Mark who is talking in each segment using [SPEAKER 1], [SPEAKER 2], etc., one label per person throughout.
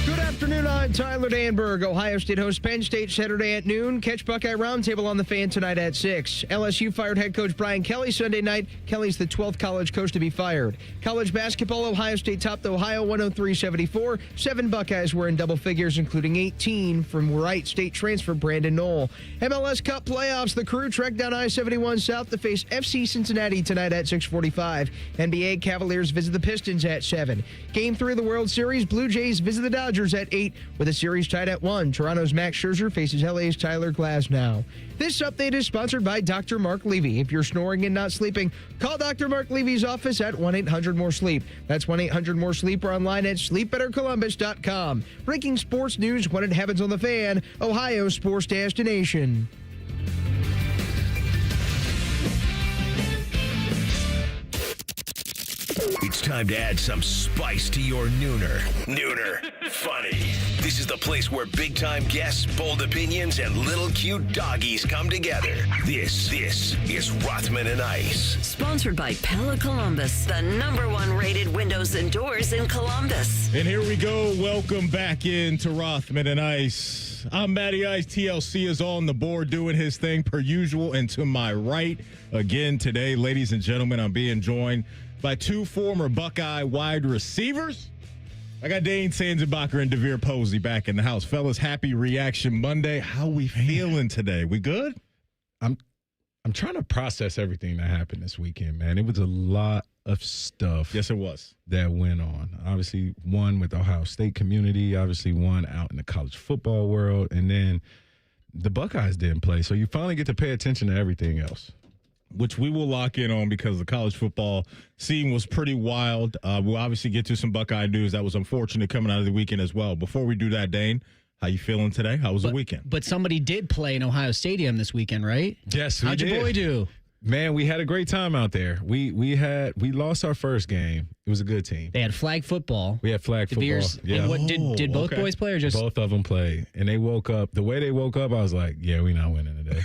[SPEAKER 1] Good afternoon, I'm Tyler Danberg. Ohio State hosts Penn State Saturday at noon. Catch Buckeye Roundtable on the Fan tonight at 6. LSU fired head coach Brian Kelly Sunday night. Kelly's the 12th college coach to be fired. College basketball, Ohio State topped Ohio 103-74. 7 Buckeyes were in double figures, including 18 from Wright State transfer Brandon Knoll. MLS Cup playoffs, the Crew trek down I-71 South to face FC Cincinnati tonight at 6:45. NBA Cavaliers visit the Pistons at 7. Game 3 of the World Series, Blue Jays visit the Dodgers at 8, with a series tied at 1. Toronto's Max Scherzer faces LA's Tyler Glasnow. This update is sponsored by Dr. Mark Levy. If you're snoring and not sleeping, call Dr. Mark Levy's office at 1-800-MORE-SLEEP. That's 1-800-MORE-SLEEP or online at sleepbettercolumbus.com. Breaking sports news when it happens on the Fan, Ohio's sports destination.
[SPEAKER 2] It's time to add some spice to your nooner. Nooner funny. This is the place where big-time guests, bold opinions, and little cute doggies come together. This is Rothman and Ice.
[SPEAKER 3] Sponsored by Pella Columbus, the #1 rated windows and doors in Columbus.
[SPEAKER 4] And here we go. Welcome back into Rothman and Ice. I'm Matty Ice. TLC is on the board doing his thing per usual. And to my right, again today, ladies and gentlemen, I'm being joined by 2 former Buckeye wide receivers. I got Dane Sanzenbacher and DeVere Posey back in the house. Fellas, happy Reaction Monday. How we feeling today? We good?
[SPEAKER 5] I'm trying to process everything that happened this weekend, man. It was a lot of stuff.
[SPEAKER 4] Yes, it was.
[SPEAKER 5] That went on. Obviously, one with the Ohio State community, obviously one out in the college football world, and then the Buckeyes didn't play. So you finally get to pay attention to everything else,
[SPEAKER 4] which we will lock in on because the college football scene was pretty wild. We'll obviously get to some Buckeye news that was unfortunate coming out of the weekend as well. Before we do that, Dane, how you feeling today? How was the weekend?
[SPEAKER 6] But somebody did play in Ohio Stadium this weekend, right?
[SPEAKER 5] Yes, we
[SPEAKER 6] How'd
[SPEAKER 5] did.
[SPEAKER 6] your boy do?
[SPEAKER 5] Man, we had a great time out there. We lost our first game. It was a good team.
[SPEAKER 6] They had flag football.
[SPEAKER 5] We had flag football.
[SPEAKER 6] Yeah. And what did both boys play or just
[SPEAKER 5] both of them play? And they woke up. The way they woke up, I was like, yeah, we're not winning today.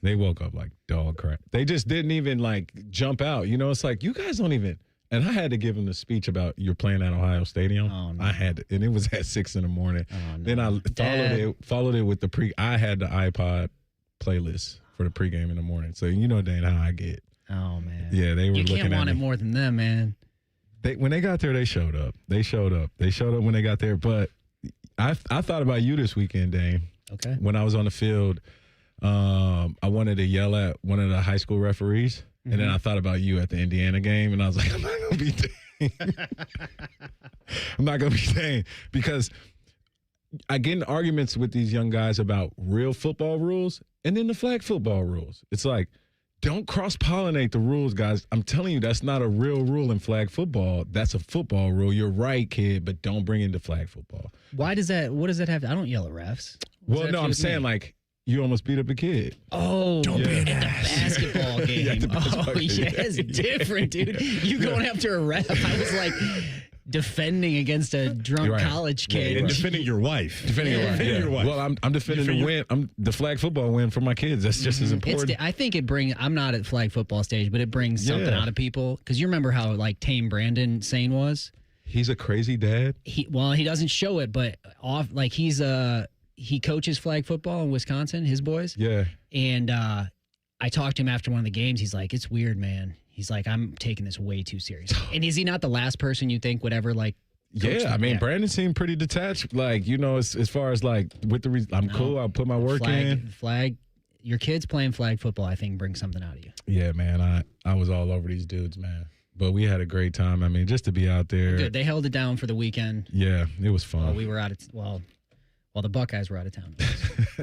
[SPEAKER 5] They woke up like dog crap. They just didn't even like jump out. You know, it's like you guys don't even. And I had to give them the speech about you're playing at Ohio Stadium.
[SPEAKER 6] Oh, no.
[SPEAKER 5] I had to, and it was at 6 a.m.
[SPEAKER 6] Oh, no.
[SPEAKER 5] Then I followed it with the pre. I had the iPod playlist for the pregame in the morning. So you know, Dane, how I get.
[SPEAKER 6] Oh man.
[SPEAKER 5] Yeah, they were.
[SPEAKER 6] You
[SPEAKER 5] looking
[SPEAKER 6] can't
[SPEAKER 5] at
[SPEAKER 6] want
[SPEAKER 5] me.
[SPEAKER 6] it more than them, man.
[SPEAKER 5] When they got there, they showed up. They showed up when they got there. But I thought about you this weekend, Dane.
[SPEAKER 6] Okay.
[SPEAKER 5] When I was on the field, I wanted to yell at one of the high school referees. And then I thought about you at the Indiana game, and I was like, I'm not going to be Dane. I'm not going to be Dane. Because I get in arguments with these young guys about real football rules and then the flag football rules. It's like, don't cross-pollinate the rules, guys. I'm telling you, that's not a real rule in flag football. That's a football rule. You're right, kid, but don't bring into flag football.
[SPEAKER 6] What does that have? I don't yell at refs.
[SPEAKER 5] Well, no, I'm saying, like, you almost beat up a kid.
[SPEAKER 6] Oh,
[SPEAKER 5] Don't be an
[SPEAKER 6] in
[SPEAKER 5] ass.
[SPEAKER 6] the basketball game.
[SPEAKER 5] Yeah, the basketball game.
[SPEAKER 6] It's different, dude. You going after a ref. I was like defending against a drunk college kid.
[SPEAKER 4] And defending your wife.
[SPEAKER 5] Defending your wife.
[SPEAKER 4] Defending your wife.
[SPEAKER 5] Well, I'm defending the win. I'm the flag football win for my kids. That's just as important.
[SPEAKER 6] I think it brings. I'm not at flag football stage, but it brings something out of people. Because you remember how like tame Brandon Sane was.
[SPEAKER 5] He's a crazy dad.
[SPEAKER 6] He doesn't show it, but he coaches flag football in Wisconsin. His boys.
[SPEAKER 5] Yeah.
[SPEAKER 6] And I talked to him after one of the games. He's like, "It's weird, man." He's like, "I'm taking this way too serious." And is he not the last person you think would ever like?
[SPEAKER 5] Yeah, I mean, Brandon seemed pretty detached. Like, you know, as far as like with the, I'm cool. I'll put my work in.
[SPEAKER 6] Flag. Your kids playing flag football, I think, brings something out of you.
[SPEAKER 5] Yeah, man. I was all over these dudes, man. But we had a great time. I mean, just to be out there.
[SPEAKER 6] Good. They held it down for the weekend.
[SPEAKER 5] Yeah, it was fun.
[SPEAKER 6] While we were out of the Buckeyes were out of town.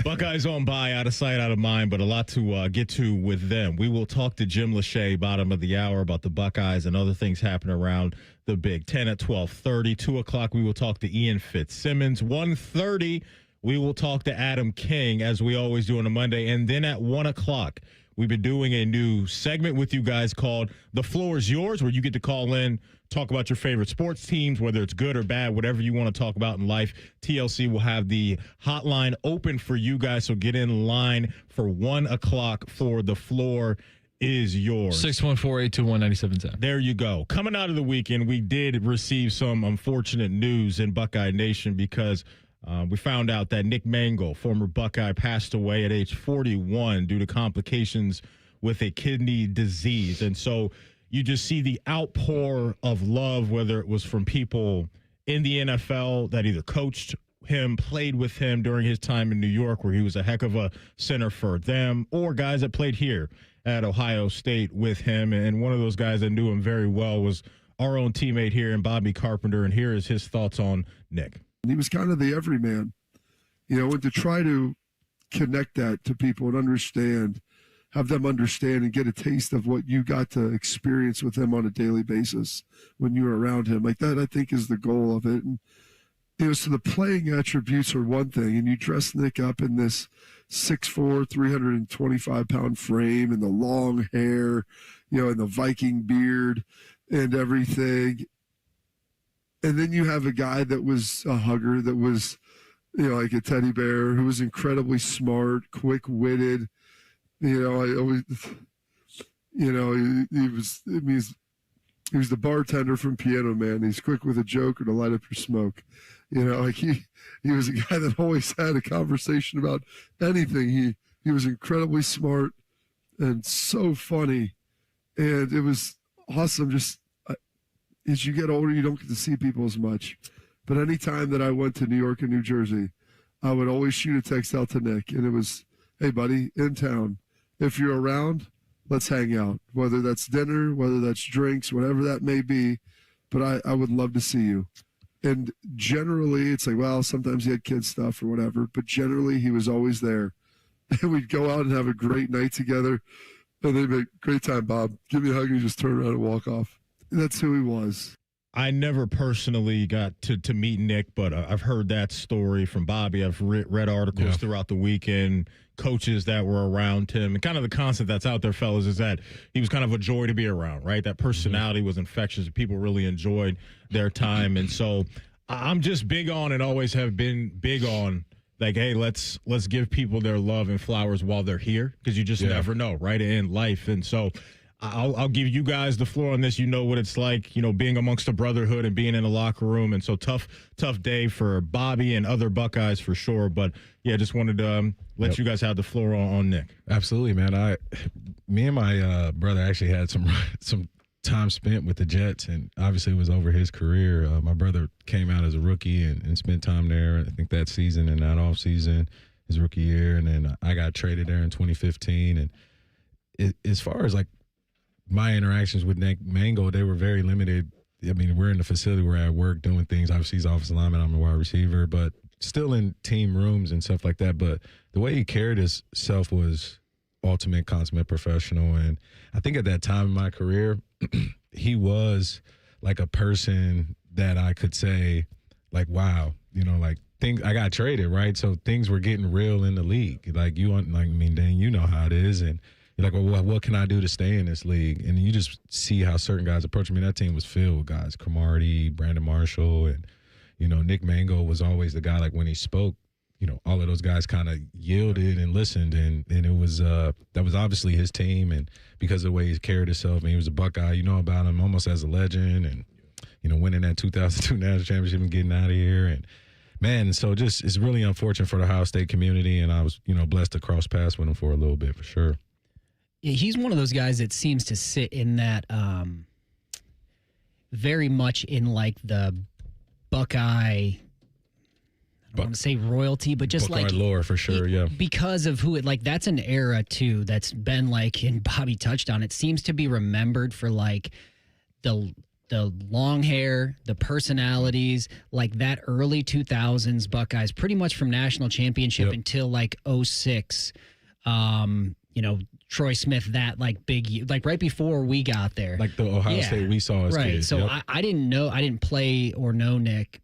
[SPEAKER 4] Buckeyes on by, out of sight, out of mind, but a lot to get to with them. We will talk to Jim Lachey, bottom of the hour, about the Buckeyes and other things happening around the Big Ten at 12:30. 2 o'clock, we will talk to Ian Fitzsimmons. 1:30, we will talk to Adam King, as we always do on a Monday. And then at 1 o'clock, we've been doing a new segment with you guys called The Floor is Yours, where you get to call in, talk about your favorite sports teams, whether it's good or bad, whatever you want to talk about in life. TLC will have the hotline open for you guys, so get in line for 1 o'clock for The Floor is yours.
[SPEAKER 7] 614-821-9710.
[SPEAKER 4] There you go. Coming out of the weekend, we did receive some unfortunate news in Buckeye Nation because we found out that Nick Mangold, former Buckeye, passed away at age 41 due to complications with a kidney disease. And so you just see the outpour of love, whether it was from people in the NFL that either coached him, played with him during his time in New York, where he was a heck of a center for them, or guys that played here at Ohio State with him. And one of those guys that knew him very well was our own teammate here in Bobby Carpenter. And here is his thoughts on Nick.
[SPEAKER 8] He was kind of the everyman, and to try to connect that to people and understand, have them understand and get a taste of what you got to experience with him on a daily basis when you were around him. Like that, I think, is the goal of it. And, so the playing attributes are one thing, and you dress Nick up in this 6'4", 325-pound frame and the long hair, and the Viking beard and everything. And then you have a guy that was a hugger, that was, like a teddy bear, who was incredibly smart, quick-witted. He was the bartender from Piano Man. He's quick with a joke or to light up your smoke. He was a guy that always had a conversation about anything. He was incredibly smart and so funny. And it was awesome. Just as you get older, you don't get to see people as much. But any time that I went to New York and New Jersey, I would always shoot a text out to Nick. And it was, hey, buddy, in town. If you're around, let's hang out, whether that's dinner, whether that's drinks, whatever that may be. But I would love to see you. And generally, it's like, well, sometimes he had kids stuff or whatever, but generally he was always there. And we'd go out and have a great night together. And they'd be, great time, Bob. Give me a hug and just turn around and walk off. And that's who he was.
[SPEAKER 4] I never personally got to meet Nick, but I've heard that story from Bobby. I've read articles throughout the weekend, coaches that were around him. And kind of the concept that's out there, fellas, is that he was kind of a joy to be around, right? That personality was infectious. People really enjoyed their time. And so I'm just big on, and always have been big on, like, hey, let's give people their love and flowers while they're here, because you just never know, right, in life. And so I'll give you guys the floor on this. You know what it's like, being amongst a brotherhood and being in a locker room. And so tough day for Bobby and other Buckeyes for sure. But, yeah, just wanted to let you guys have the floor on Nick.
[SPEAKER 5] Absolutely, man. Me and my brother actually had some time spent with the Jets, and obviously it was over his career. My brother came out as a rookie and spent time there, I think that season and that off season, his rookie year. And then I got traded there in 2015. And as far as like my interactions with Nick Mangold, they were very limited. I mean, we're in the facility, we're at work doing things. Obviously he's offensive lineman, I'm a wide receiver, but still in team rooms and stuff like that. But the way he carried himself was ultimate, consummate professional. And I think at that time in my career, he was like a person that I could say, like, wow, like things, I got traded, right? So things were getting real in the league. Like, Dan, you know how it is. And you're like, well, what can I do to stay in this league? And you just see how certain guys approach me. That team was filled with guys, Cromartie, Brandon Marshall, and, Nick Mangold was always the guy, like, when he spoke, all of those guys kind of yielded and listened. And it was, that was obviously his team. And because of the way he carried himself, and he was a Buckeye, about him almost as a legend, and, winning that 2002 national championship and getting out of here. And, man, so just, it's really unfortunate for the Ohio State community. And I was, blessed to cross paths with him for a little bit, for sure.
[SPEAKER 6] Yeah, he's one of those guys that seems to sit in that very much in like the Buckeye, I don't want to say royalty, but just
[SPEAKER 5] Buckeye
[SPEAKER 6] like
[SPEAKER 5] lore for sure, yeah.
[SPEAKER 6] Because of who it, like, that's an era too that's been like, and Bobby touched on it, seems to be remembered for like the long hair, the personalities, like that early 2000s Buckeyes, pretty much from national championship until like 06. Troy Smith, that like big, like right before we got there,
[SPEAKER 5] like the Ohio State we saw as kids.
[SPEAKER 6] So I didn't know, I didn't play with or know Nick,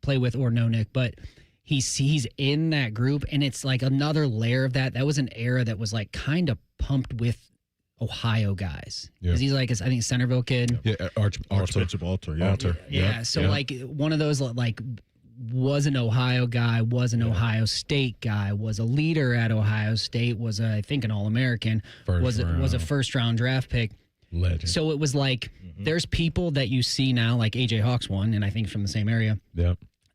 [SPEAKER 6] but he's in that group, and it's like another layer of that. That was an era that was like kind of pumped with Ohio guys, because he's like, I think Centerville kid,
[SPEAKER 5] Archbishop Alter,
[SPEAKER 6] So like one of those like was an Ohio guy, was an Ohio State guy, was a leader at Ohio State, was, I think, an All-American, was a first-round draft pick.
[SPEAKER 5] Legend.
[SPEAKER 6] So it was like there's people that you see now, like A.J. Hawk's one, and I think from the same area,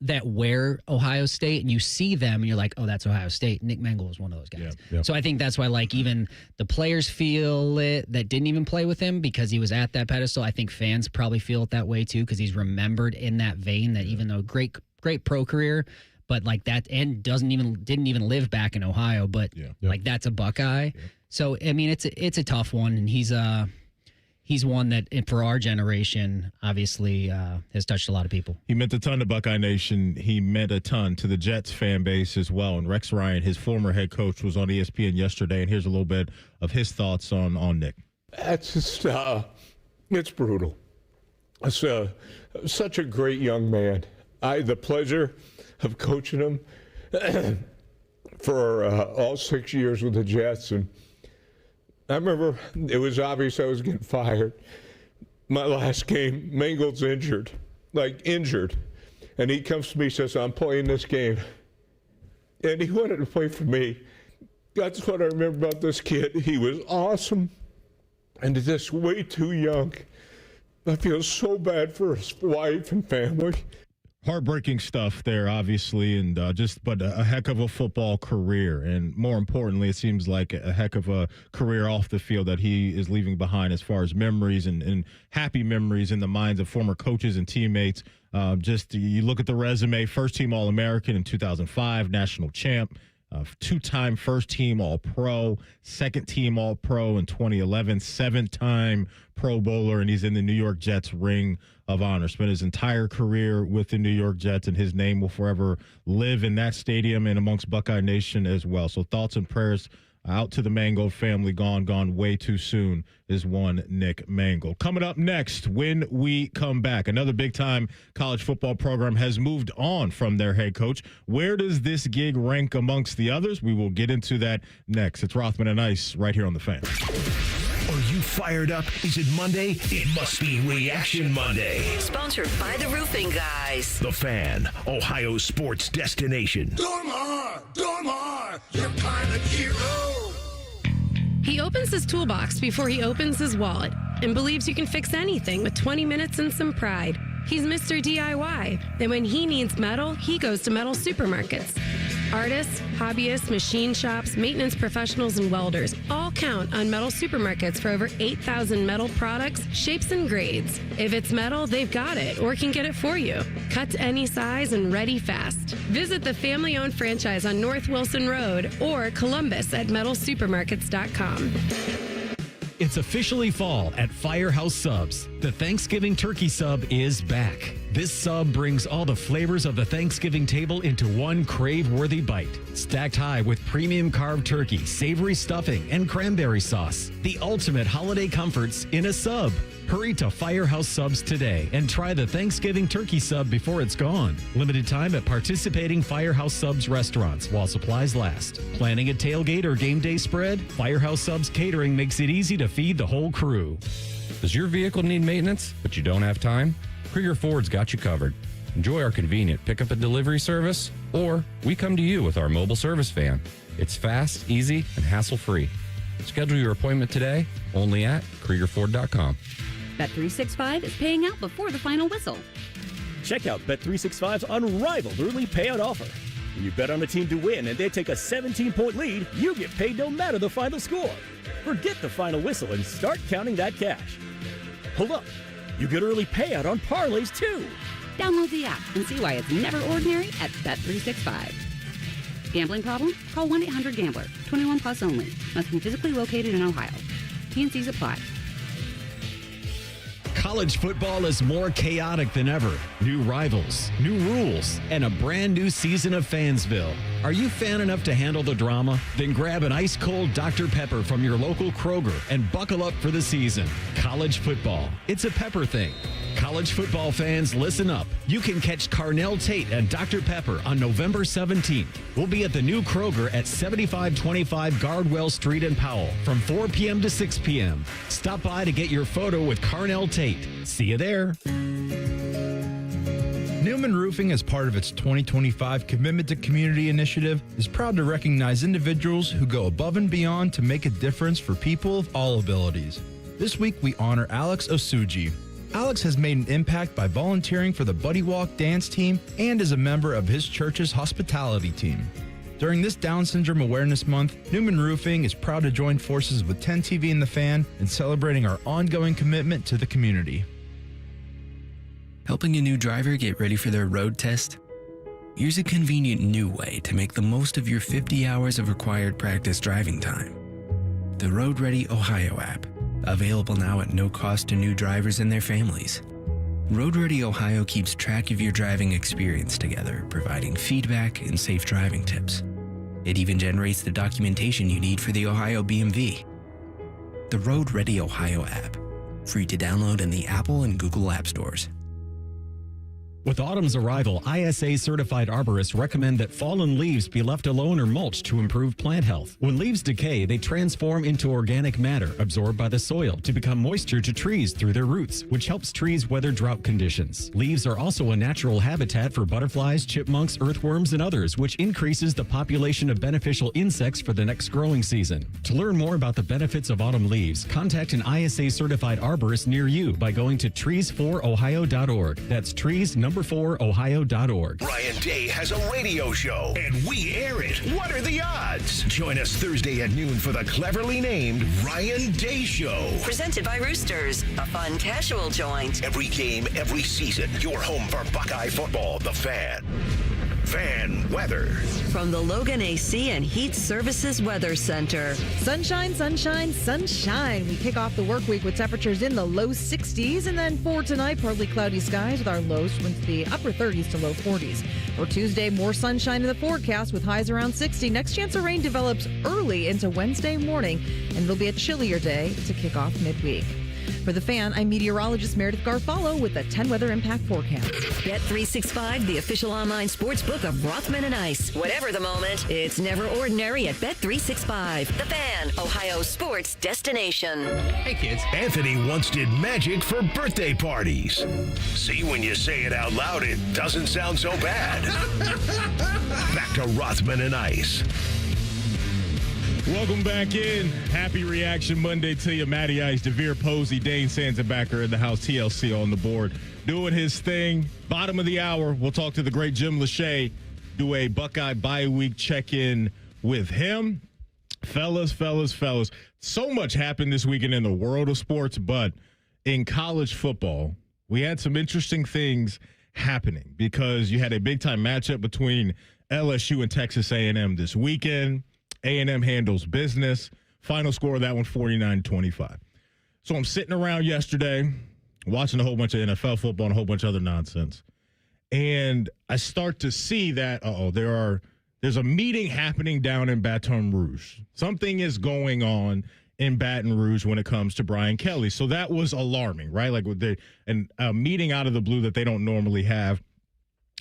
[SPEAKER 6] that wear Ohio State, and you see them, and you're like, oh, that's Ohio State. Nick Mangold was one of those guys. So I think that's why, like, even the players feel it that didn't even play with him because he was at that pedestal. I think fans probably feel it that way, too, because he's remembered in that vein that even though great pro career, but like that, and didn't even live back in Ohio, but like that's a Buckeye. So, I mean, it's a tough one, and he's one that, for our generation, obviously has touched a lot of people.
[SPEAKER 4] He meant a ton to Buckeye Nation. He meant a ton to the Jets fan base as well. And Rex Ryan, his former head coach, was on ESPN yesterday, and here's a little bit of his thoughts on Nick.
[SPEAKER 9] It's just, it's brutal. It's such a great young man. I had the pleasure of coaching him for all 6 years with the Jets, and I remember it was obvious I was getting fired. My last game, Mangold's injured. And he comes to me and says, I'm playing this game. And he wanted to play for me. That's what I remember about this kid. He was awesome and just way too young. I feel so bad for his wife and family.
[SPEAKER 4] Heartbreaking stuff there, obviously, and but a heck of a football career. And more importantly, it seems like a heck of a career off the field that he is leaving behind as far as memories and happy memories in the minds of former coaches and teammates. You look at the resume, first-team All-American in 2005, national champ, two-time first-team All-Pro, second-team All-Pro in 2011, seven-time Pro Bowler, and he's in the New York Jets Ring of Honor. Spent his entire career with the New York Jets, and his name will forever live in that stadium and amongst Buckeye Nation as well. So thoughts and prayers out to the Mangold family. Gone way too soon is one Nick Mangold. Coming up next, when we come back, another big-time college football program has moved on from their head coach. Where does this gig rank amongst the others? We will get into that next. It's Rothman and Ice right here on The Fan.
[SPEAKER 2] Are you fired up? Is it Monday? It must be Reaction Monday.
[SPEAKER 3] Sponsored by the Roofing Guys.
[SPEAKER 2] The Fan, Ohio sports destination.
[SPEAKER 10] Dormar, you're kind of hero. He opens his toolbox before he opens his wallet and believes you can fix anything with 20 minutes and some pride. He's Mr. DIY, and when he needs metal, he goes to metal supermarkets. Artists, hobbyists, machine shops, maintenance professionals, and welders all count on metal supermarkets for over 8,000 metal products, shapes, and grades. If it's metal, they've got it or can get it for you. Cut to any size and ready fast. Visit the family-owned franchise on North Wilson Road or Columbus at metalsupermarkets.com.
[SPEAKER 11] It's officially fall at Firehouse Subs. The Thanksgiving turkey sub is back. This sub brings all the flavors of the Thanksgiving table into one crave-worthy bite. Stacked high with premium carved turkey, savory stuffing, and cranberry sauce. The ultimate holiday comforts in a sub. Hurry to Firehouse Subs today and try the Thanksgiving turkey sub before it's gone. Limited time at participating Firehouse Subs restaurants while supplies last. Planning a tailgate or game day spread? Firehouse Subs Catering makes it easy to feed the whole crew.
[SPEAKER 12] Does your vehicle need maintenance, but you don't have time? Krieger Ford's got you covered. Enjoy our convenient pickup and delivery service, or we come to you with our mobile service van. It's fast, easy, and hassle-free. Schedule your appointment today only at KriegerFord.com.
[SPEAKER 13] Bet365 is paying out before the final whistle.
[SPEAKER 14] Check out Bet365's unrivaled early payout offer. When you bet on a team to win and they take a 17-point lead, you get paid no matter the final score. Forget the final whistle and start counting that cash. Hold up. You get early payout on parlays, too.
[SPEAKER 13] Download the app and see why it's never ordinary at Bet365. Gambling problem? Call 1-800-GAMBLER. 21 plus only. Must be physically located in Ohio. T&Cs apply.
[SPEAKER 11] College football is more chaotic than ever. New rivals, new rules, and a brand new season of Fansville. Are you fan enough to handle the drama? Then grab an ice-cold Dr. Pepper from your local Kroger and buckle up for the season. College football. It's a Pepper thing. College football fans, listen up. You can catch Carnell Tate and Dr. Pepper on November 17th. We'll be at the new Kroger at 7525 Gardwell Street in Powell from 4 p.m. to 6 p.m. Stop by to get your photo with Carnell Tate. See you there.
[SPEAKER 15] Newman Roofing, as part of its 2025 Commitment to Community initiative, is proud to recognize individuals who go above and beyond to make a difference for people of all abilities. This week, we honor Alex Osuji. Alex has made an impact by volunteering for the Buddy Walk dance team and is a member of his church's hospitality team. During this Down Syndrome Awareness Month, Newman Roofing is proud to join forces with 10 TV and The Fan in celebrating our ongoing commitment to the community.
[SPEAKER 16] Helping a new driver get ready for their road test? Here's a convenient new way to make the most of your 50 hours of required practice driving time. The Road Ready Ohio app, available now at no cost to new drivers and their families. Road Ready Ohio keeps track of your driving experience together, providing feedback and safe driving tips. It even generates the documentation you need for the Ohio BMV. The Road Ready Ohio app, free to download in the Apple and Google App Stores.
[SPEAKER 11] With autumn's arrival, ISA-certified arborists recommend that fallen leaves be left alone or mulched to improve plant health. When leaves decay, they transform into organic matter absorbed by the soil to become moisture to trees through their roots, which helps trees weather drought conditions. Leaves are also a natural habitat for butterflies, chipmunks, earthworms, and others, which increases the population of beneficial insects for the next growing season. To learn more about the benefits of autumn leaves, contact an ISA-certified arborist near you by going to trees4ohio.org. That's trees4ohio.org.
[SPEAKER 2] Ryan Day has a radio show, and we air it. What are the odds? Join us Thursday at noon for the cleverly named Ryan Day Show.
[SPEAKER 3] Presented by Roosters, a fun casual joint.
[SPEAKER 2] Every game, every season. Your home for Buckeye football, The Fan. Fan weather.
[SPEAKER 3] From the Logan AC and Heat Services Weather Center.
[SPEAKER 17] Sunshine, sunshine, sunshine. We kick off the work week with temperatures in the low 60s. And then for tonight, partly cloudy skies with our lows into the upper 30s to low 40s. For Tuesday, more sunshine in the forecast with highs around 60. Next chance of rain develops early into Wednesday morning. And it'll be a chillier day to kick off midweek. For The Fan, I'm meteorologist Meredith Garfalo with the 10 weather impact forecast.
[SPEAKER 3] Bet365, the official online sports book of Rothman and Ice. Whatever the moment, it's never ordinary at Bet365. The Fan, Ohio sports destination.
[SPEAKER 2] Hey, kids. Anthony once did magic for birthday parties. See, when you say it out loud, it doesn't sound so bad. Back to Rothman and Ice.
[SPEAKER 4] Welcome back in. Happy Reaction Monday to you. Matty Ice, DeVere Posey, Dane Sanzenbacher in the house, TLC on the board, doing his thing. Bottom of the hour, we'll talk to the great Jim Lachey, do a Buckeye bye week check-in with him. Fellas. So much happened this weekend in the world of sports, but in college football, we had some interesting things happening because you had a big-time matchup between LSU and Texas A&M this weekend. A&M handles business. Final score of that one, 49-25. So I'm sitting around yesterday watching a whole bunch of NFL football and a whole bunch of other nonsense. And I start to see that, there's a meeting happening down in Baton Rouge. Something is going on in Baton Rouge when it comes to Brian Kelly. So that was alarming, right? Like with a meeting out of the blue that they don't normally have.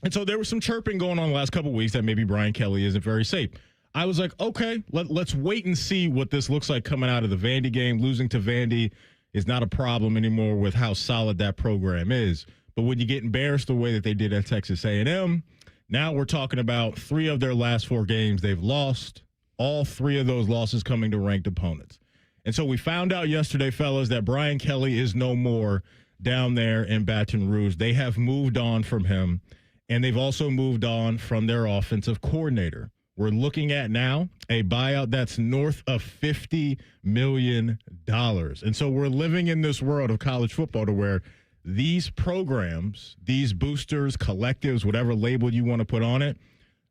[SPEAKER 4] And so there was some chirping going on the last couple of weeks that maybe Brian Kelly isn't very safe. I was like, okay, let's wait and see what this looks like coming out of the Vandy game. Losing to Vandy is not a problem anymore with how solid that program is. But when you get embarrassed the way that they did at Texas A&M, now we're talking about 3 of their last 4 games they've lost, all 3 of those losses coming to ranked opponents. And so we found out yesterday, fellas, that Brian Kelly is no more down there in Baton Rouge. They have moved on from him, and they've also moved on from their offensive coordinator. We're looking at now a buyout that's north of $50 million. And so we're living in this world of college football to where these programs, these boosters, collectives, whatever label you want to put on it,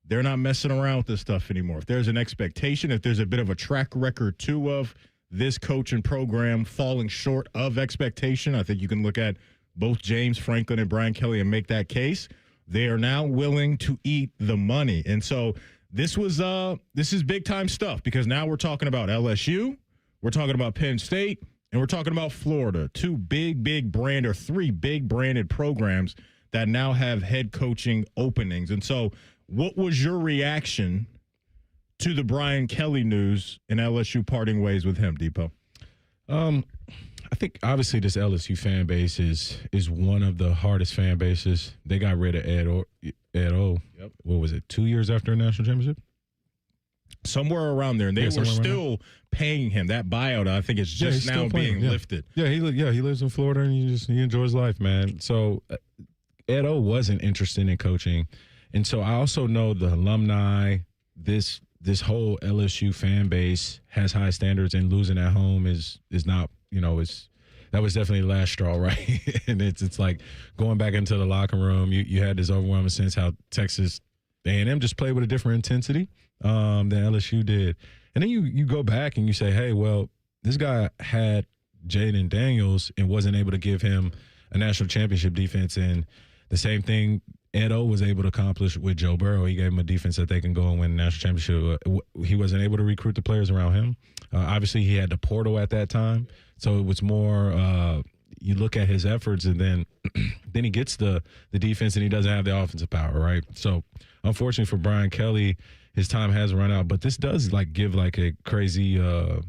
[SPEAKER 4] they're not messing around with this stuff anymore. If there's an expectation, if there's a bit of a track record too of this coach and program falling short of expectation, I think you can look at both James Franklin and Brian Kelly and make that case. They are now willing to eat the money. And so this is big time stuff because now we're talking about LSU, we're talking about Penn State, and we're talking about Florida, 3 big branded programs that now have head coaching openings. And so what was your reaction to the Brian Kelly news and LSU parting ways with him, Depot?
[SPEAKER 5] I think obviously this LSU fan base is one of the hardest fan bases. They got rid of Ed O.
[SPEAKER 4] Yep.
[SPEAKER 5] What was it? 2 years after a national championship?
[SPEAKER 4] Somewhere around there, and they were still paying him that buyout. I think it's just now being lifted.
[SPEAKER 5] Yeah, he lives in Florida and he enjoys life, man. So Ed O wasn't interested in coaching, and so I also know the alumni. This whole LSU fan base has high standards, and losing at home is not. That was definitely the last straw, right? And it's like going back into the locker room. You had this overwhelming sense how Texas A&M just played with a different intensity than LSU did. And then you go back and you say, hey, well, this guy had Jaden Daniels and wasn't able to give him a national championship defense. And the same thing Ed O was able to accomplish with Joe Burrow. He gave him a defense that they can go and win a national championship. He wasn't able to recruit the players around him. Obviously, he had the portal at that time. So it was more you look at his efforts, and then he gets the defense, and he doesn't have the offensive power, right? So unfortunately for Brian Kelly, his time has run out. But this does give a crazy I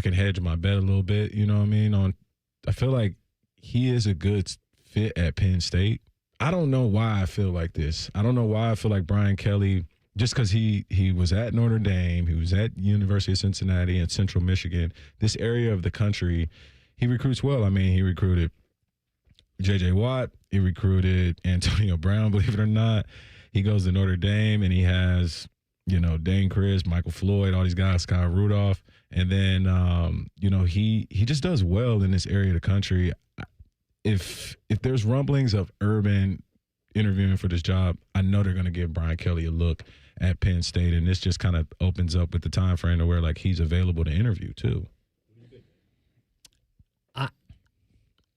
[SPEAKER 5] can hedge my bet a little bit. You know what I mean? I feel like he is a good fit at Penn State. I don't know why I feel like this. I don't know why I feel like Brian Kelly. Just because he was at Notre Dame, he was at University of Cincinnati and Central Michigan, this area of the country, he recruits well. I mean, he recruited J.J. Watt. He recruited Antonio Brown, believe it or not. He goes to Notre Dame, and he has, Dane Chris, Michael Floyd, all these guys, Kyle Rudolph. And then, he just does well in this area of the country. If there's rumblings of Urban interviewing for this job, I know they're going to give Brian Kelly a look at Penn State, and this just kind of opens up with the time frame to where he's available to interview too.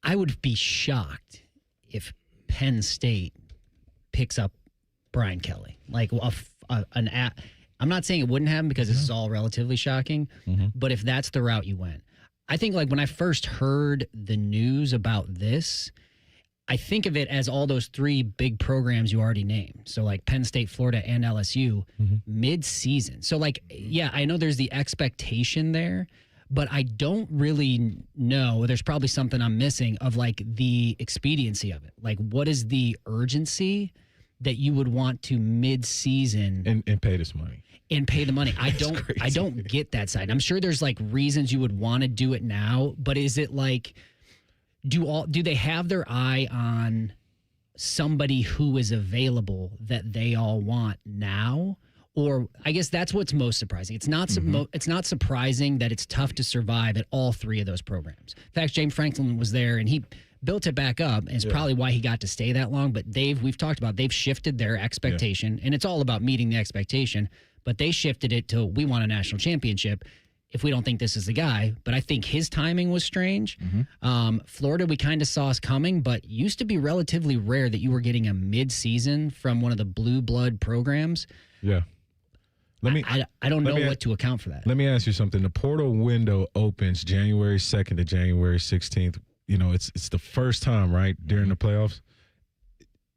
[SPEAKER 6] I would be shocked if Penn State picks up Brian Kelly. I'm not saying it wouldn't happen because this is all relatively shocking, but if that's the route you went, I think when I first heard the news about this, I think of it as all those three big programs you already named. So Penn State, Florida, and LSU mid-season. So I know there's the expectation there, but I don't really know. There's probably something I'm missing of the expediency of it. What is the urgency that you would want to mid-season
[SPEAKER 5] and pay this money?
[SPEAKER 6] And pay the money. I don't get that side. I'm sure there's reasons you would want to do it now, but is it do they have their eye on somebody who is available that they all want now? Or I guess that's what's most surprising. It's not it's not surprising that it's tough to survive at all three of those programs. In fact, James Franklin was there and he built it back up, and it's probably why he got to stay that long. But we've talked about, they've shifted their expectation, and it's all about meeting the expectation. But they shifted it to, we want a national championship if we don't think this is the guy. But I think his timing was strange. Florida, we kind of saw us coming, but used to be relatively rare that you were getting a mid-season from one of the blue blood programs.
[SPEAKER 5] Yeah.
[SPEAKER 6] I don't know what to account for that.
[SPEAKER 5] Let me ask you something. The portal window opens January 2nd to January 16th. It's the first time, right, during the playoffs?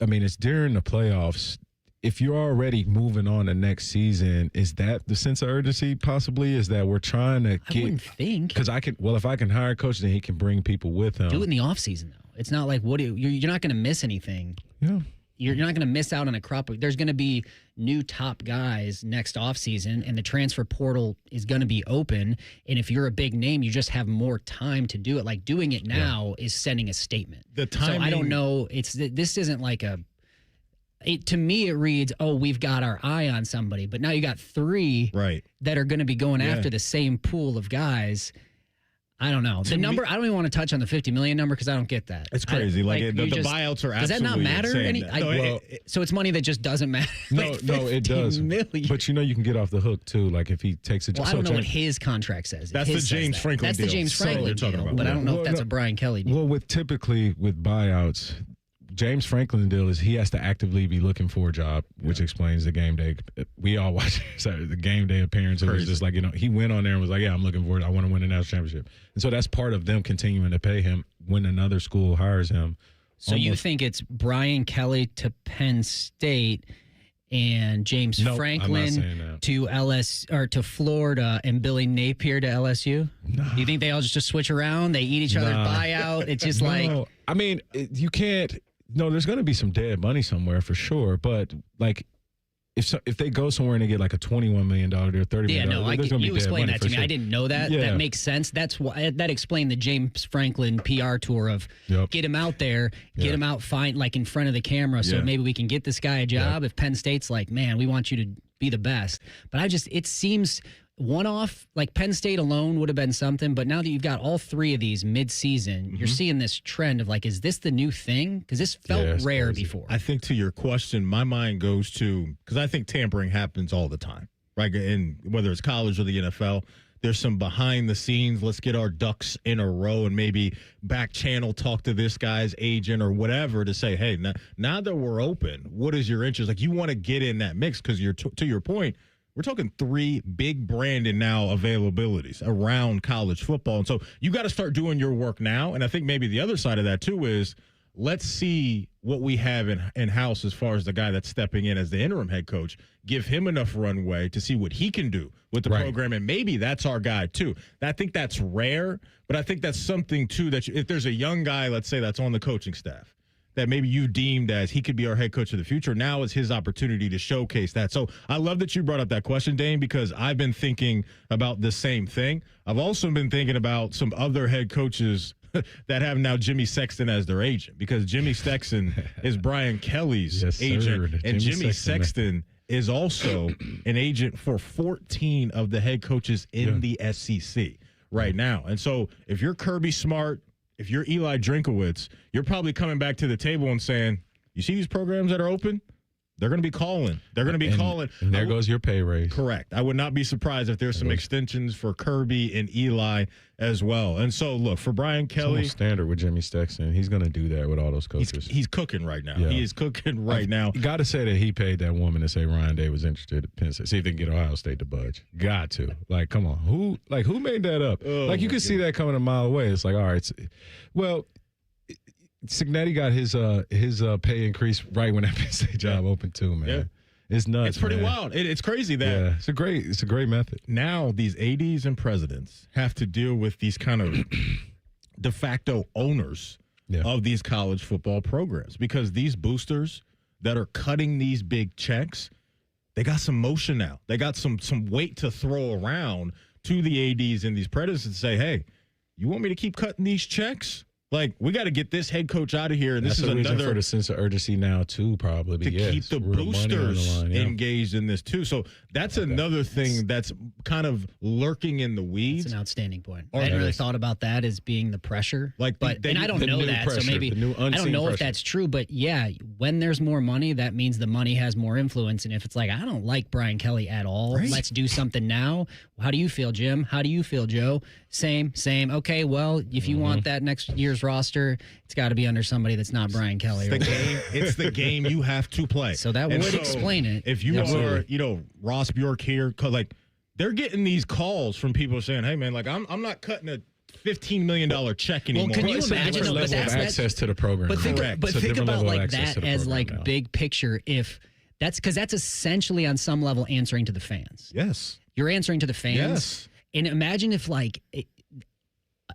[SPEAKER 5] I mean, it's during the playoffs. If you're already moving on to next season, is that the sense of urgency possibly? Is that we're trying to get –
[SPEAKER 6] I wouldn't think.
[SPEAKER 5] Because if I can hire a coach, then he can bring people with him.
[SPEAKER 6] Do it in the offseason, though. It's not you're not going to miss anything.
[SPEAKER 5] Yeah.
[SPEAKER 6] You're not going to miss out on a crop. There's going to be new top guys next offseason, and the transfer portal is going to be open. And if you're a big name, you just have more time to do it. Doing it now is sending a statement.
[SPEAKER 4] The timing,
[SPEAKER 6] so I don't know. This isn't to me, it reads, we've got our eye on somebody. But now you got three that are going to be going after the same pool of guys. I don't know. The number, I don't even want to touch on the $50 million number because I don't get that.
[SPEAKER 4] It's crazy. The buyouts are absolutely
[SPEAKER 6] does that not matter? So it's money that just doesn't matter.
[SPEAKER 5] No, it does.
[SPEAKER 6] Million.
[SPEAKER 5] But you can get off the hook too. If he takes a job.
[SPEAKER 6] Well, I don't know what his contract says.
[SPEAKER 4] That's the James Franklin deal.
[SPEAKER 6] That's the James Franklin deal. But I don't know if that's a Brian Kelly deal.
[SPEAKER 5] Well, typically with buyouts, James Franklin deal is he has to actively be looking for a job, which explains the game day. We all watch the game day appearance. It was just he went on there and was like, I'm looking for it. I want to win a national championship. And so that's part of them continuing to pay him when another school hires him.
[SPEAKER 6] So you think it's Brian Kelly to Penn State and James
[SPEAKER 5] Nope, I'm not
[SPEAKER 6] Franklin
[SPEAKER 5] saying that.
[SPEAKER 6] to Florida and Billy Napier to LSU? Do you think they all just switch around? They eat each other's buyout? It's just like
[SPEAKER 5] I mean, you can't. No, there's going to be some dead money somewhere for sure. But like, if they go somewhere and they get like a $21 million deal, $30 million, there's going to be
[SPEAKER 6] you
[SPEAKER 5] dead
[SPEAKER 6] explained
[SPEAKER 5] money
[SPEAKER 6] that to
[SPEAKER 5] for
[SPEAKER 6] me.
[SPEAKER 5] sure.
[SPEAKER 6] I didn't know that.
[SPEAKER 5] Yeah.
[SPEAKER 6] That makes sense. That's why that explained the James Franklin PR tour of get him out there, get him out fine, like in front of the camera, so maybe we can get this guy a job. If Penn State's like, man, we want you to be the best. But it seems one-off, like Penn State alone would have been something, but now that you've got all three of these mid-season, you're seeing this trend of like, is this the new thing? Because this felt rare before.
[SPEAKER 4] I think to your question, my mind goes to, because I think tampering happens all the time, right? And whether it's college or the NFL, there's some behind the scenes, let's get our ducks in a row and maybe back channel talk to this guy's agent or whatever to say, hey, now that we're open, what is your interest? Like, you want to get in that mix because to your point, we're talking 3 big brand and now availabilities around college football. And so you got to start doing your work now. And I think maybe the other side of that too is let's see what we have in-house as far as the guy that's stepping in as the interim head coach. Give him enough runway to see what he can do with the program. And maybe that's our guy too. I think that's rare, but I think that's something too that if there's a young guy, let's say that's on the coaching staff, that maybe you deemed as he could be our head coach of the future. Now is his opportunity to showcase that. So I love that you brought up that question, Dane, because I've been thinking about the same thing. I've also been thinking about some other head coaches that have now Jimmy Sexton as their agent, because Jimmy Sexton is Brian Kelly's agent. And Jimmy Sexton is also an agent for 14 of the head coaches in the SEC right now. And so if you're Kirby Smart, if you're Eli Drinkowitz, you're probably coming back to the table and saying, you see these programs that are open? They're going to be calling. They're going to be calling.
[SPEAKER 5] And there goes your pay raise.
[SPEAKER 4] Correct. I would not be surprised if there's some extensions for Kirby and Eli as well. And so, look, for Brian Kelly.
[SPEAKER 5] It's standard with Jimmy Sexton. He's going to do that with all those coaches.
[SPEAKER 4] He's cooking right now.
[SPEAKER 5] Yeah.
[SPEAKER 4] He is cooking right now.
[SPEAKER 5] You got to say that he paid that woman to say Ryan Day was interested at Penn State. See if they can get Ohio State to budge. Got to. Like, come on. Who made that up? Like, you can see that coming a mile away. It's like, all right. Signetti got his pay increase right when that Penn State job opened too, man. Yeah. It's nuts.
[SPEAKER 4] It's pretty wild. It's crazy that
[SPEAKER 5] it's a great method.
[SPEAKER 4] Now these ADs and presidents have to deal with these kind of de facto owners of these college football programs, because these boosters that are cutting these big checks, they got some motion now. They got some weight to throw around to the ADs and these presidents and say, hey, you want me to keep cutting these checks? Like, we got to get this head coach out of here. And
[SPEAKER 5] that's
[SPEAKER 4] this is
[SPEAKER 5] reason
[SPEAKER 4] another
[SPEAKER 5] for the sense of urgency now too, probably
[SPEAKER 4] to keep the boosters engaged in this too. So that's another thing that's kind of lurking in the weeds.
[SPEAKER 6] That's an outstanding point. I hadn't really thought about that as being the pressure. And I don't know that, so maybe I don't know if that's true. But yeah, when there's more money, that means the money has more influence. And if it's like, I don't like Brian Kelly at all, let's do something now. How do you feel, Jim? How do you feel, Joe? Same. Okay, well, if you want that next year's roster, it's got to be under somebody that's not Brian Kelly.
[SPEAKER 4] It's the game you have to play.
[SPEAKER 6] So that would explain it.
[SPEAKER 4] If you are, Ross Bjork here, like, they're getting these calls from people saying, hey, man, like, I'm not cutting a $15 million check anymore.
[SPEAKER 6] Well, can you imagine
[SPEAKER 5] the level of access to the program?
[SPEAKER 6] But think about like that as like big picture. If that's because that's essentially on some level answering to the fans.
[SPEAKER 4] Yes.
[SPEAKER 6] You're answering to the fans.
[SPEAKER 4] Yes.
[SPEAKER 6] And imagine if like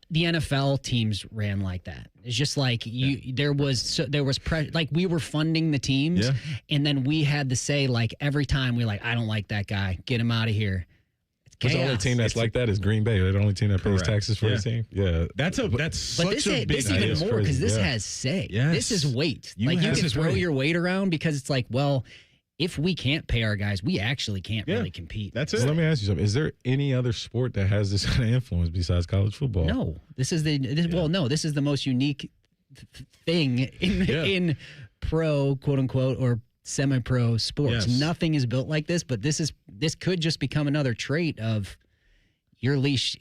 [SPEAKER 6] the NFL teams ran like that. It's just like there was like we were funding the teams, and then we had to say like every time we I don't like that guy, get him out of here.
[SPEAKER 5] The only team that's like that is Green Bay. They're the only team that pays taxes for the team. Yeah,
[SPEAKER 4] that's such a big
[SPEAKER 6] this even more because this has say.
[SPEAKER 4] Yes.
[SPEAKER 6] This is weight. You can throw your weight around because it's like, well, if we can't pay our guys, we actually can't really compete.
[SPEAKER 4] That's it.
[SPEAKER 5] So let me ask you something. Is there any other sport that has this kind of influence besides college football?
[SPEAKER 6] No. This is the most unique thing in pro, quote unquote, or semi-pro sports.
[SPEAKER 4] Yes.
[SPEAKER 6] Nothing is built like this, but this could just become another trait of your leash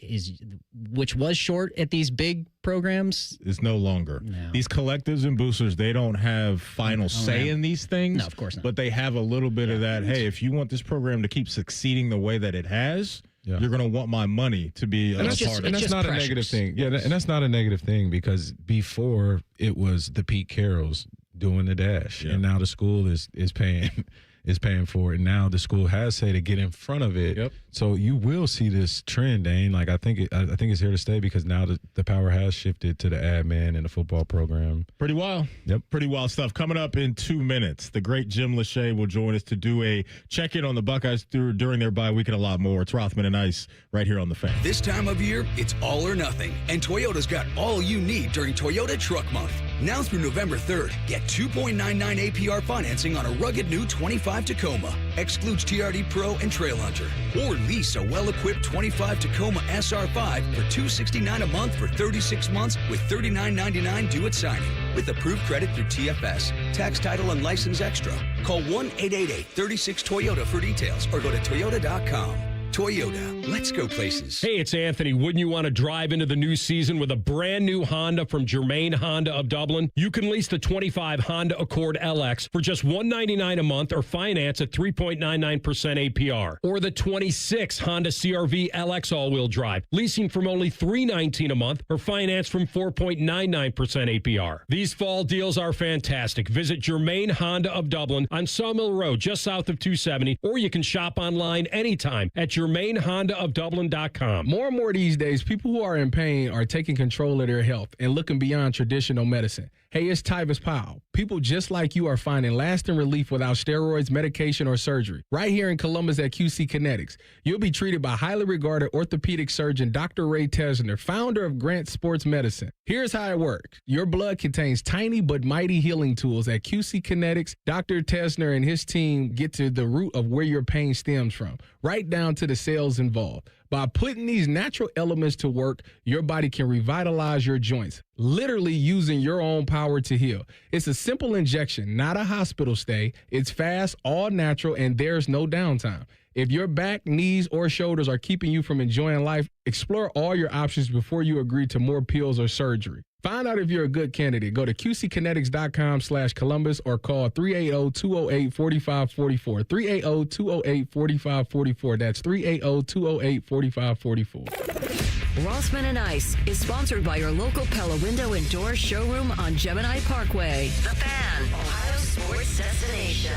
[SPEAKER 6] which was short at these big programs.
[SPEAKER 4] Is no longer.
[SPEAKER 6] No.
[SPEAKER 4] These collectives and boosters, they don't have final say in these things.
[SPEAKER 6] No, of course not.
[SPEAKER 4] But they have a little bit of that, hey, if you want this program to keep succeeding the way that it has, you're going to want my money to be a part of it.
[SPEAKER 5] And that's not a negative thing. Yeah, and that's not a negative thing because before it was the Pete Carrolls doing the dash, and now the school is paying is paying for it. Now the school has said to get in front of it.
[SPEAKER 4] Yep.
[SPEAKER 5] So you will see this trend, Dane. Like I think it's here to stay because now the power has shifted to the admin and the football program.
[SPEAKER 4] Pretty wild.
[SPEAKER 5] Yep.
[SPEAKER 4] Pretty wild stuff. Coming up in 2 minutes, the great Jim Lachey will join us to do a check-in on the Buckeyes during their bye week and a lot more. It's Rothman and Ice right here on The Fan.
[SPEAKER 18] This time of year, it's all or nothing, and Toyota's got all you need during Toyota Truck Month. Now through November 3rd, get 2.99 APR financing on a rugged new 25 Tacoma. Excludes TRD Pro and Trailhunter. Or lease a well-equipped 25 Tacoma SR5 for $269 a month for 36 months with $39.99 due at signing. With approved credit through TFS. Tax, title, and license extra. Call 1-888-36-TOYOTA for details or go to toyota.com. Toyota, let's go places.
[SPEAKER 19] Hey, it's Anthony. Wouldn't you want to drive into the new season with a brand new Honda from Germain Honda of Dublin? You can lease the 25 Honda Accord LX for just $199 a month or finance at 3.99% APR. Or the 26 Honda CRV LX all-wheel drive, leasing from only $319 a month or finance from 4.99% APR. These fall deals are fantastic. Visit Germain Honda of Dublin on Sawmill Road, just south of 270, or you can shop online anytime at GermainHondaofDublin.com.
[SPEAKER 20] More and more these days, people who are in pain are taking control of their health and looking beyond traditional medicine. Hey, it's Tyvis Powell. People just like you are finding lasting relief without steroids, medication, or surgery. Right here in Columbus at QC Kinetics. You'll be treated by highly regarded orthopedic surgeon Dr. Ray Tesner, founder of Grant Sports Medicine. Here's how it works. Your blood contains tiny but mighty healing tools. At QC Kinetics, Dr. Tesner and his team get to the root of where your pain stems from, right down to the cells involved. By putting these natural elements to work, your body can revitalize your joints, literally using your own power to heal. It's a simple injection, not a hospital stay. It's fast, all natural, and there's no downtime. If your back, knees, or shoulders are keeping you from enjoying life, explore all your options before you agree to more pills or surgery. Find out if you're a good candidate. Go to qckinetics.com/Columbus or call 380-208-4544. 380-208-4544. That's 380-208-4544.
[SPEAKER 3] Rothman and Ice is sponsored by your local Pella Window and Door showroom on Gemini Parkway. The Fan, Ohio sports destination.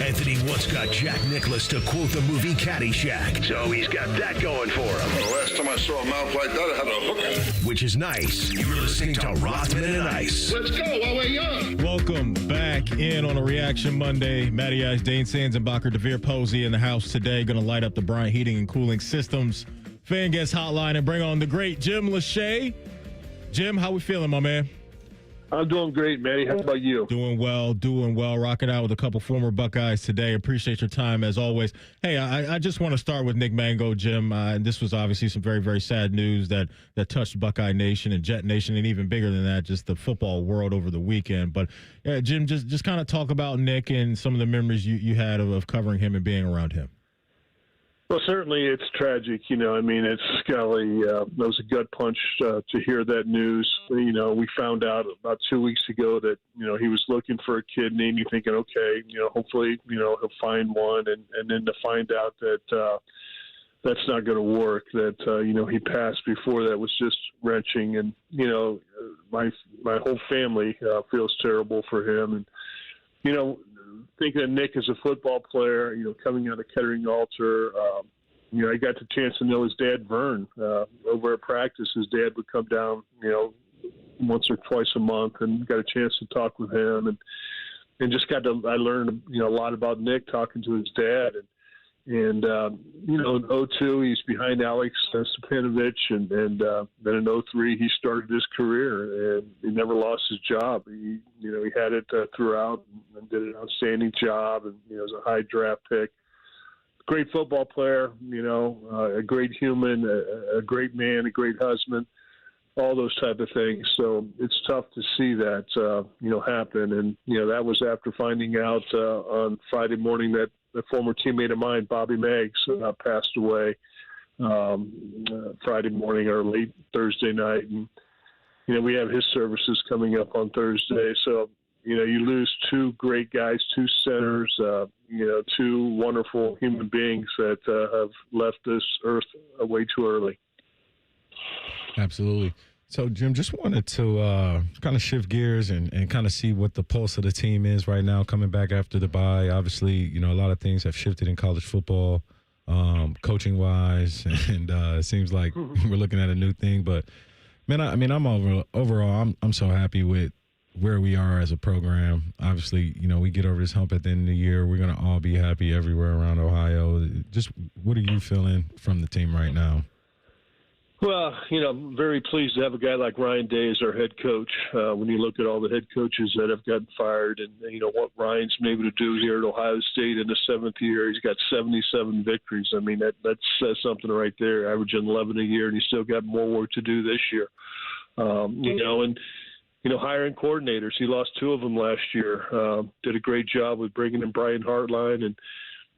[SPEAKER 2] Anthony once got Jack Nicklaus to quote the movie Caddyshack, so he's got that going for him.
[SPEAKER 21] The last time I saw a mouth like that, I had a hook.
[SPEAKER 2] Which is nice. You're listening to Rothman and Ice.
[SPEAKER 21] Let's go while we're young.
[SPEAKER 4] Welcome back in on a Reaction Monday. Matty Ice, Dane Sanzenbacher, DeVere Posey in the house today. Going to light up the Bryant Heating and Cooling Systems Fan Guest Hotline and bring on the great Jim Lachey. Jim, how we feeling, my man?
[SPEAKER 21] I'm doing great, Matty. How about you?
[SPEAKER 4] Doing well. Rocking out with a couple former Buckeyes today. Appreciate your time as always. Hey, I just want to start with Nick Mangold, Jim. And this was obviously some very, very sad news that touched Buckeye Nation and Jet Nation, and even bigger than that, just the football world over the weekend. But Jim, just kind of talk about Nick and some of the memories you had of covering him and being around him.
[SPEAKER 21] Well, certainly it's tragic. It's Scully. That was a gut punch to hear that news. We found out about 2 weeks ago that, he was looking for a kidney, and you're thinking, okay, hopefully, he'll find one. And then to find out that that's not going to work, that, he passed before that was just wrenching. And, my whole family feels terrible for him. And, thinking of Nick as a football player, coming out of Kettering Altar, I got the chance to know his dad, Vern, over at practice. His dad would come down, once or twice a month, and got a chance to talk with him, and just I learned, a lot about Nick talking to his dad. And in 2002, he's behind Alex Stepanovich, and then in 2003, he started his career, and he never lost his job. He had it throughout and did an outstanding job, and was a high draft pick. Great football player, a great human, a great man, a great husband, all those type of things. So it's tough to see that, happen. And, that was after finding out on Friday morning that a former teammate of mine, Bobby Meggs, passed away Friday morning or late Thursday night. And, we have his services coming up on Thursday. So, you lose two great guys, two centers, two wonderful human beings that have left this earth way too early.
[SPEAKER 5] Absolutely. So, Jim, just wanted to kind of shift gears and kind of see what the pulse of the team is right now coming back after the bye. Obviously, you know, a lot of things have shifted in college football, coaching-wise, and it seems like we're looking at a new thing. But, man, I'm overall, I'm so happy with where we are as a program. Obviously, you know, we get over this hump at the end of the year. We're going to all be happy everywhere around Ohio. Just what are you feeling from the team right now?
[SPEAKER 21] Well, you know, I'm very pleased to have a guy like Ryan Day as our head coach. When you look at all the head coaches that have gotten fired and, you know, what Ryan's been able to do here at Ohio State in the 7th year, he's got 77 victories. I mean, that says something right there, averaging 11 a year, and he's still got more work to do this year. You know, hiring coordinators. He lost 2 of them last year. Did a great job with bringing in Brian Hartline. And,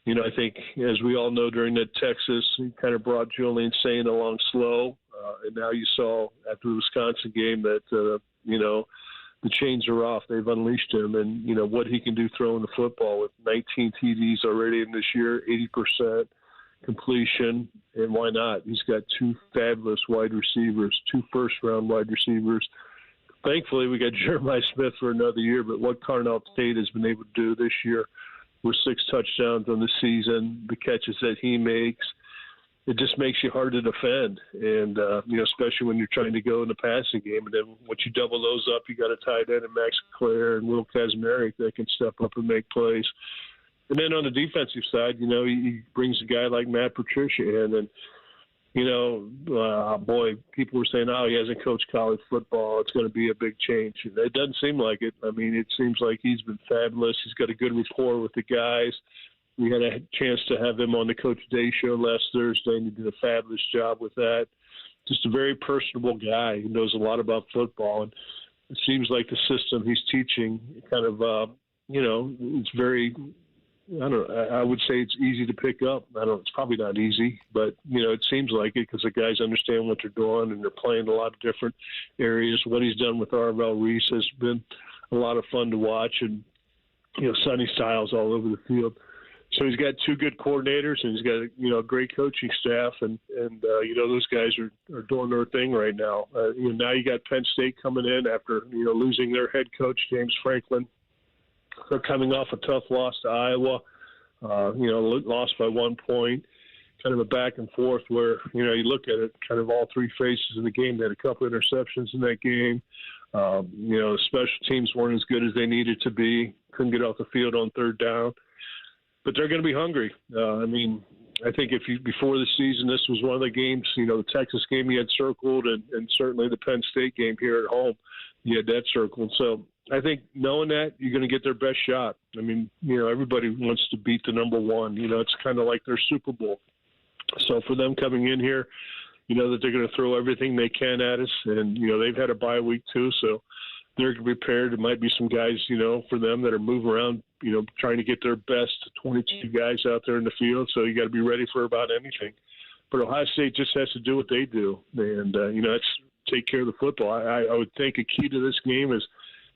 [SPEAKER 21] you know, I think, as we all know, during that Texas, he kind of brought Julian Sain along slow. And now you saw after the Wisconsin game that, you know, the chains are off. They've unleashed him. And, you know, what he can do throwing the football with 19 TDs already in this year, 80% completion. And why not? He's got 2 fabulous wide receivers, 2 first-round wide receivers. Thankfully, we got Jeremiah Smith for another year, but what Carnell State has been able to do this year with 6 touchdowns on the season, the catches that he makes, it just makes you hard to defend. And, you know, especially when you're trying to go in the passing game. And then once you double those up, you got a tight end and Max Clare and Will Kazmarek that can step up and make plays. And then on the defensive side, you know, he brings a guy like Matt Patricia in, and, you know, boy, people were saying, oh, he hasn't coached college football. It's going to be a big change. And it doesn't seem like it. I mean, it seems like he's been fabulous. He's got a good rapport with the guys. We had a chance to have him on the Coach Day show last Thursday, and he did a fabulous job with that. Just a very personable guy who knows a lot about football. And it seems like the system he's teaching kind of, you know, it's very – I would say it's easy to pick up. It's probably not easy, but, you know, it seems like it because the guys understand what they're doing and they're playing a lot of different areas. What he's done with Arvell Reese has been a lot of fun to watch, and, you know, Sonny Styles all over the field. So he's got 2 good coordinators, and he's got, you know, a great coaching staff, and you know, those guys are doing their thing right now. You know, now you got Penn State coming in after, you know, losing their head coach, James Franklin. They're coming off a tough loss to Iowa, you know, lost by 1 point, kind of a back and forth where, you know, you look at it, kind of all 3 phases of the game. They had a couple interceptions in that game. You know, the special teams weren't as good as they needed to be, couldn't get off the field on 3rd down. But they're going to be hungry. I mean, I think before the season, this was one of the games, you know, the Texas game you had circled, and certainly the Penn State game here at home, you had that circled. So I think knowing that, you're going to get their best shot. I mean, you know, everybody wants to beat the number 1. You know, it's kind of like their Super Bowl. So for them coming in here, you know that they're going to throw everything they can at us. And, you know, they've had a bye week too, so they're prepared. There might be some guys, you know, for them that are moving around, you know, trying to get their best 22 guys out there in the field. So you got to be ready for about anything. But Ohio State just has to do what they do. And, you know, it's take care of the football. I would think a key to this game is,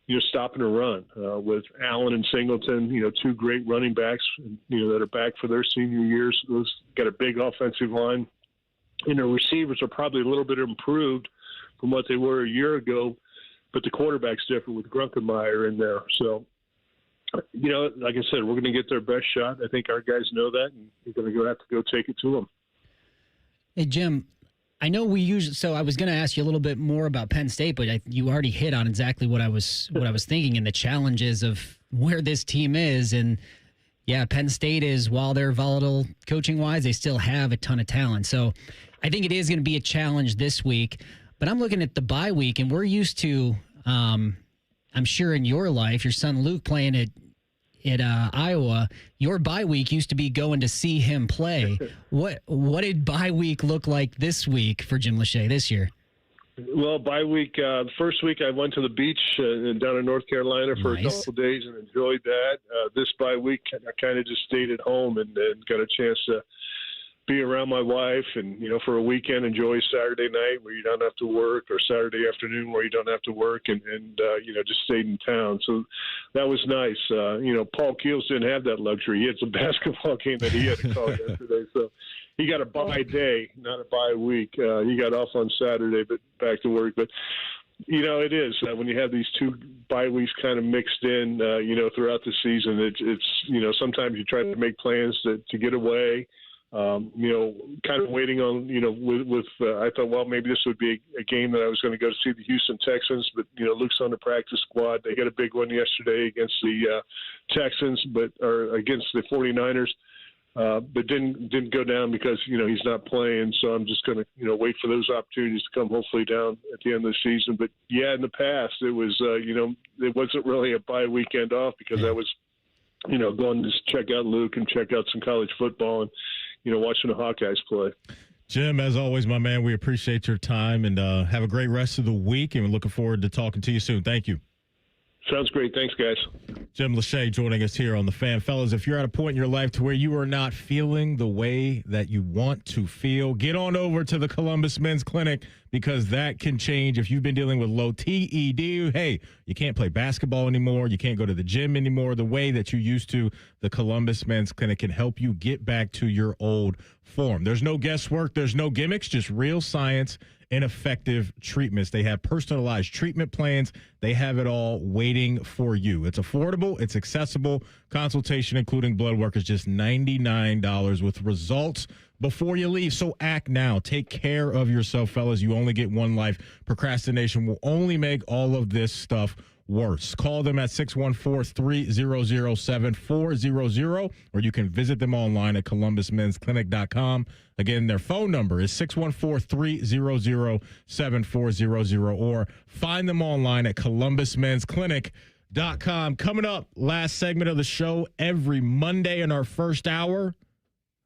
[SPEAKER 21] you know, stopping a run with Allen and Singleton, you know, 2 great running backs, you know, that are back for their senior years. Those got a big offensive line. And their receivers are probably a little bit improved from what they were a year ago, but the quarterback's different with Grunkenmeyer in there. So, you know, like I said, we're going to get their best shot. I think our guys know that, and we're going to have to go take it to them.
[SPEAKER 6] Hey, Jim, I know we usually. So I was going to ask you a little bit more about Penn State, but you already hit on exactly what I was thinking and the challenges of where this team is. And yeah, Penn State is, while they're volatile coaching wise, they still have a ton of talent. So I think it is going to be a challenge this week. But I'm looking at the bye week, and we're used to, I'm sure in your life, your son Luke playing at Iowa, your bye week used to be going to see him play. What did bye week look like this week for Jim Lachey this year?
[SPEAKER 21] Well, bye week, the first week I went to the beach down in North Carolina for a couple of days and enjoyed that. This bye week, I kind of just stayed at home and got a chance to be around my wife and, for a weekend, enjoy Saturday night where you don't have to work, or Saturday afternoon where you don't have to work, and just stayed in town. So that was nice. Paul Keels didn't have that luxury. He had some basketball game that he had to call yesterday. So he got a bye day, not a bye week. He got off on Saturday, but back to work. But, it is when you have these two bye weeks kind of mixed in, throughout the season. It's sometimes you try to make plans to get away. Kind of waiting on, I thought, well, maybe this would be a game that I was going to go to see the Houston Texans, but, Luke's on the practice squad. They got a big one yesterday against the Texans, or against the 49ers, but didn't go down because, he's not playing. So I'm just going to, wait for those opportunities to come hopefully down at the end of the season. But yeah, in the past, it was, it wasn't really a bye weekend off because I was, going to check out Luke and check out some college football and, watching the Hawkeyes play.
[SPEAKER 4] Jim, as always, my man, we appreciate your time, and have a great rest of the week, and we're looking forward to talking to you soon. Thank you.
[SPEAKER 21] Sounds great. Thanks, guys.
[SPEAKER 4] Jim Lachey joining us here on The Fan. Fellas, if you're at a point in your life to where you are not feeling the way that you want to feel, get on over to the Columbus Men's Clinic, because that can change. If you've been dealing with low TED, hey, you can't play basketball anymore, you can't go to the gym anymore the way that you used to, the Columbus Men's Clinic can help you get back to your old form. There's no guesswork, there's no gimmicks, just real science and effective treatments. They have personalized treatment plans. They have it all waiting for you. It's affordable. It's accessible. Consultation, including blood work, is just $99 with results before you leave. So act now. Take care of yourself, fellas. You only get one life. Procrastination will only make all of this stuff worse. Call them at 614-300-7400, or you can visit them online at columbusmensclinic.com. Again, their phone number is 614-300-7400, or find them online at columbusmensclinic.com. Coming up, last segment of the show every Monday in our first hour.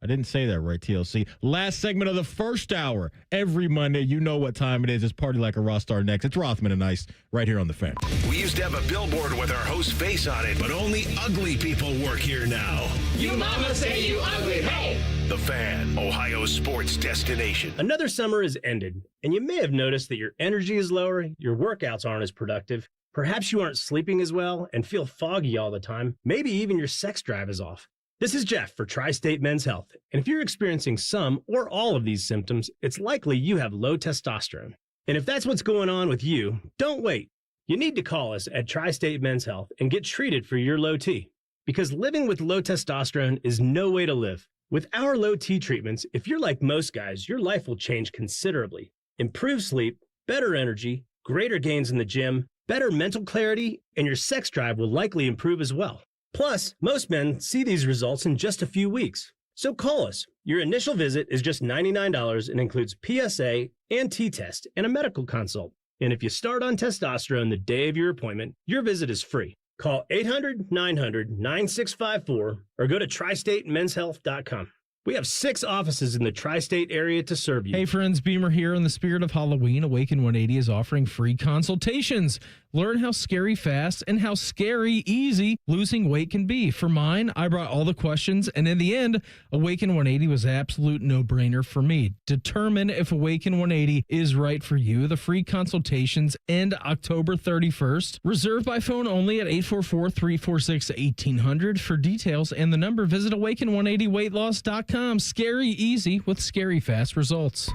[SPEAKER 4] I didn't say that right, TLC. Last segment of the first hour every Monday. You know what time it is. It's Party Like a Rock Star next. It's Rothman and Ice right here on The Fan.
[SPEAKER 2] We used to have a billboard with our host's face on it, but only ugly people work here now.
[SPEAKER 1] You mama say you ugly, hey!
[SPEAKER 2] The Fan, Ohio's sports destination.
[SPEAKER 22] Another summer is ended, and you may have noticed that your energy is lower, your workouts aren't as productive, perhaps you aren't sleeping as well and feel foggy all the time, maybe even your sex drive is off. This is Jeff for Tri-State Men's Health, and if you're experiencing some or all of these symptoms, it's likely you have low testosterone. And if that's what's going on with you, don't wait. You need to call us at Tri-State Men's Health and get treated for your low T, because living with low testosterone is no way to live. With our low T treatments, if you're like most guys, your life will change considerably. Improved sleep, better energy, greater gains in the gym, better mental clarity, and your sex drive will likely improve as well. Plus, most men see these results in just a few weeks. So call us. Your initial visit is just $99 and includes PSA and T-test and a medical consult. And if you start on testosterone the day of your appointment, your visit is free. Call 800-900-9654 or go to tristatemenshealth.com. We have 6 offices in the tri-state area to serve you.
[SPEAKER 23] Hey friends, Beamer here. In the spirit of Halloween, Awaken 180 is offering free consultations. Learn how scary fast and how scary easy losing weight can be. For mine, I brought all the questions, and in the end, Awaken 180 was an absolute no-brainer for me. Determine if Awaken 180 is right for you. The free consultations end October 31st. Reserve by phone only at 844-346-1800. For details and the number, visit awaken180weightloss.com. Scary easy with scary fast results.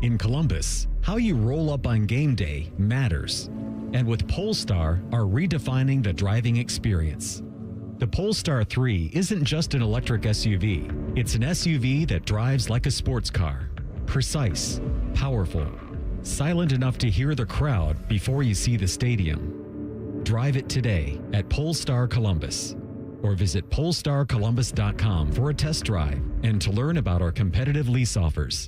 [SPEAKER 11] In Columbus, how you roll up on game day matters. And with Polestar are redefining the driving experience. The Polestar 3 isn't just an electric SUV. It's an SUV that drives like a sports car. Precise, powerful, silent enough to hear the crowd before you see the stadium. Drive it today at Polestar Columbus, or visit polestarcolumbus.com for a test drive and to learn about our competitive lease offers.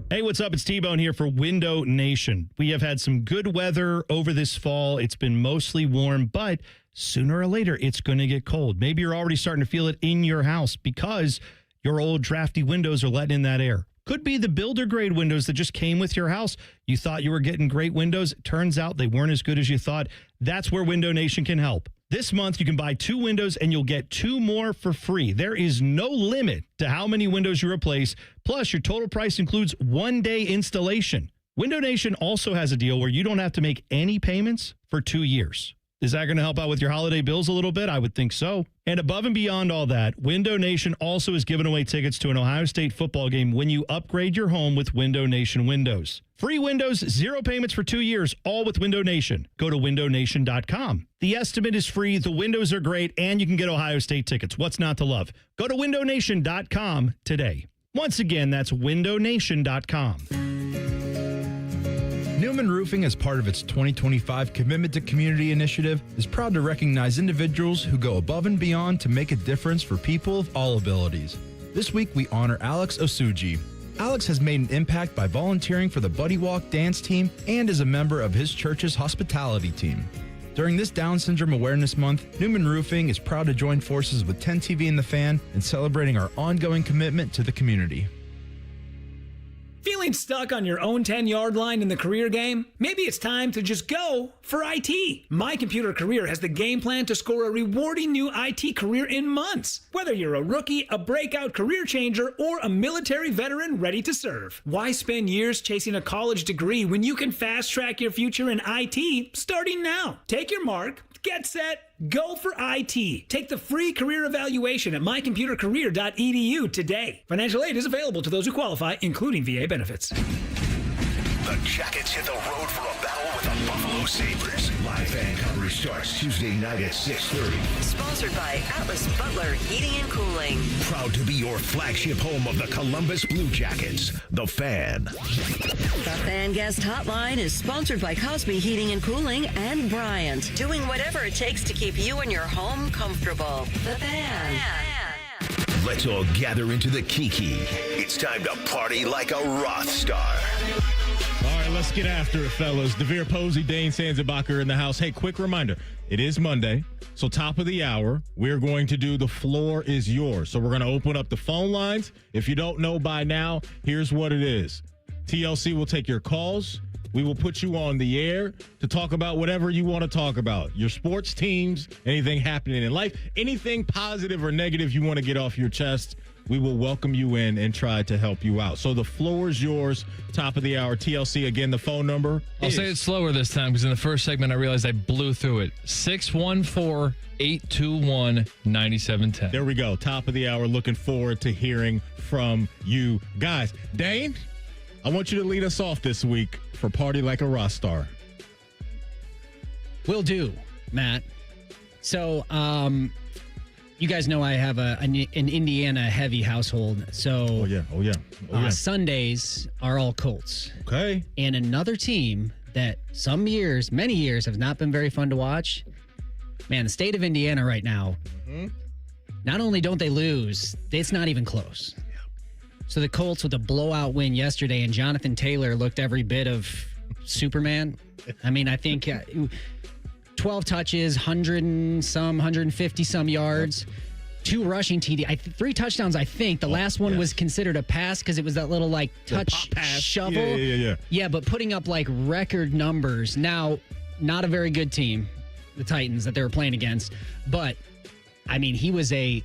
[SPEAKER 24] Hey, what's up? It's T-Bone here for Window Nation. We have had some good weather over this fall. It's been mostly warm, but sooner or later, it's going to get cold. Maybe you're already starting to feel it in your house because your old drafty windows are letting in that air. Could be the builder grade windows that just came with your house. You thought you were getting great windows. Turns out they weren't as good as you thought. That's where Window Nation can help. This month, you can buy 2 windows and you'll get 2 more for free. There is no limit to how many windows you replace. Plus, your total price includes 1-day installation. Window Nation also has a deal where you don't have to make any payments for 2 years. Is that going to help out with your holiday bills a little bit? I would think so. And above and beyond all that, Window Nation also is giving away tickets to an Ohio State football game when you upgrade your home with Window Nation windows. Free windows, 0 payments for 2 years, all with Window Nation. Go to windownation.com. The estimate is free, the windows are great, and you can get Ohio State tickets. What's not to love? Go to windownation.com today. Once again, that's windownation.com.
[SPEAKER 15] Newman Roofing, as part of its 2025 Commitment to Community initiative, is proud to recognize individuals who go above and beyond to make a difference for people of all abilities. This week, we honor Alex Osuji. Alex has made an impact by volunteering for the Buddy Walk dance team and is a member of his church's hospitality team. During this Down Syndrome Awareness Month, Newman Roofing is proud to join forces with 10 TV and The Fan in celebrating our ongoing commitment to the community.
[SPEAKER 7] Feeling stuck on your own 10-yard line in the career game? Maybe it's time to just go for IT. My Computer Career has the game plan to score a rewarding new IT career in months. Whether you're a rookie, a breakout career changer, or a military veteran ready to serve. Why spend years chasing a college degree when you can fast-track your future in IT starting now? Take your mark, get set, go for IT. Take the free career evaluation at mycomputercareer.edu today. Financial aid is available to those who qualify, including VA benefits.
[SPEAKER 2] The Jackets hit the road for a battle with the Buffalo Sabres. Live fan coverage starts Tuesday night at 6:30.
[SPEAKER 3] Sponsored by Atlas Butler Heating and Cooling.
[SPEAKER 2] Proud to be your flagship home of the Columbus Blue Jackets, The Fan.
[SPEAKER 3] The Fan Guest Hotline is sponsored by Cosby Heating and Cooling and Bryant. Doing whatever it takes to keep you and your home comfortable. The Fan.
[SPEAKER 2] Let's all gather into the Kiki. It's time to party like a Roth star.
[SPEAKER 4] All right, let's get after it, fellas. Devere Posey, Dane Sanzenbacher in the house. Hey, quick reminder. It is Monday, so top of the hour, we're going to do The Floor is Yours. So we're going to open up the phone lines. If you don't know by now, here's what it is. TLC will take your calls. We will put you on the air to talk about whatever you want to talk about. Your sports teams, anything happening in life, anything positive or negative you want to get off your chest. We will welcome you in and try to help you out. So the floor is yours. Top of the hour. TLC, again, the phone number
[SPEAKER 8] I'll say it slower this time because in the first segment I realized I blew through it. 614-821-9710.
[SPEAKER 4] There we go. Top of the hour. Looking forward to hearing from you guys. Dane, I want you to lead us off this week for Party Like a Rock Star.
[SPEAKER 6] Will do, Matt. So, you guys know I have an Indiana-heavy household. So,
[SPEAKER 4] Oh yeah.
[SPEAKER 6] Sundays are all Colts.
[SPEAKER 4] Okay.
[SPEAKER 6] And another team that many years, have not been very fun to watch. Man, the state of Indiana right now, not only don't they lose, it's not even close. So the Colts with a blowout win yesterday, and Jonathan Taylor looked every bit of Superman. I mean, I think 12 touches, 150 some yards, 2 rushing TD, 3 touchdowns, I think. The last one was considered a pass because it was that little touch shovel.
[SPEAKER 4] Yeah.
[SPEAKER 6] Yeah, but putting up record numbers. Now, not a very good team, the Titans that they were playing against, but I mean, he was a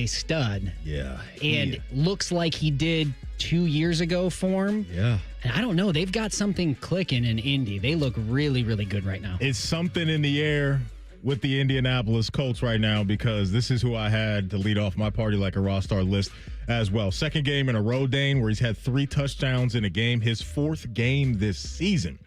[SPEAKER 6] stud.
[SPEAKER 4] Yeah.
[SPEAKER 6] And looks like he did 2 years ago for him.
[SPEAKER 4] Yeah.
[SPEAKER 6] And I don't know. They've got something clicking in Indy. They look really, really good right now.
[SPEAKER 4] It's something in the air with the Indianapolis Colts right now because this is who I had to lead off my Party Like a Rock Star list as well. Second game in a row, Dane, where he's had 3 touchdowns in a game. His 4th game this season,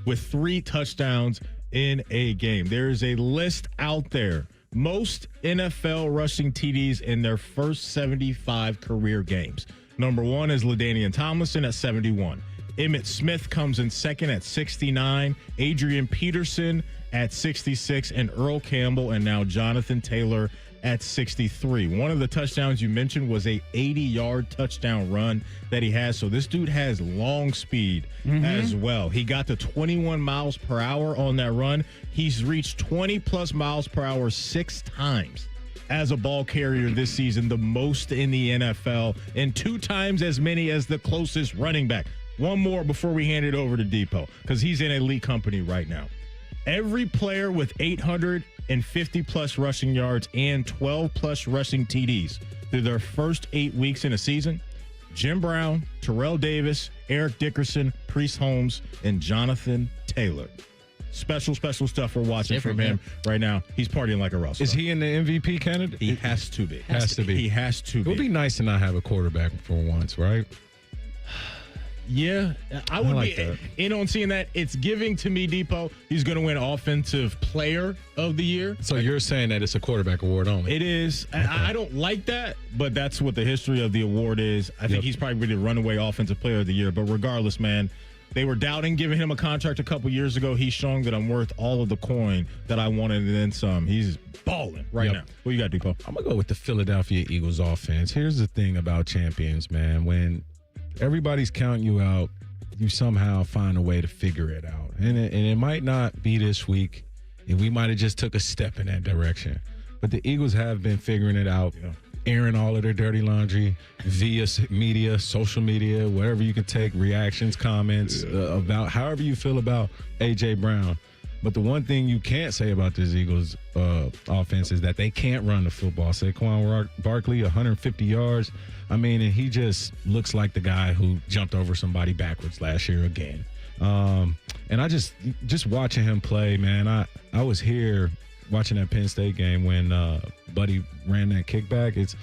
[SPEAKER 4] with 3 touchdowns in a game. There is a list out there. Most NFL rushing TDs in their first 75 career games. Number 1 is LaDainian Tomlinson at 71. Emmitt Smith comes in second at 69. Adrian Peterson at 66. And Earl Campbell and now Jonathan Taylor at 63. One of the touchdowns you mentioned was a 80-yard touchdown run that he has. So this dude has long speed as well. He got to 21 miles per hour on that run. He's reached 20-plus miles per hour 6 times as a ball carrier this season, the most in the NFL, and 2 times as many as the closest running back. One more before we hand it over to Depot, because he's in elite company right now. Every player with 850-plus rushing yards and 12-plus rushing TDs through their first 8 weeks in a season, Jim Brown, Terrell Davis, Eric Dickerson, Priest Holmes, and Jonathan Taylor. Special stuff we're watching from him right now. He's partying like a rock star.
[SPEAKER 5] Is he in the MVP candidate?
[SPEAKER 4] He has to be.
[SPEAKER 5] Has to be.
[SPEAKER 4] He has to be.
[SPEAKER 5] It would be nice to not have a quarterback for once, right?
[SPEAKER 4] Yeah, I would
[SPEAKER 5] like
[SPEAKER 4] be
[SPEAKER 5] that.
[SPEAKER 4] in on seeing that. It's giving to me, Depot. He's going to win Offensive Player of the Year.
[SPEAKER 5] So you're saying that it's a quarterback award only?
[SPEAKER 4] It is. Okay. I don't like that, but that's what the history of the award is. I think he's probably the runaway Offensive Player of the Year. But regardless, man, they were doubting giving him a contract a couple years ago. He's showing that I'm worth all of the coin that I wanted and then some. He's balling right now. What you got, Depot?
[SPEAKER 5] I'm going to go with the Philadelphia Eagles offense. Here's the thing about champions, man. When everybody's counting you out, you somehow find a way to figure it out. And it might not be this week, and we might have just took a step in that direction. But the Eagles have been figuring it out, airing all of their dirty laundry via media, social media, whatever you can take, reactions, comments, about however you feel about A.J. Brown. But the one thing you can't say about this Eagles offense is that they can't run the football. Saquon Barkley, 150 yards. I mean, and he just looks like the guy who jumped over somebody backwards last year again. And I just watching him play, man, I was here watching that Penn State game when Buddy ran that kickback.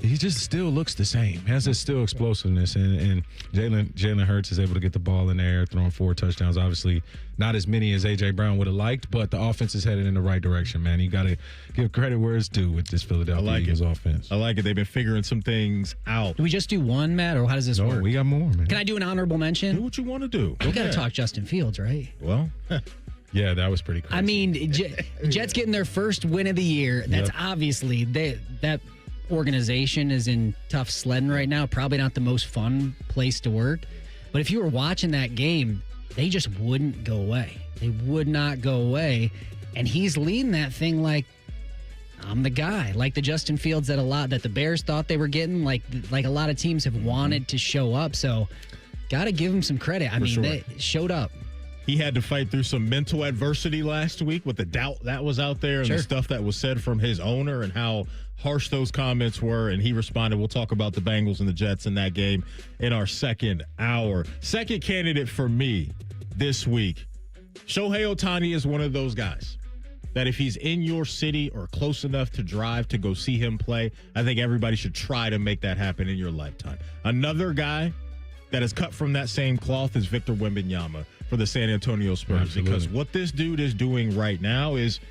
[SPEAKER 5] He just still looks the same. Has this still explosiveness, and Jalen Hurts is able to get the ball in the air, throwing 4 touchdowns. Obviously, not as many as A.J. Brown would have liked, but the offense is headed in the right direction, man. You got to give credit where it's due with this Philadelphia Eagles offense.
[SPEAKER 4] I like it. They've been figuring some things out.
[SPEAKER 6] Do we just do one, Matt, or how does this work?
[SPEAKER 5] We got more, man.
[SPEAKER 6] Can I do an honorable mention?
[SPEAKER 4] Do what you want to do.
[SPEAKER 6] We got to talk Justin Fields, right?
[SPEAKER 4] Well,
[SPEAKER 5] yeah, that was pretty crazy.
[SPEAKER 6] I mean, Jets getting their first win of the year. That's obviously that organization is in tough sledding right now. Probably not the most fun place to work. But if you were watching that game, they just wouldn't go away. They would not go away. And he's leading that thing like, I'm the guy. Like the Justin Fields that the Bears thought they were getting. Like a lot of teams have wanted to show up. So got to give him some credit. I mean, they showed up.
[SPEAKER 4] He had to fight through some mental adversity last week with the doubt that was out there and the stuff that was said from his owner and how harsh those comments were, and he responded. We'll talk about the Bengals and the Jets in that game in our second hour. Second candidate for me this week, Shohei Ohtani is one of those guys that if he's in your city or close enough to drive to go see him play, I think everybody should try to make that happen in your lifetime. Another guy that is cut from that same cloth is Victor Wembanyama for the San Antonio Spurs.
[SPEAKER 5] Absolutely.
[SPEAKER 4] Because what this dude is doing right now is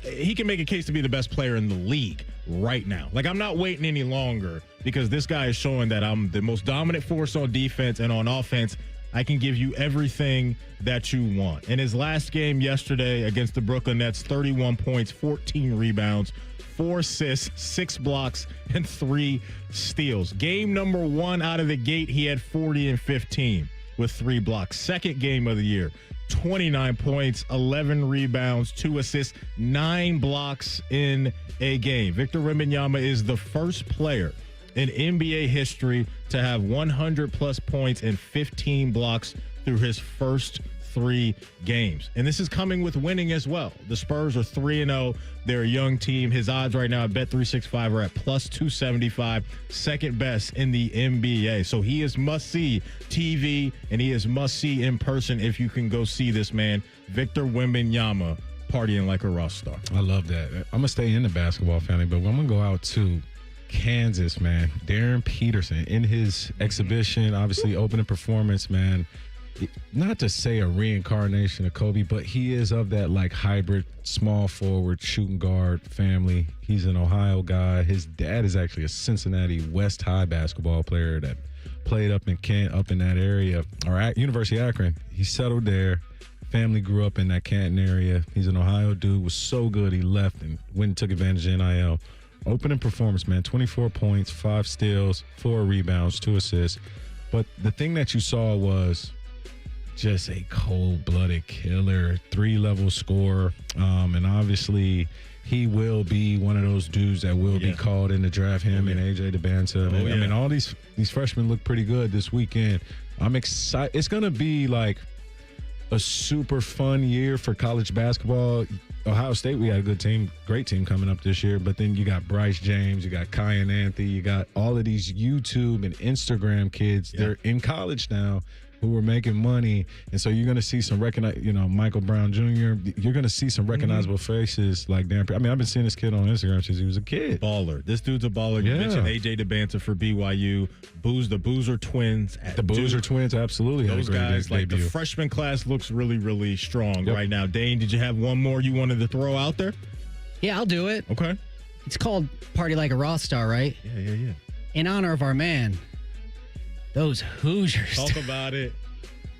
[SPEAKER 4] he can make a case to be the best player in the league right now. Like, I'm not waiting any longer because this guy is showing that I'm the most dominant force on defense, and on offense, I can give you everything that you want. In his last game yesterday against the Brooklyn Nets, 31 points, 14 rebounds, 4 assists, 6 blocks, and 3 steals. Game number 1 out of the gate, he had 40 and 15 with 3 blocks. Second game of the year, 29 points, 11 rebounds, 2 assists, 9 blocks in a game. Victor Wembanyama is the first player in NBA history to have 100-plus points and 15 blocks through his first 3 games. And this is coming with winning as well. The Spurs are 3-0. They're a young team. His odds right now at Bet365 are at plus 275, second best in the NBA. So he is must-see TV, and he is must-see in person if you can go see this man, Victor Wembanyama, partying like a rock star.
[SPEAKER 5] I love that. I'm going to stay in the basketball family, but I'm going to go out to Kansas, man. Darren Peterson in his exhibition, obviously opening performance, man. Not to say a reincarnation of Kobe, but he is of that like hybrid small forward shooting guard family. He's an Ohio guy. His dad is actually a Cincinnati West High basketball player that played up in Kent, up in that area, or at University of Akron. He settled there. Family grew up in that Canton area. He's an Ohio dude. Was so good he left and went and took advantage of NIL. Opening performance, man. 24 points, 5 steals, 4 rebounds, 2 assists. But the thing that you saw was just a cold-blooded killer, 3-level scorer. And obviously, he will be one of those dudes that will be called in to draft him and AJ DeBanta. I mean, all these freshmen look pretty good this weekend. I'm excited. It's going to be like a super fun year for college basketball. Ohio State, we got a good team, great team coming up this year. But then you got Bryce James, you got Kyan Anthony, you got all of these YouTube and Instagram kids. Yeah. They're in college now who are making money. And so you're going to see some Michael Brown Jr., you're going to see some recognizable faces like Dan. I mean, I've been seeing this kid on Instagram since he was a kid.
[SPEAKER 4] Baller. This dude's a baller. You mentioned AJ DeBanta for BYU. The Boozer Twins.
[SPEAKER 5] The Boozer Twins, absolutely.
[SPEAKER 4] Those guys, like the freshman class looks really, really strong right now. Dane, did you have one more you wanted to throw out there?
[SPEAKER 6] Yeah, I'll do it.
[SPEAKER 4] Okay.
[SPEAKER 6] It's called Party Like a Rock Star, right?
[SPEAKER 4] Yeah.
[SPEAKER 6] In honor of our man, those Hoosiers.
[SPEAKER 4] Talk about it.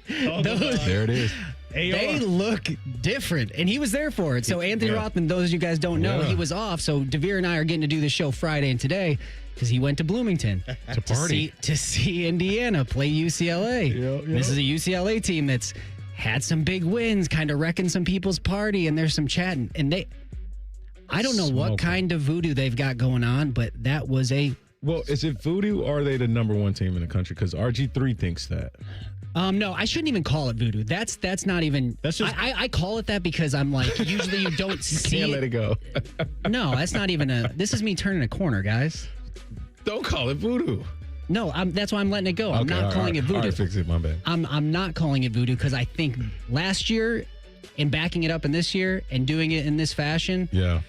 [SPEAKER 5] There it is.
[SPEAKER 6] They look different, and he was there for it. So Anthony Rothman, those of you guys don't know, he was off. So DeVere and I are getting to do the show Friday and today because he went to Bloomington
[SPEAKER 5] to party
[SPEAKER 6] to see Indiana play UCLA. This is a UCLA team that's had some big wins, kind of wrecking some people's party, and there's some chatting. And I don't know what kind of voodoo they've got going on, but that was a.
[SPEAKER 5] Well, is it voodoo or are they the number one team in the country? Because RG3 thinks that.
[SPEAKER 6] No, I shouldn't even call it voodoo. That's not even. That's just. I call it that because I'm like, usually you don't see.
[SPEAKER 5] Can't let it go.
[SPEAKER 6] No, that's not even a. This is me turning a corner, guys.
[SPEAKER 5] Don't call it voodoo.
[SPEAKER 6] No, that's why I'm letting it go. I'm not calling it voodoo.
[SPEAKER 5] All right, fix it. My bad.
[SPEAKER 6] I'm not calling it voodoo because I think last year, and backing it up in this year, and doing it in this fashion.
[SPEAKER 5] Yeah.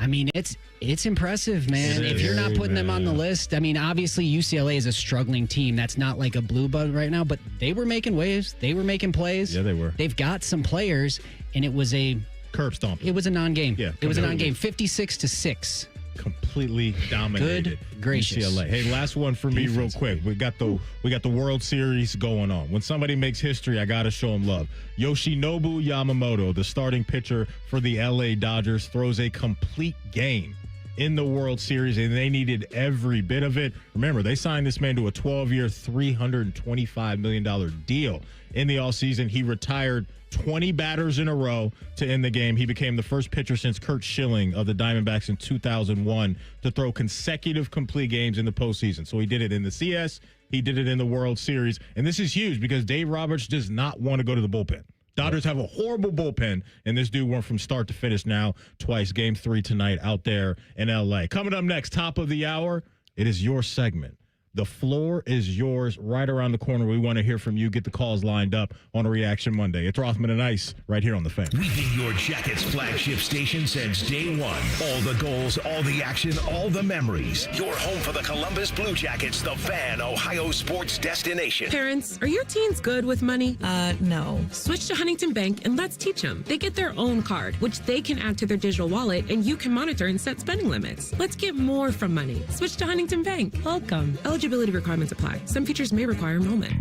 [SPEAKER 6] I mean, it's impressive, man. If you're not putting them on the list, I mean, obviously UCLA is a struggling team. That's not like a blue bud right now, but they were making waves. They were making plays.
[SPEAKER 4] Yeah, they were.
[SPEAKER 6] They've got some players, and it was a
[SPEAKER 4] curb stomp.
[SPEAKER 6] It was a non-game.
[SPEAKER 4] Yeah,
[SPEAKER 6] it was a non-game. 56-6.
[SPEAKER 4] Completely dominated.
[SPEAKER 6] Good gracious.
[SPEAKER 4] UCLA. Hey, last one for me, real quick. We got the World Series going on. When somebody makes history, I gotta show them love. Yoshinobu Yamamoto, the starting pitcher for the LA Dodgers, throws a complete game in the World Series, and they needed every bit of it. Remember, they signed this man to a 12-year, $325 million deal in the offseason. He retired 20 batters in a row to end the game. He became the first pitcher since Curt Schilling of the Diamondbacks in 2001 to throw consecutive complete games in the postseason. So he did it in the CS, he did it in the World Series, and this is huge because Dave Roberts does not want to go to the bullpen. Dodgers have a horrible bullpen, and this dude went from start to finish now twice. Game 3 tonight out there in L.A. Coming up next, top of the hour, it is your segment. The floor is yours right around the corner. We want to hear from you. Get the calls lined up on a Reaction Monday. It's Rothman and Ice right here on The Fan.
[SPEAKER 2] We've been your Jackets flagship station since day one. All the goals, all the action, all the memories. Your home for the Columbus Blue Jackets, The Fan, Ohio sports destination.
[SPEAKER 9] Parents, are your teens good with money? No. Switch to Huntington Bank and let's teach them. They get their own card, which they can add to their digital wallet, and you can monitor and set spending limits. Let's get more from money. Switch to Huntington Bank. Welcome. Eligibility requirements apply. Some features may require enrollment.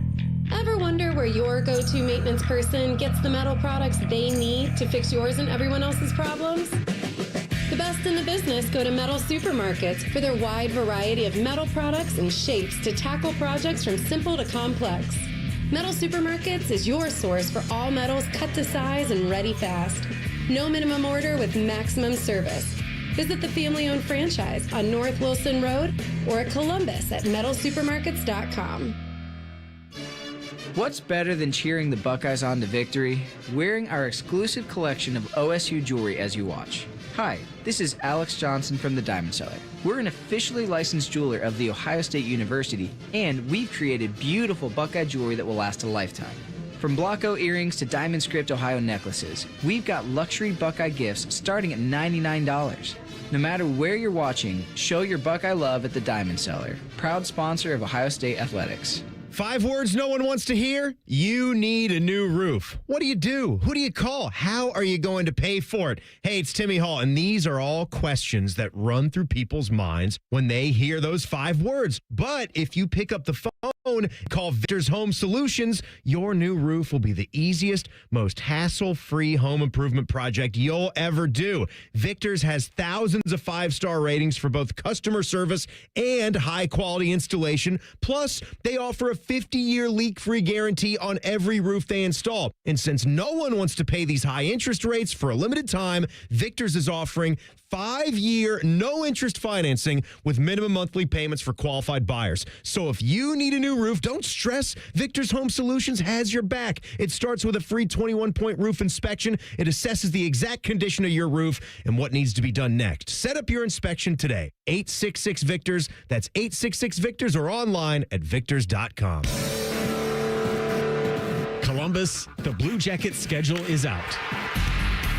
[SPEAKER 10] Ever wonder where your go-to maintenance person gets the metal products they need to fix yours and everyone else's problems? The best in the business go to Metal Supermarkets for their wide variety of metal products and shapes to tackle projects from simple to complex. Metal Supermarkets is your source for all metals cut to size and ready fast. No minimum order with maximum service. Visit the family-owned franchise on North Wilson Road or at Columbus at metalsupermarkets.com.
[SPEAKER 12] What's better than cheering the Buckeyes on to victory? Wearing our exclusive collection of OSU jewelry as you watch. Hi, this is Alex Johnson from the Diamond Cellar. We're an officially licensed jeweler of The Ohio State University, and we've created beautiful Buckeye jewelry that will last a lifetime. From Blocko earrings to Diamond Script Ohio necklaces, we've got luxury Buckeye gifts starting at $99. No matter where you're watching, show your Buckeye love at the Diamond Cellar, proud sponsor of Ohio State Athletics.
[SPEAKER 14] 5 words no one wants to hear? You need a new roof. What do you do? Who do you call? How are you going to pay for it? Hey, it's Timmy Hall, and these are all questions that run through people's minds when they hear those 5 words. But if you pick up the phone, call Victor's Home Solutions, your new roof will be the easiest, most hassle-free home improvement project you'll ever do. Victor's has thousands of 5-star ratings for both customer service and high-quality installation. Plus, they offer a 50-year leak-free guarantee on every roof they install. And since no one wants to pay these high interest rates for a limited time, Victor's is offering 5-year no-interest financing with minimum monthly payments for qualified buyers. So if you need a new new roof, don't stress. Victor's Home Solutions has your back. It starts with a free 21-point roof inspection. It assesses the exact condition of your roof and what needs to be done next. Set up your inspection today. 866-VICTORS. That's 866-VICTORS or online at victors.com.
[SPEAKER 11] Columbus, the Blue Jackets schedule is out.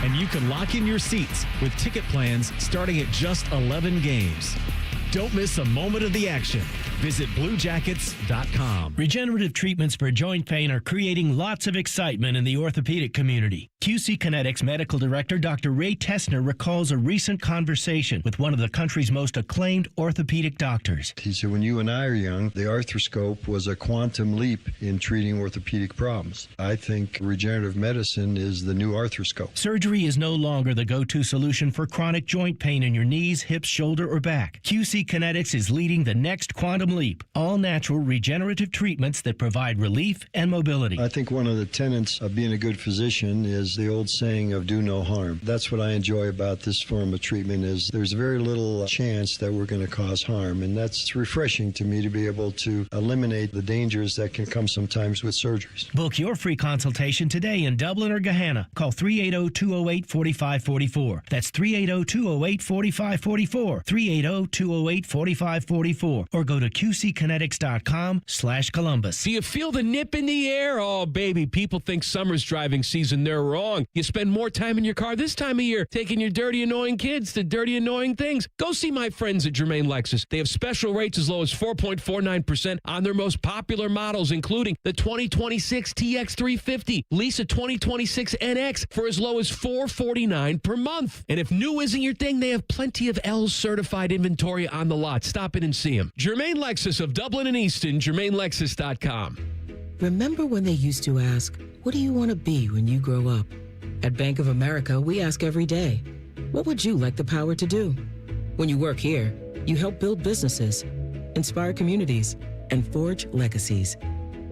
[SPEAKER 11] And you can lock in your seats with ticket plans starting at just 11 games. Don't miss a moment of the action. Visit BlueJackets.com.
[SPEAKER 13] Regenerative treatments for joint pain are creating lots of excitement in the orthopedic community. QC Kinetics Medical Director Dr. Ray Tessner recalls a recent conversation with one of the country's most acclaimed orthopedic doctors.
[SPEAKER 16] He said, when you and I are young, the arthroscope was a quantum leap in treating orthopedic problems. I think regenerative medicine is the new arthroscope.
[SPEAKER 13] Surgery is no longer the go-to solution for chronic joint pain in your knees, hips, shoulder, or back. QC Kinetics is leading the next quantum leap. All-natural regenerative treatments that provide relief and mobility.
[SPEAKER 16] I think one of the tenets of being a good physician is the old saying of do no harm. That's what I enjoy about this form of treatment is there's very little chance that we're going to cause harm, and that's refreshing to me to be able to eliminate the dangers that can come sometimes with surgeries.
[SPEAKER 13] Book your free consultation today in Dublin or Gahanna. Call 380-208-4544. That's 380-208-4544. 380-208-4544. Or go to QCkinetics.com/Columbus.
[SPEAKER 19] Do you feel the nip in the air? Oh, baby, people think summer's driving season. They're wrong. You spend more time in your car this time of year taking your dirty, annoying kids to dirty, annoying things. Go see my friends at Germain Lexus. They have special rates as low as 4.49% on their most popular models, including the 2026 TX350. Lease a 2026 NX for as low as $449 per month. And if new isn't your thing, they have plenty of L certified inventory on the lot. Stop in and see them. Germain Lexus of Dublin and Easton, GermainLexus.com.
[SPEAKER 17] Remember when they used to ask, what do you want to be when you grow up? At Bank of America, we ask every day, what would you like the power to do? When you work here, you help build businesses, inspire communities, and forge legacies.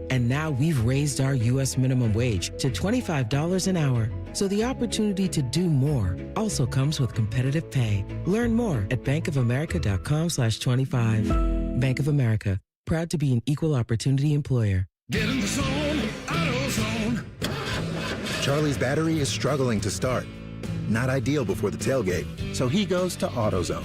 [SPEAKER 17] And now we've raised our U.S. minimum wage to $25 an hour. So the opportunity to do more also comes with competitive pay. Learn more at bankofamerica.com/25. Bank of America, proud to be an equal opportunity employer.
[SPEAKER 18] Get in the zone, AutoZone. Charlie's battery is struggling to start. Not ideal before the tailgate, so he goes to AutoZone.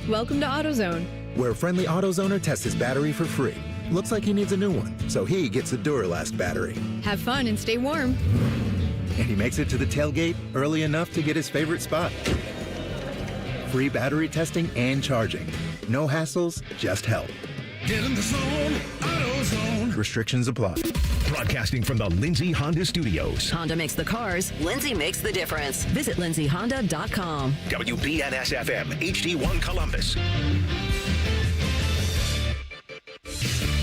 [SPEAKER 25] Welcome to AutoZone,
[SPEAKER 18] where a friendly AutoZoner tests his battery for free. Looks like he needs a new one, so he gets a Duralast battery.
[SPEAKER 25] have fun and stay warm.
[SPEAKER 18] And he makes it to the tailgate early enough to get his favorite spot. Free battery testing and charging. No hassles, just help. Get in the zone, AutoZone. Restrictions apply.
[SPEAKER 2] Broadcasting from the Lindsay Honda Studios.
[SPEAKER 3] Honda makes the cars. Lindsay makes the difference. Visit lindsayhonda.com.
[SPEAKER 2] WBNS-FM, HD1 Columbus.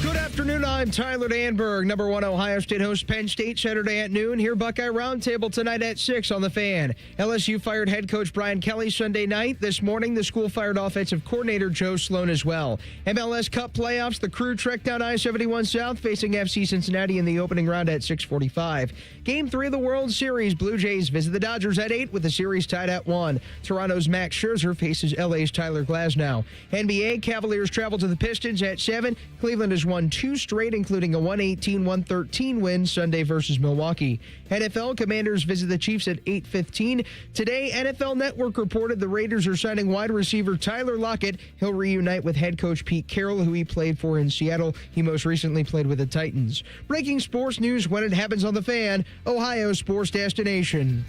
[SPEAKER 14] Good afternoon, I'm Tyler Danberg. Number 1 Ohio State hosts Penn State Saturday at noon. Here Buckeye Roundtable tonight at 6 on the Fan. LSU fired head coach Brian Kelly Sunday night. This morning, the school fired offensive coordinator Joe Sloan as well. MLS Cup playoffs, the Crew trek down I-71 South facing FC Cincinnati in the opening round at 6:45. Game 3 of the World Series, Blue Jays visit the Dodgers at 8 with the series tied at 1. Toronto's Max Scherzer faces LA's Tyler Glasnow. NBA, Cavaliers travel to the Pistons at 7. Cleveland has won 2 straight, including a 118-113 win Sunday versus Milwaukee. NFL, Commanders visit the Chiefs at 8:15. Today, NFL Network reported the Raiders are signing wide receiver Tyler Lockett. He'll reunite with head coach Pete Carroll, who he played for in Seattle. He most recently played with the Titans. Breaking sports news when it happens on the Fan, Ohio sports destination.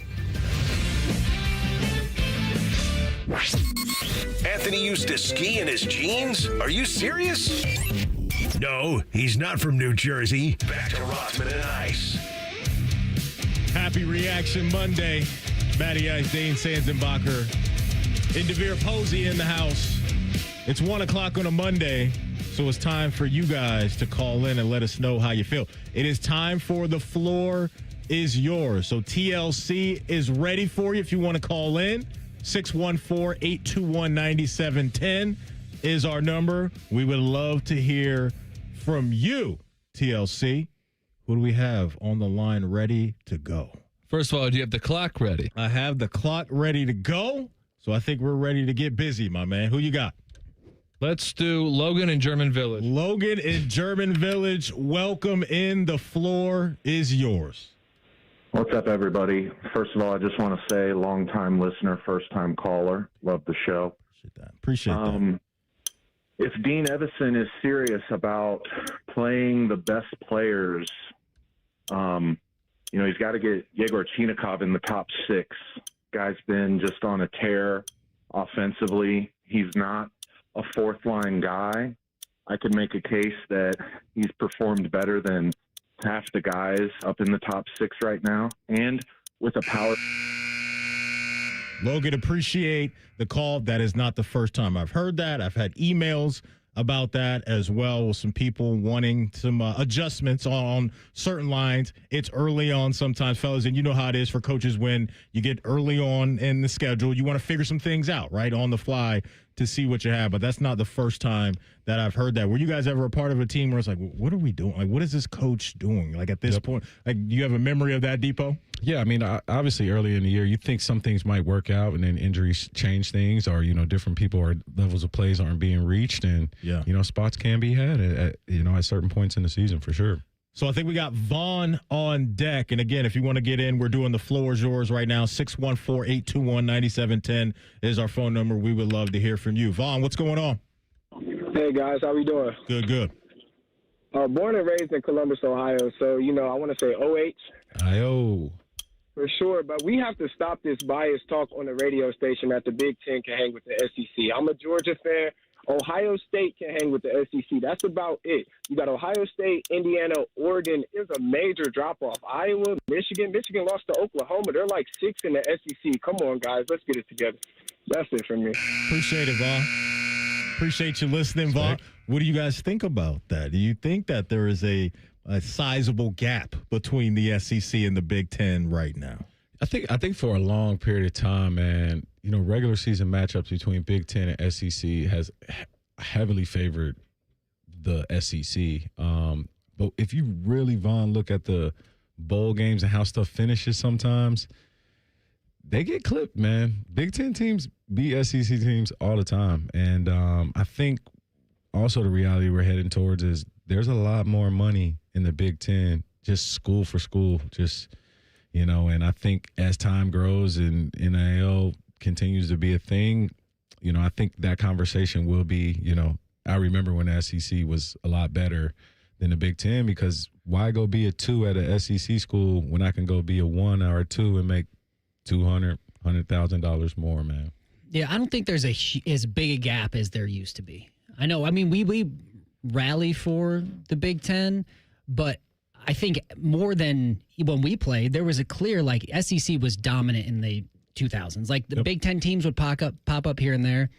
[SPEAKER 2] Anthony used to ski in his jeans? Are you serious? No, he's not from New Jersey. Back to Rothman and Ice.
[SPEAKER 4] Happy Reaction Monday. Matty Ice, Dane Sanzenbacher, and DeVere Posey in the house. It's 1 o'clock on a Monday, so it's time for you guys to call in and let us know how you feel. It is time for The Floor Is Yours. So TLC is ready for you if you want to call in. 614-821-9710 is our number. We would love to hear from you, TLC. Who do we have on the line ready to go?
[SPEAKER 8] First of all, do you have the clock ready?
[SPEAKER 4] I have the clock ready to go, so I think we're ready to get busy, my man. Who you got?
[SPEAKER 8] Let's do Logan in German Village.
[SPEAKER 4] Logan in German Village, welcome in. The floor is yours.
[SPEAKER 1] What's up, everybody? First of all, I just want to say, long-time listener, first-time caller. Love the show.
[SPEAKER 4] Appreciate that.
[SPEAKER 1] If Dean Evison is serious about playing the best players, he's got to get Yegor Chinikov in the top 6. Guy's been just on a tear offensively. He's not a fourth-line guy. I could make a case that he's performed better than half the guys up in the top 6 right now, and with a power.
[SPEAKER 4] Logan, appreciate the call. That is not the first time I've heard that. I've had emails about that as well, with some people wanting some adjustments on certain lines. It's early on sometimes, fellas, and you know how it is for coaches when you get early on in the schedule. You want to figure some things out, right, on the fly to see what you have. But that's not the first time that I've heard that. Were you guys ever a part of a team where it's like, what are we doing? Like, what is this coach doing? Like, at this point, like, do you have a memory of that, Depot?
[SPEAKER 5] Yeah, I mean, obviously early in the year, you think some things might work out, and then injuries change things, or, different people or levels of plays aren't being reached, and, spots can be had at certain points in the season for sure.
[SPEAKER 4] So I think we got Vaughn on deck. And again, if you want to get in, we're doing the floor is yours right now. 614-821-9710 is our phone number. We would love to hear from you. Vaughn, what's going on?
[SPEAKER 20] Hey, guys. How we doing?
[SPEAKER 4] Good.
[SPEAKER 20] Born and raised in Columbus, Ohio. So, I want to say OH.
[SPEAKER 5] I-O.
[SPEAKER 20] For sure. But we have to stop this biased talk on the radio station that the Big Ten can hang with the SEC. I'm a Georgia fan. Ohio State can hang with the SEC. That's about it. You got Ohio State, Indiana, Oregon. Is a major drop-off. Iowa, Michigan. Michigan lost to Oklahoma. They're like 6 in the SEC. Come on, guys. Let's get it together. That's it for me.
[SPEAKER 4] Appreciate it, Vaughn. Appreciate you listening, Vaughn. What do you guys think about that? Do you think that there is a sizable gap between the SEC and the Big Ten right now?
[SPEAKER 5] I think for a long period of time, man, regular season matchups between Big Ten and SEC has heavily favored the SEC. But if you really, Vaughn, look at the bowl games and how stuff finishes sometimes, they get clipped, man. Big Ten teams beat SEC teams all the time. And I think also the reality we're heading towards is there's a lot more money in the Big Ten, just school for school, and I think as time grows and NIL continues to be a thing, I think that conversation will be, I remember when the SEC was a lot better than the Big Ten, because why go be a 2 at a SEC school when I can go be a 1 or a 2 and make $100,000 more, man?
[SPEAKER 6] Yeah, I don't think there's as big a gap as there used to be. I know. I mean, we rally for the Big Ten, but I think more than when we played, there was a clear, SEC was dominant in the 2000s. Like, the Big Ten teams would pop up here and there.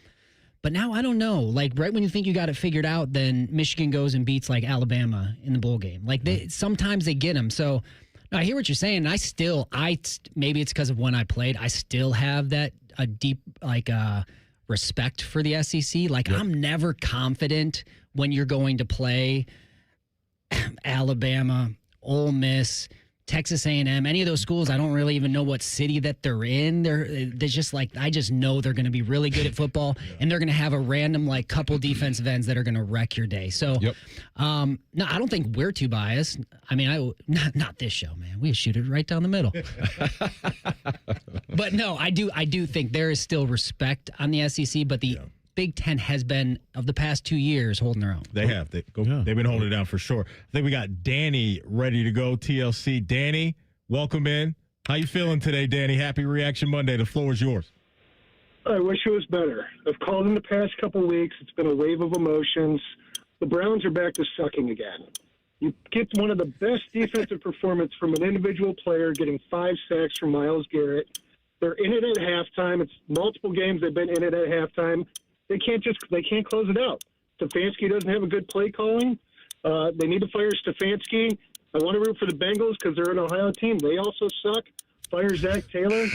[SPEAKER 6] But now, I don't know. Like, right when you think you got it figured out, then Michigan goes and beats, Alabama in the bowl game. Sometimes they get them. So, no, I hear what you're saying. And maybe it's because of when I played, I still have that deep, respect for the SEC. I'm never confident when you're going to play Alabama, Ole Miss, Texas A&M, any of those schools. I don't really even know what city that they're in. They're just I just know they're going to be really good at football, and they're going to have a random couple defensive ends that are going to wreck your day. So, no, I don't think we're too biased. I mean, not this show, man. We shoot it right down the middle. But no, I do think there is still respect on the SEC, but the Big Ten has been, of the past 2 years, holding their own.
[SPEAKER 4] They have. They've been holding it down for sure. I think we got Danny ready to go, TLC. Danny, welcome in. How you feeling today, Danny? Happy Reaction Monday. The floor is yours.
[SPEAKER 21] I wish it was better. I've called in the past couple of weeks. It's been a wave of emotions. The Browns are back to sucking again. You get one of the best defensive performance from an individual player getting 5 sacks from Myles Garrett. They're in it at halftime. It's multiple games they've been in it at halftime. They can't close it out. Stefanski doesn't have a good play calling. They need to fire Stefanski. I want to root for the Bengals because they're an Ohio team. They also suck. Fire Zach Taylor.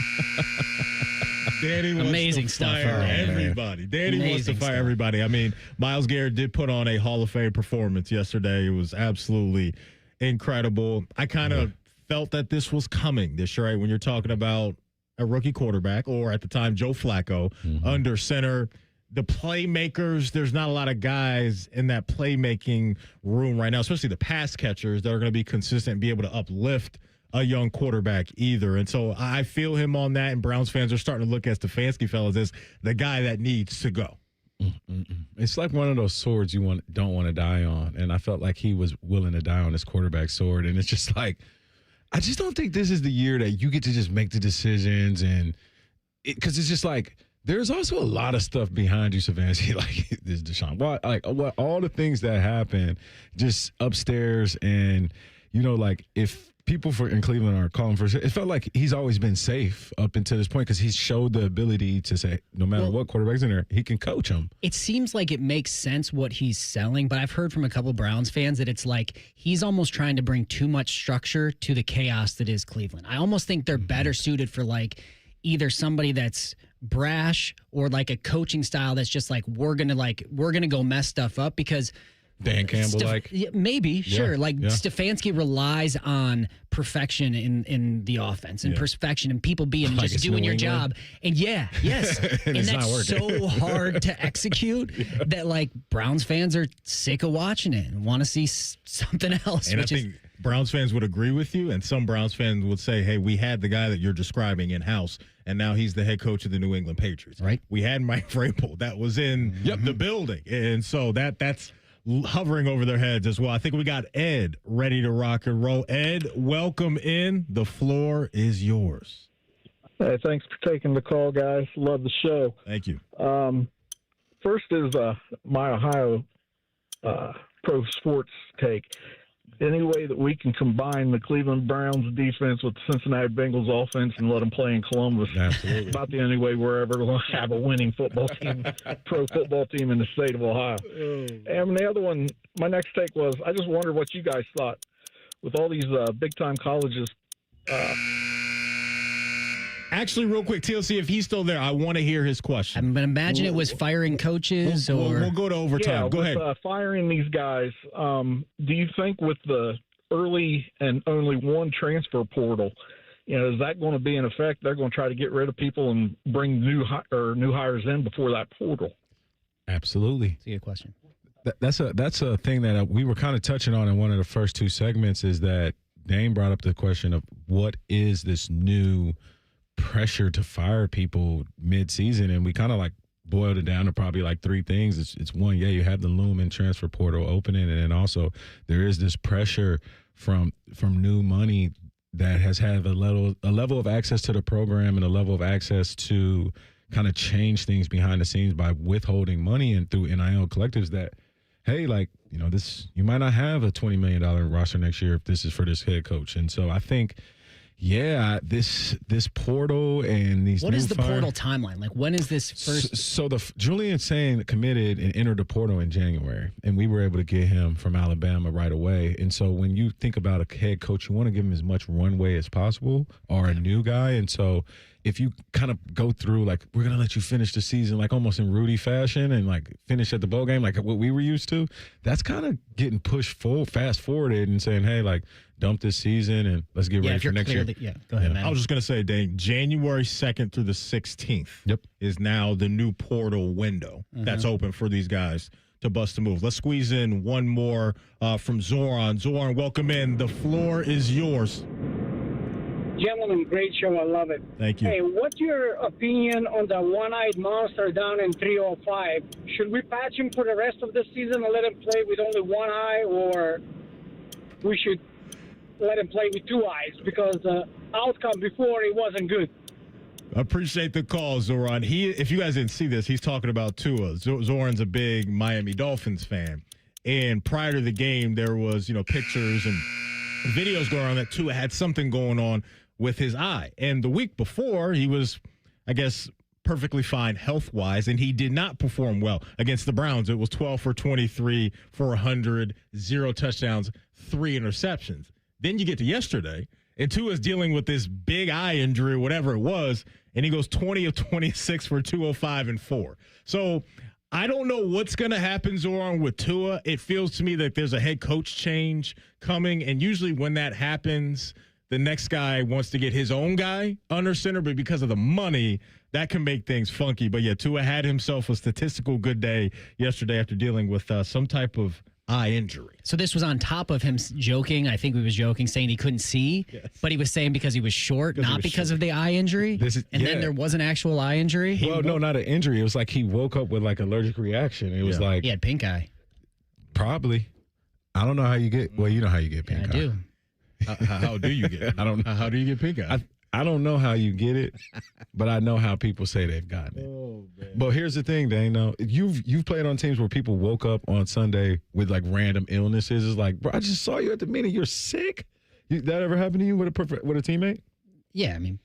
[SPEAKER 4] Danny wants to fire everybody. Danny wants to fire everybody. I mean, Myles Garrett did put on a Hall of Fame performance yesterday. It was absolutely incredible. I kind of felt that this was coming this year, right? When you're talking about a rookie quarterback, or at the time, Joe Flacco, under center. the playmakers, there's not a lot of guys in that playmaking room right now, especially the pass catchers that are going to be consistent and be able to uplift a young quarterback either. And so I feel him on that, and Browns fans are starting to look at Stefanski fellas as the guy that needs to go.
[SPEAKER 5] It's like one of those swords you don't want to die on, and I felt like he was willing to die on his quarterback sword, and it's just like, I just don't think this is the year that you get to just make the decisions, and because it's just like there's also a lot of stuff behind you, Stefanski, like this Deshaun, what all the things that happen just upstairs, and like if people in Cleveland are calling for it felt like he's always been safe up until this point because he's showed the ability to say no matter what quarterback's in there, he can coach them.
[SPEAKER 6] It seems like it makes sense what he's selling, but I've heard from a couple Browns fans that it's like he's almost trying to bring too much structure to the chaos that is Cleveland. I almost think they're better suited for like either somebody that's brash or like a coaching style that's just like we're gonna go mess stuff up because
[SPEAKER 5] Dan Campbell,
[SPEAKER 6] maybe, sure. Stefanski relies on perfection in the offense and perfection and people being
[SPEAKER 5] like
[SPEAKER 6] just doing your job. And and that's so hard to execute that like Browns fans are sick of watching it and want to see something else.
[SPEAKER 4] And I think Browns fans would agree with you, and some Browns fans would say, hey, we had the guy that you're describing in-house, and now he's the head coach of the New England Patriots.
[SPEAKER 6] Right.
[SPEAKER 4] We had Mike Vrabel that was in the building, and so that's hovering over their heads as well. I think we got Ed ready to rock and roll. Ed, welcome in. The floor is yours.
[SPEAKER 7] Hey, thanks for taking the call, guys. Love the show.
[SPEAKER 4] Thank you.
[SPEAKER 7] First is my Ohio pro sports take. Any way that we can combine the Cleveland Browns defense with the Cincinnati Bengals offense and let them play in Columbus,
[SPEAKER 5] absolutely,
[SPEAKER 7] about the only way we're ever going to have a winning football team, pro football team in the state of Ohio. And the other one, my next take was, I just wondered what you guys thought with all these big-time colleges.
[SPEAKER 4] Actually, real quick, TLC, if he's still there, I want to hear his question.
[SPEAKER 6] I'm going to imagine it was firing coaches
[SPEAKER 4] we'll go to overtime.
[SPEAKER 7] Yeah,
[SPEAKER 4] go ahead.
[SPEAKER 7] Firing these guys, do you think with the early and only one transfer portal, is that going to be in effect? They're going to try to get rid of people and bring new hires in before that portal?
[SPEAKER 5] Absolutely.
[SPEAKER 6] That's a good question.
[SPEAKER 5] That's a thing that we were kind of touching on in one of the first two segments is that Dane brought up the question of what is this new pressure to fire people mid-season, and we kind of like boiled it down to probably like three things. It's one, you have the looming transfer portal opening, and then also there is this pressure from new money that has had a level of access to the program and a level of access to kind of change things behind the scenes by withholding money and through NIL collectives that, hey, this, you might not have a $20 million roster next year if this is for this head coach. And so I think, this portal and these.
[SPEAKER 6] What is the portal timeline? Like, when is this first?
[SPEAKER 5] So Julian Sain committed and entered the portal in January, and we were able to get him from Alabama right away. And so when you think about a head coach, you want to give him as much runway as possible, or a new guy. And so if you kind of go through, like, we're going to let you finish the season, like almost in Rudy fashion, and like finish at the bowl game, like what we were used to, that's kind of getting pushed fast forwarded and saying, hey, like, dump this season and let's get ready for next year.
[SPEAKER 6] Go ahead, man.
[SPEAKER 4] I was just going to say, Dane, January 2nd through the 16th is now the new portal window that's open for these guys to bust a move. Let's squeeze in one more from Zoran. Zoran, welcome in. The floor is yours.
[SPEAKER 15] Gentlemen, great show. I love it.
[SPEAKER 4] Thank you.
[SPEAKER 15] Hey, what's your opinion on the one-eyed monster down in 305? Should we patch him for the rest of the season and let him play with only one eye, or we should let him play with two eyes because the outcome before it wasn't good?
[SPEAKER 4] I appreciate the call, Zoran. If you guys didn't see this, he's talking about Tua. Zoran's a big Miami Dolphins fan. And prior to the game, there was, pictures and videos going on that Tua had something going on with his eye. And the week before, he was, I guess, perfectly fine health-wise, and he did not perform well against the Browns. It was 12 for 23 for 100, 0 touchdowns, 3 interceptions. Then you get to yesterday, and Tua's dealing with this big eye injury, whatever it was, and he goes 20 of 26 for 205 and 4. So I don't know what's going to happen, Zoran, with Tua. It feels to me that there's a head coach change coming, and usually when that happens, the next guy wants to get his own guy under center, but because of the money, that can make things funky. But yeah, Tua had himself a statistical good day yesterday after dealing with some type of eye injury.
[SPEAKER 6] So this was on top of him joking. I think he was joking, saying he couldn't see, but he was saying because he was short, not because of the eye injury. Then there was an actual eye injury.
[SPEAKER 5] Well, no, not an injury. It was like he woke up with like allergic reaction. It was like
[SPEAKER 6] he had pink eye.
[SPEAKER 5] Probably. I don't know how you get. Well, you know how you get pink eye.
[SPEAKER 6] I do.
[SPEAKER 4] How do you get it? I don't know. How do you get pink eye?
[SPEAKER 5] I don't know how you get it, but I know how people say they've gotten it.
[SPEAKER 4] Oh, man.
[SPEAKER 5] But here's the thing, Dane. Though you've played on teams where people woke up on Sunday with like random illnesses. It's like, bro, I just saw you at the meeting. You're sick. That ever happened to you with a teammate?
[SPEAKER 6] Yeah, I mean,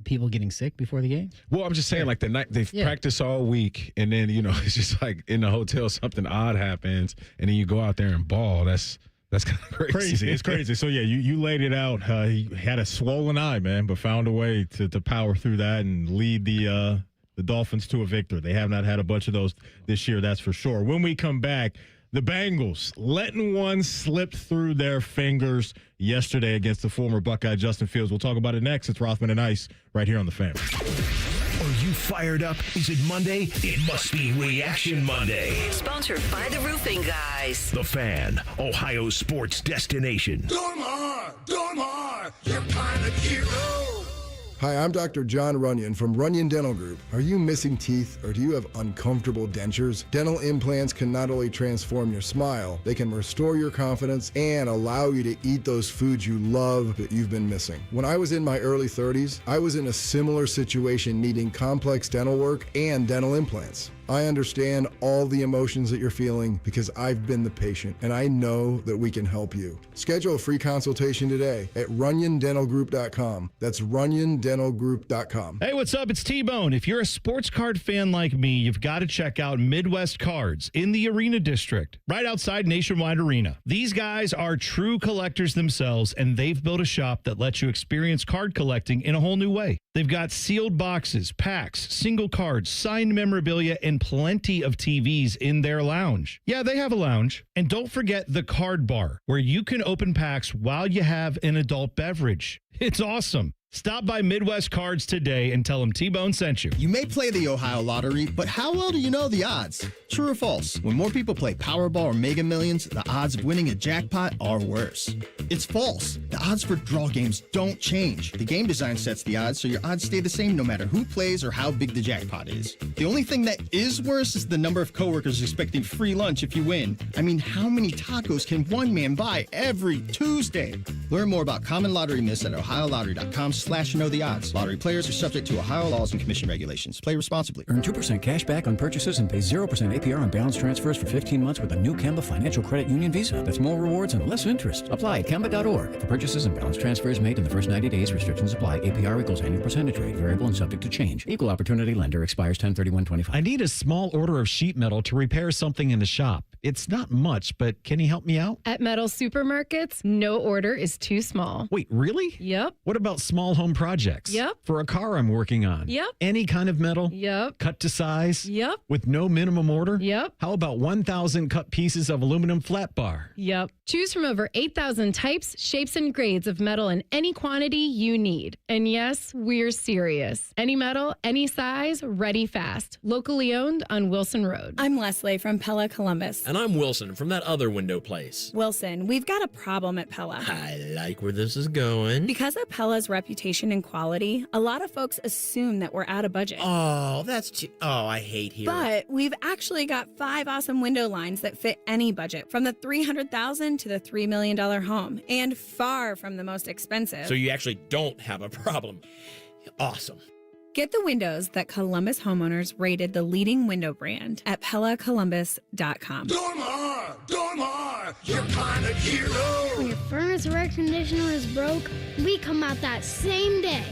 [SPEAKER 6] people getting sick before the game.
[SPEAKER 5] Well, I'm just saying, like the night they've practiced all week, and then it's just like in the hotel something odd happens, and then you go out there and ball. That's kind of crazy.
[SPEAKER 4] It's crazy. So, yeah, you laid it out. He had a swollen eye, man, but found a way to power through that and lead the Dolphins to a victory. They have not had a bunch of those this year, that's for sure. When we come back, the Bengals letting one slip through their fingers yesterday against the former Buckeye Justin Fields. We'll talk about it next. It's Rothman and Ice right here on The Fan.
[SPEAKER 2] Are you fired up? Is it Monday? It must be Reaction Monday.
[SPEAKER 3] Sponsored by the Roofing Guys.
[SPEAKER 2] The Fan, Ohio sports destination.
[SPEAKER 9] Dormar, you're kind of hero. Hi, I'm Dr. John Runyon from Runyon Dental Group. Are you missing teeth or do you have uncomfortable dentures? Dental implants can not only transform your smile, they can restore your confidence and allow you to eat those foods you love that you've been missing. When I was in my early 30s, I was in a similar situation needing complex dental work and dental implants. I understand all the emotions that you're feeling because I've been the patient and I know that we can help you. Schedule a free consultation today at runyondentalgroup.com. That's runyondentalgroup.com.
[SPEAKER 10] Hey, what's up? It's T-Bone. If you're a sports card fan like me, you've got to check out Midwest Cards in the Arena District, right outside Nationwide Arena. These guys are true collectors themselves, and they've built a shop that lets you experience card collecting in a whole new way. They've got sealed boxes, packs, single cards, signed memorabilia, and plenty of TVs in their lounge. Yeah, they have a lounge. And don't forget the card bar, where you can open packs while you have an adult beverage. It's awesome. Stop by Midwest Cards today and tell them T-Bone sent you.
[SPEAKER 22] You may play the Ohio Lottery, but how well do you know the odds? True or false? When more people play Powerball or Mega Millions, the odds of winning a jackpot are worse. It's false. The odds for draw games don't change. The game design sets the odds so your odds stay the same no matter who plays or how big the jackpot is. The only thing that is worse is the number of coworkers expecting free lunch if you win. I mean, how many tacos can one man buy every Tuesday? Learn more about common lottery myths at ohiolottery.com/know the odds. Lottery players are subject to Ohio laws and commission regulations. Play responsibly.
[SPEAKER 23] Earn 2% cash back on purchases and pay 0% APR on balance transfers for 15 months with a new Kemba Financial Credit Union Visa. That's more rewards and less interest. Apply at Kemba.org. For purchases and balance transfers made in the first 90 days, restrictions apply. APR equals annual percentage rate. Variable and subject to change. Equal opportunity lender. Expires 10/31/25.
[SPEAKER 11] I need a small order of sheet metal to repair something in the shop. It's not much, but can you help me out?
[SPEAKER 25] At Metal Supermarkets, no order is too small.
[SPEAKER 11] Wait, really?
[SPEAKER 25] Yep.
[SPEAKER 11] What about small home projects?
[SPEAKER 25] Yep.
[SPEAKER 11] For a car I'm working on?
[SPEAKER 25] Yep.
[SPEAKER 11] Any kind of metal?
[SPEAKER 25] Yep.
[SPEAKER 11] Cut to size?
[SPEAKER 25] Yep.
[SPEAKER 11] With no minimum order?
[SPEAKER 25] Yep.
[SPEAKER 11] How about 1,000 cut pieces of aluminum flat bar?
[SPEAKER 25] Yep. Choose from over 8,000 types, shapes, and grades of metal in any quantity you need. And yes, we're serious. Any metal, any size, ready fast. Locally owned on Wilson Road.
[SPEAKER 24] I'm Leslie from Pella Columbus.
[SPEAKER 26] And I'm Wilson from that other window place.
[SPEAKER 24] Wilson, we've got a problem at Pella.
[SPEAKER 26] I like where this is going.
[SPEAKER 24] Because of Pella's reputation and quality, a lot of folks assume that we're out of budget.
[SPEAKER 26] Oh, that's too... Oh, I hate here.
[SPEAKER 24] But we've actually got 5 awesome window lines that fit any budget, from the $300,000 to the $3 million home, and far from the most expensive.
[SPEAKER 26] So you actually don't have a problem. Awesome.
[SPEAKER 24] Get the windows that Columbus homeowners rated the leading window brand at PellaColumbus.com.
[SPEAKER 9] Dormar, you're kind of hero.
[SPEAKER 27] When your furnace or air conditioner is broke, we come out that same day.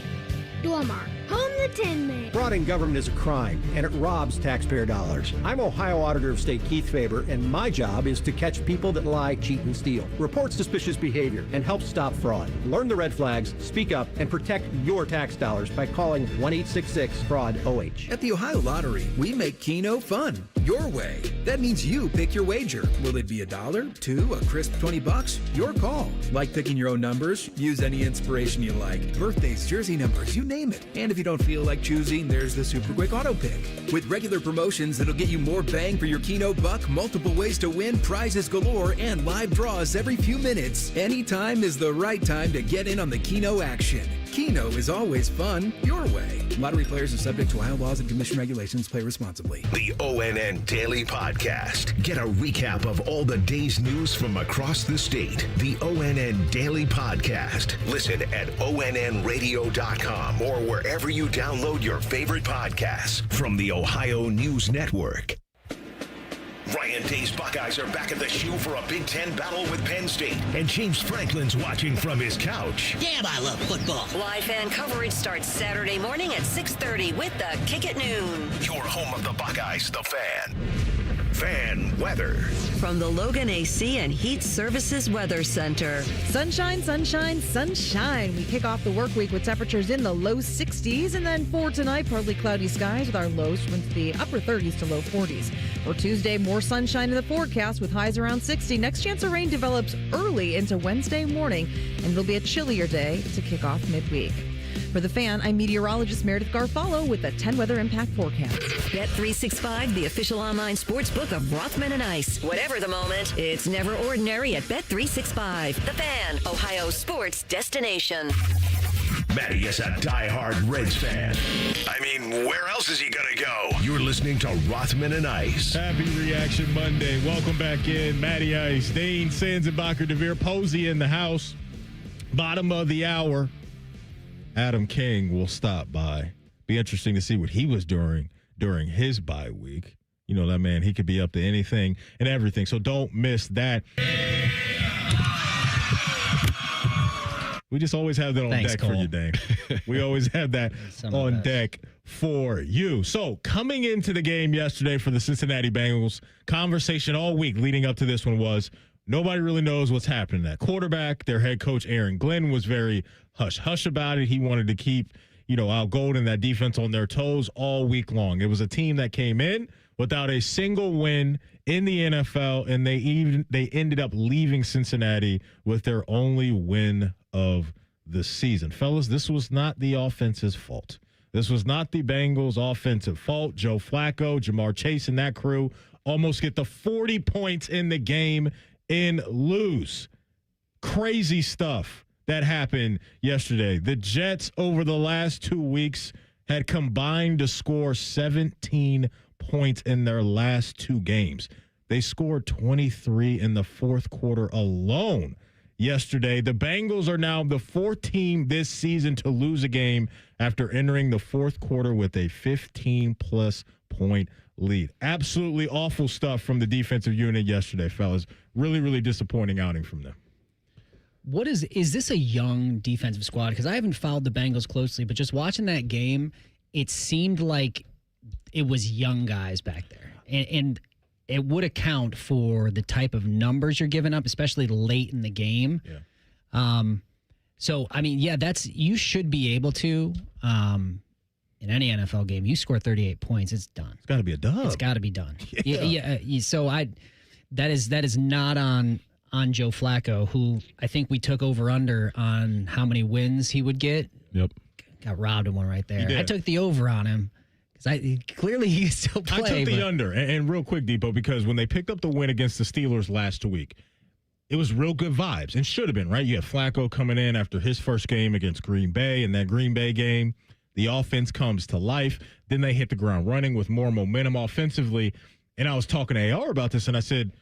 [SPEAKER 27] Dormar, home the Tin Man.
[SPEAKER 28] Fraud in government is a crime, and it robs taxpayer dollars. I'm Ohio Auditor of State Keith Faber, and my job is to catch people that lie, cheat, and steal, report suspicious behavior, and help stop fraud. Learn the red flags, speak up, and protect your tax dollars by calling 1-866-FRAUD-OH.
[SPEAKER 29] At the Ohio Lottery, we make Keno fun.
[SPEAKER 8] your way. That means you pick your wager. Will it be $1, $2, a crisp $20? Your call. Like picking your own numbers? Use any inspiration you like. Birthdays, jersey numbers, you name it. And if you don't feel like choosing, there's the Super Quick Auto Pick. With regular promotions that'll get you more bang for your Keno buck, multiple ways to win, prizes galore, and live draws every few minutes. Anytime is the right time to get in on the Keno action. Keno is always fun, your way. Lottery players are subject to Ohio laws and commission regulations. Play responsibly.
[SPEAKER 2] The ONN Daily Podcast. Get a recap of all the day's news from across the state. The ONN Daily Podcast. Listen at onnradio.com or wherever you download your favorite podcasts from the Ohio News Network. Ryan Day's Buckeyes are back at the shoe for a Big Ten battle with Penn State. And James Franklin's watching from his couch.
[SPEAKER 3] Damn, I love football. Live fan coverage starts Saturday morning at 6:30 with the Kick at Noon.
[SPEAKER 2] Your home of the Buckeyes, The Fan. Fan weather.
[SPEAKER 3] From the Logan AC and Heat Services Weather Center.
[SPEAKER 12] Sunshine, sunshine, sunshine. We kick off the work week with temperatures in the low 60s. And then for tonight, partly cloudy skies with our lows into the upper 30s to low 40s. For Tuesday, more sunshine in the forecast with highs around 60. Next chance of rain develops early into Wednesday morning, and it'll be a chillier day to kick off midweek. For The Fan, I'm meteorologist Meredith Garfalo with the 10 weather impact forecast.
[SPEAKER 3] Bet365, the official online sports book of Rothman and Ice. Whatever the moment, it's never ordinary at Bet365. The Fan, Ohio sports destination.
[SPEAKER 2] Matty is a diehard Reds fan. I mean, where else is he going to go? You're listening to Rothman and Ice.
[SPEAKER 4] Happy Reaction Monday. Welcome back in. Matty Ice, Dane, Sanzenbacher, DeVere, Posey in the house. Bottom of the hour. Adam King will stop by. Be interesting to see what he was doing during his bye week. You know, that man, he could be up to anything and everything. So don't miss that. We just always have that on deck Cole. For you, Dane. We always have that on deck for you. So coming into the game yesterday for the Cincinnati Bengals, conversation all week leading up to this one was nobody really knows what's happening at quarterback. Their head coach, Aaron Glenn, was very hush-hush about it. He wanted to keep, Al Gold and that defense on their toes all week long. It was a team that came in without a single win in the NFL, and they ended up leaving Cincinnati with their only win of the season. Fellas, this was not the offense's fault. This was not the Bengals' offensive fault. Joe Flacco, Jamar Chase, and that crew almost get the 40 points in the game and lose. Crazy stuff that happened yesterday. The Jets over the last 2 weeks had combined to score 17 points in their last 2 games. They scored 23 in the fourth quarter alone yesterday. The Bengals are now the 4th team this season to lose a game after entering the fourth quarter with a 15-plus point lead. Absolutely awful stuff from the defensive unit yesterday, fellas. Really, really disappointing outing from them.
[SPEAKER 6] What is this a young defensive squad? Because I haven't followed the Bengals closely, but just watching that game, it seemed like it was young guys back there. And it would account for the type of numbers you're giving up, especially late in the game. Yeah. So, I mean, yeah, you should be able to, in any NFL game, you score 38 points, it's done.
[SPEAKER 4] It's got to be a dub.
[SPEAKER 6] It's got to be done. Yeah. So that is not on Joe Flacco, who I think we took over under on how many wins he would get.
[SPEAKER 5] Yep.
[SPEAKER 6] Got robbed in one right there. I took the over on him. Clearly he can still play.
[SPEAKER 4] I took the under. And real quick, Depot, because when they picked up the win against the Steelers last week, it was real good vibes. And should have been, right? You have Flacco coming in after his first game against Green Bay. In that Green Bay game, the offense comes to life. Then they hit the ground running with more momentum offensively. And I was talking to AR about this, and I said,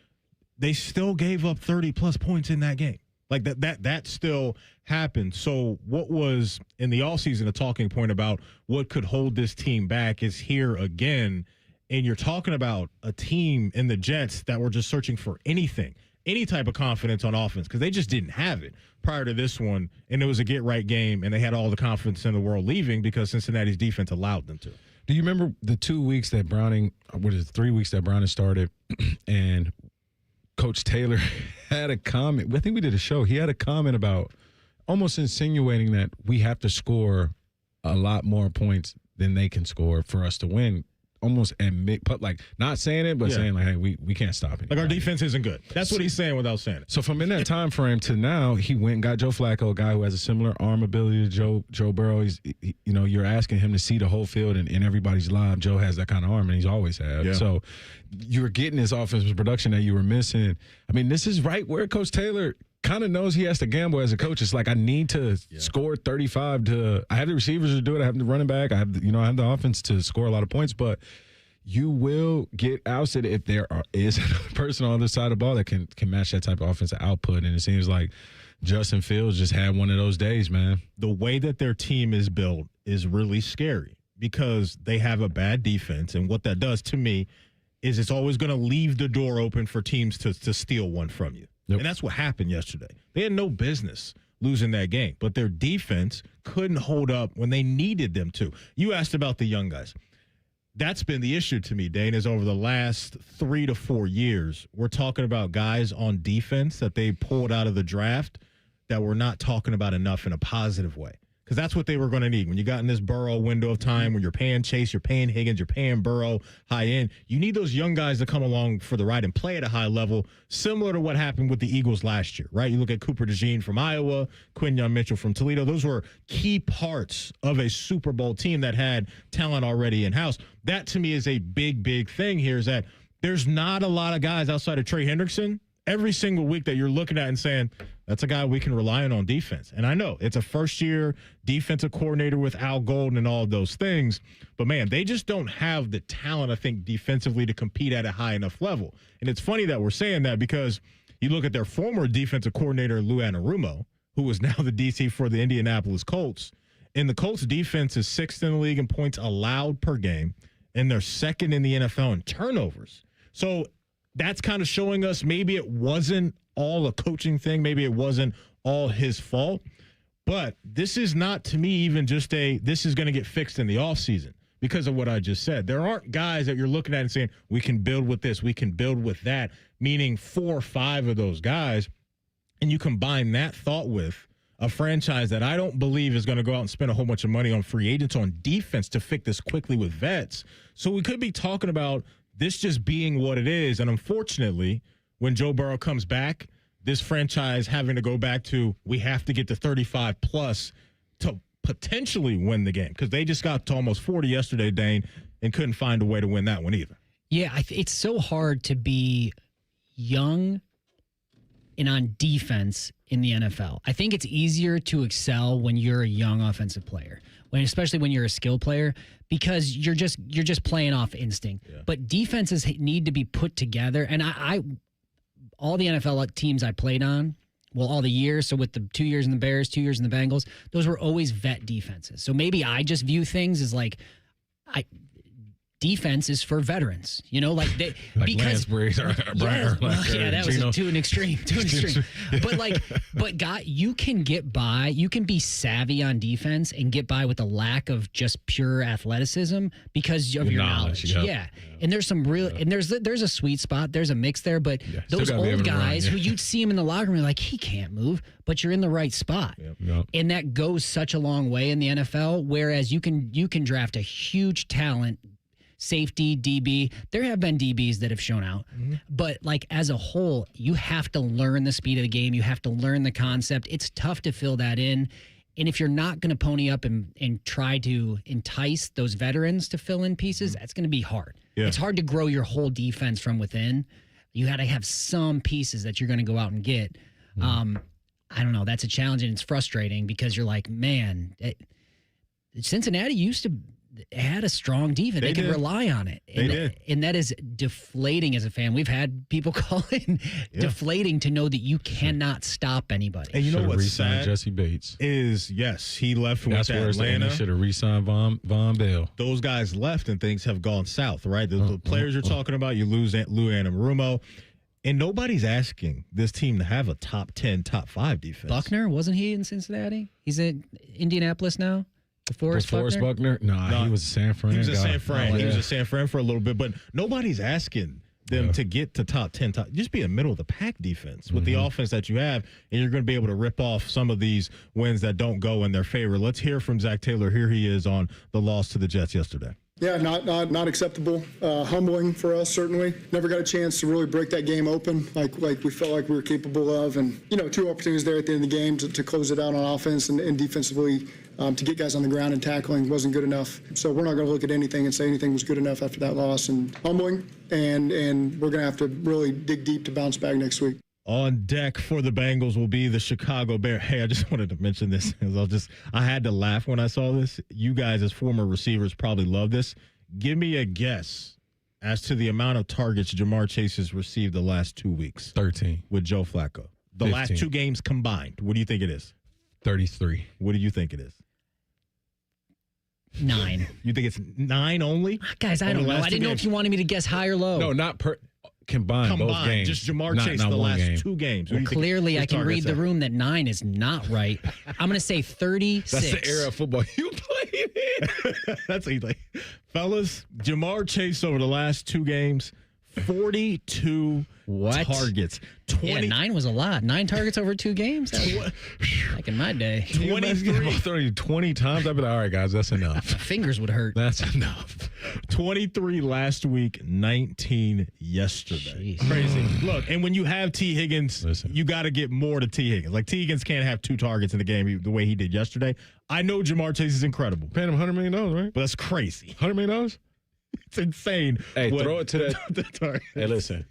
[SPEAKER 4] they still gave up 30-plus points in that game. Like that still happened. So what was in the offseason a talking point about what could hold this team back is here again. And you're talking about a team in the Jets that were just searching for anything, any type of confidence on offense, because they just didn't have it prior to this one. And it was a get-right game, and they had all the confidence in the world leaving because Cincinnati's defense allowed them to.
[SPEAKER 5] Do you remember the 2 weeks that 3 weeks that Browning started and Coach Taylor had a comment? I think we did a show. He had a comment about almost insinuating that we have to score a lot more points than they can score for us to win. almost admit, like not saying it, but saying like, hey, we can't stop it.
[SPEAKER 4] Like our defense isn't good. That's what he's saying without saying it.
[SPEAKER 5] So from in that time frame to now, he went and got Joe Flacco, a guy who has a similar arm ability to Joe Burrow. You're asking him to see the whole field and everybody's live. Joe has that kind of arm, and he's always had.
[SPEAKER 4] Yeah.
[SPEAKER 5] So you're getting this offensive production that you were missing. I mean, this is right where Coach Taylor kind of knows he has to gamble as a coach. It's like, I need to score 35 to – I have the receivers to do it. I have the running back. I have the offense to score a lot of points. But you will get ousted if there is a person on the other side of the ball that can match that type of offensive output. And it seems like Justin Fields just had one of those days, man.
[SPEAKER 4] The way that their team is built is really scary because they have a bad defense. And what that does to me is it's always going to leave the door open for teams to steal one from you. Yep. And that's what happened yesterday. They had no business losing that game, but their defense couldn't hold up when they needed them to. You asked about the young guys. That's been the issue to me, Dane, is over the last 3 to 4 years, we're talking about guys on defense that they pulled out of the draft that we're not talking about enough in a positive way. Because that's what they were going to need. When you got in this Burrow window of time where you're paying Chase, you're paying Higgins, you're paying Burrow high end, you need those young guys to come along for the ride and play at a high level, similar to what happened with the Eagles last year, right? You look at Cooper DeJean from Iowa, Quinyon Mitchell from Toledo. Those were key parts of a Super Bowl team that had talent already in-house. That, to me, is a big, big thing here is that there's not a lot of guys outside of Trey Hendrickson every single week that you're looking at and saying, that's a guy we can rely on defense. And I know it's a first-year defensive coordinator with Al Golden and all of those things. But, man, they just don't have the talent, I think, defensively to compete at a high enough level. And it's funny that we're saying that because you look at their former defensive coordinator, Lou Anarumo, who is now the DC for the Indianapolis Colts. And the Colts defense is 6th in the league in points allowed per game, and they're second in the NFL in turnovers. So that's kind of showing us maybe it wasn't all a coaching thing. Maybe it wasn't all his fault. But this is not, to me, even just this is going to get fixed in the offseason because of what I just said. There aren't guys that you're looking at and saying, we can build with this, we can build with that, meaning 4 or 5 of those guys. And you combine that thought with a franchise that I don't believe is going to go out and spend a whole bunch of money on free agents on defense to fix this quickly with vets. So we could be talking about this just being what it is. And unfortunately, when Joe Burrow comes back, this franchise having to go back to we have to get to 35 plus to potentially win the game because they just got to almost 40 yesterday, Dane, and couldn't find a way to win that one either.
[SPEAKER 6] Yeah, it's so hard to be young and on defense in the NFL. I think it's easier to excel when you're a young offensive player, especially when you're a skill player, because you're just playing off instinct. Yeah. But defenses need to be put together, and I all the NFL teams I played on, well, all the years, so with the 2 years in the Bears, 2 years in the Bengals, those were always vet defenses. So maybe I just view things as like defense is for veterans, like they
[SPEAKER 5] like
[SPEAKER 6] because
[SPEAKER 5] Lance
[SPEAKER 6] that was to an extreme. But you can get by, you can be savvy on defense and get by with a lack of just pure athleticism because of your knowledge. Yeah. And there's some real, and there's a sweet spot, there's a mix there, but those old guys who you'd see him in the locker room, you're like, he can't move, but you're in the right spot.
[SPEAKER 5] Yep.
[SPEAKER 6] And that goes such a long way in the NFL, whereas you can draft a huge talent, safety, DB. There have been DBs that have shown out. Mm-hmm. But like as a whole, you have to learn the speed of the game. You have to learn the concept. It's tough to fill that in. And if you're not going to pony up and try to entice those veterans to fill in pieces, that's going to be hard. Yeah. It's hard to grow your whole defense from within. You got to have some pieces that you're going to go out and get. Mm-hmm. I don't know. That's a challenge, and it's frustrating because you're like, man, Cincinnati used to had a strong defense. They could rely on it. And that is deflating as a fan. We've had people call it deflating to know that you cannot stop anybody.
[SPEAKER 4] And you know what's sad?
[SPEAKER 5] Jesse Bates
[SPEAKER 4] is, yes, he left from Atlanta.
[SPEAKER 5] They should have re-signed Von Bell.
[SPEAKER 4] Those guys left and things have gone south, right? The players you're talking about, you lose Lou Anarumo. And nobody's asking this team to have a top 10, top 5 defense.
[SPEAKER 6] Buckner, wasn't he in Cincinnati? He's in Indianapolis now?
[SPEAKER 5] DeForest Buckner? No, he was a San Fran.
[SPEAKER 4] He was a
[SPEAKER 5] guy.
[SPEAKER 4] San Fran. He was a San Fran for a little bit, but nobody's asking them to get to top 10. Just be a middle of the pack defense with the offense that you have, and you're going to be able to rip off some of these wins that don't go in their favor. Let's hear from Zach Taylor. Here he is on the loss to the Jets yesterday.
[SPEAKER 21] Yeah, not acceptable. Humbling for us, certainly. Never got a chance to really break that game open like we felt like we were capable of. And, 2 opportunities there at the end of the game to close it out on offense and defensively to get guys on the ground and tackling wasn't good enough. So we're not going to look at anything and say anything was good enough after that loss. And humbling, and we're going to have to really dig deep to bounce back next week.
[SPEAKER 4] On deck for the Bengals will be the Chicago Bears. Hey, I just wanted to mention this because I had to laugh when I saw this. You guys, as former receivers, probably love this. Give me a guess as to the amount of targets Jamar Chase has received the last 2 weeks.
[SPEAKER 5] 13.
[SPEAKER 4] With Joe Flacco. The
[SPEAKER 5] 15.
[SPEAKER 4] last 2 games combined. What do you think it is?
[SPEAKER 5] 33.
[SPEAKER 4] What do you think it is?
[SPEAKER 6] 9.
[SPEAKER 4] You think it's 9 only?
[SPEAKER 6] Guys, I don't know. I didn't know if you wanted me to guess high or low.
[SPEAKER 5] No, not combined, both games.
[SPEAKER 4] Just Jamar Chase the last 2 games.
[SPEAKER 6] Well, clearly I can read the room that 9 is not right. I'm going to say 36.
[SPEAKER 5] That's the era of football you played in.
[SPEAKER 4] That's easy. Fellas, Jamar Chase over the last 2 games, 42 targets.
[SPEAKER 6] 9 was a lot. 9 targets over 2 games? Back in my day.
[SPEAKER 5] 23. 20 times? I'd be like, all right, guys, that's enough.
[SPEAKER 6] My fingers would hurt.
[SPEAKER 5] That's enough.
[SPEAKER 4] 23 last week, 19 yesterday.
[SPEAKER 6] Jeez.
[SPEAKER 4] Crazy. Look, and when you have T. Higgins, you got to get more to T. Higgins. Like, T. Higgins can't have 2 targets in the game the way he did yesterday. I know Jamar Chase is incredible.
[SPEAKER 5] Paying him $100 million, right?
[SPEAKER 4] But that's crazy.
[SPEAKER 5] $100 million?
[SPEAKER 4] It's insane.
[SPEAKER 5] Hey, throw it to that. Hey, listen.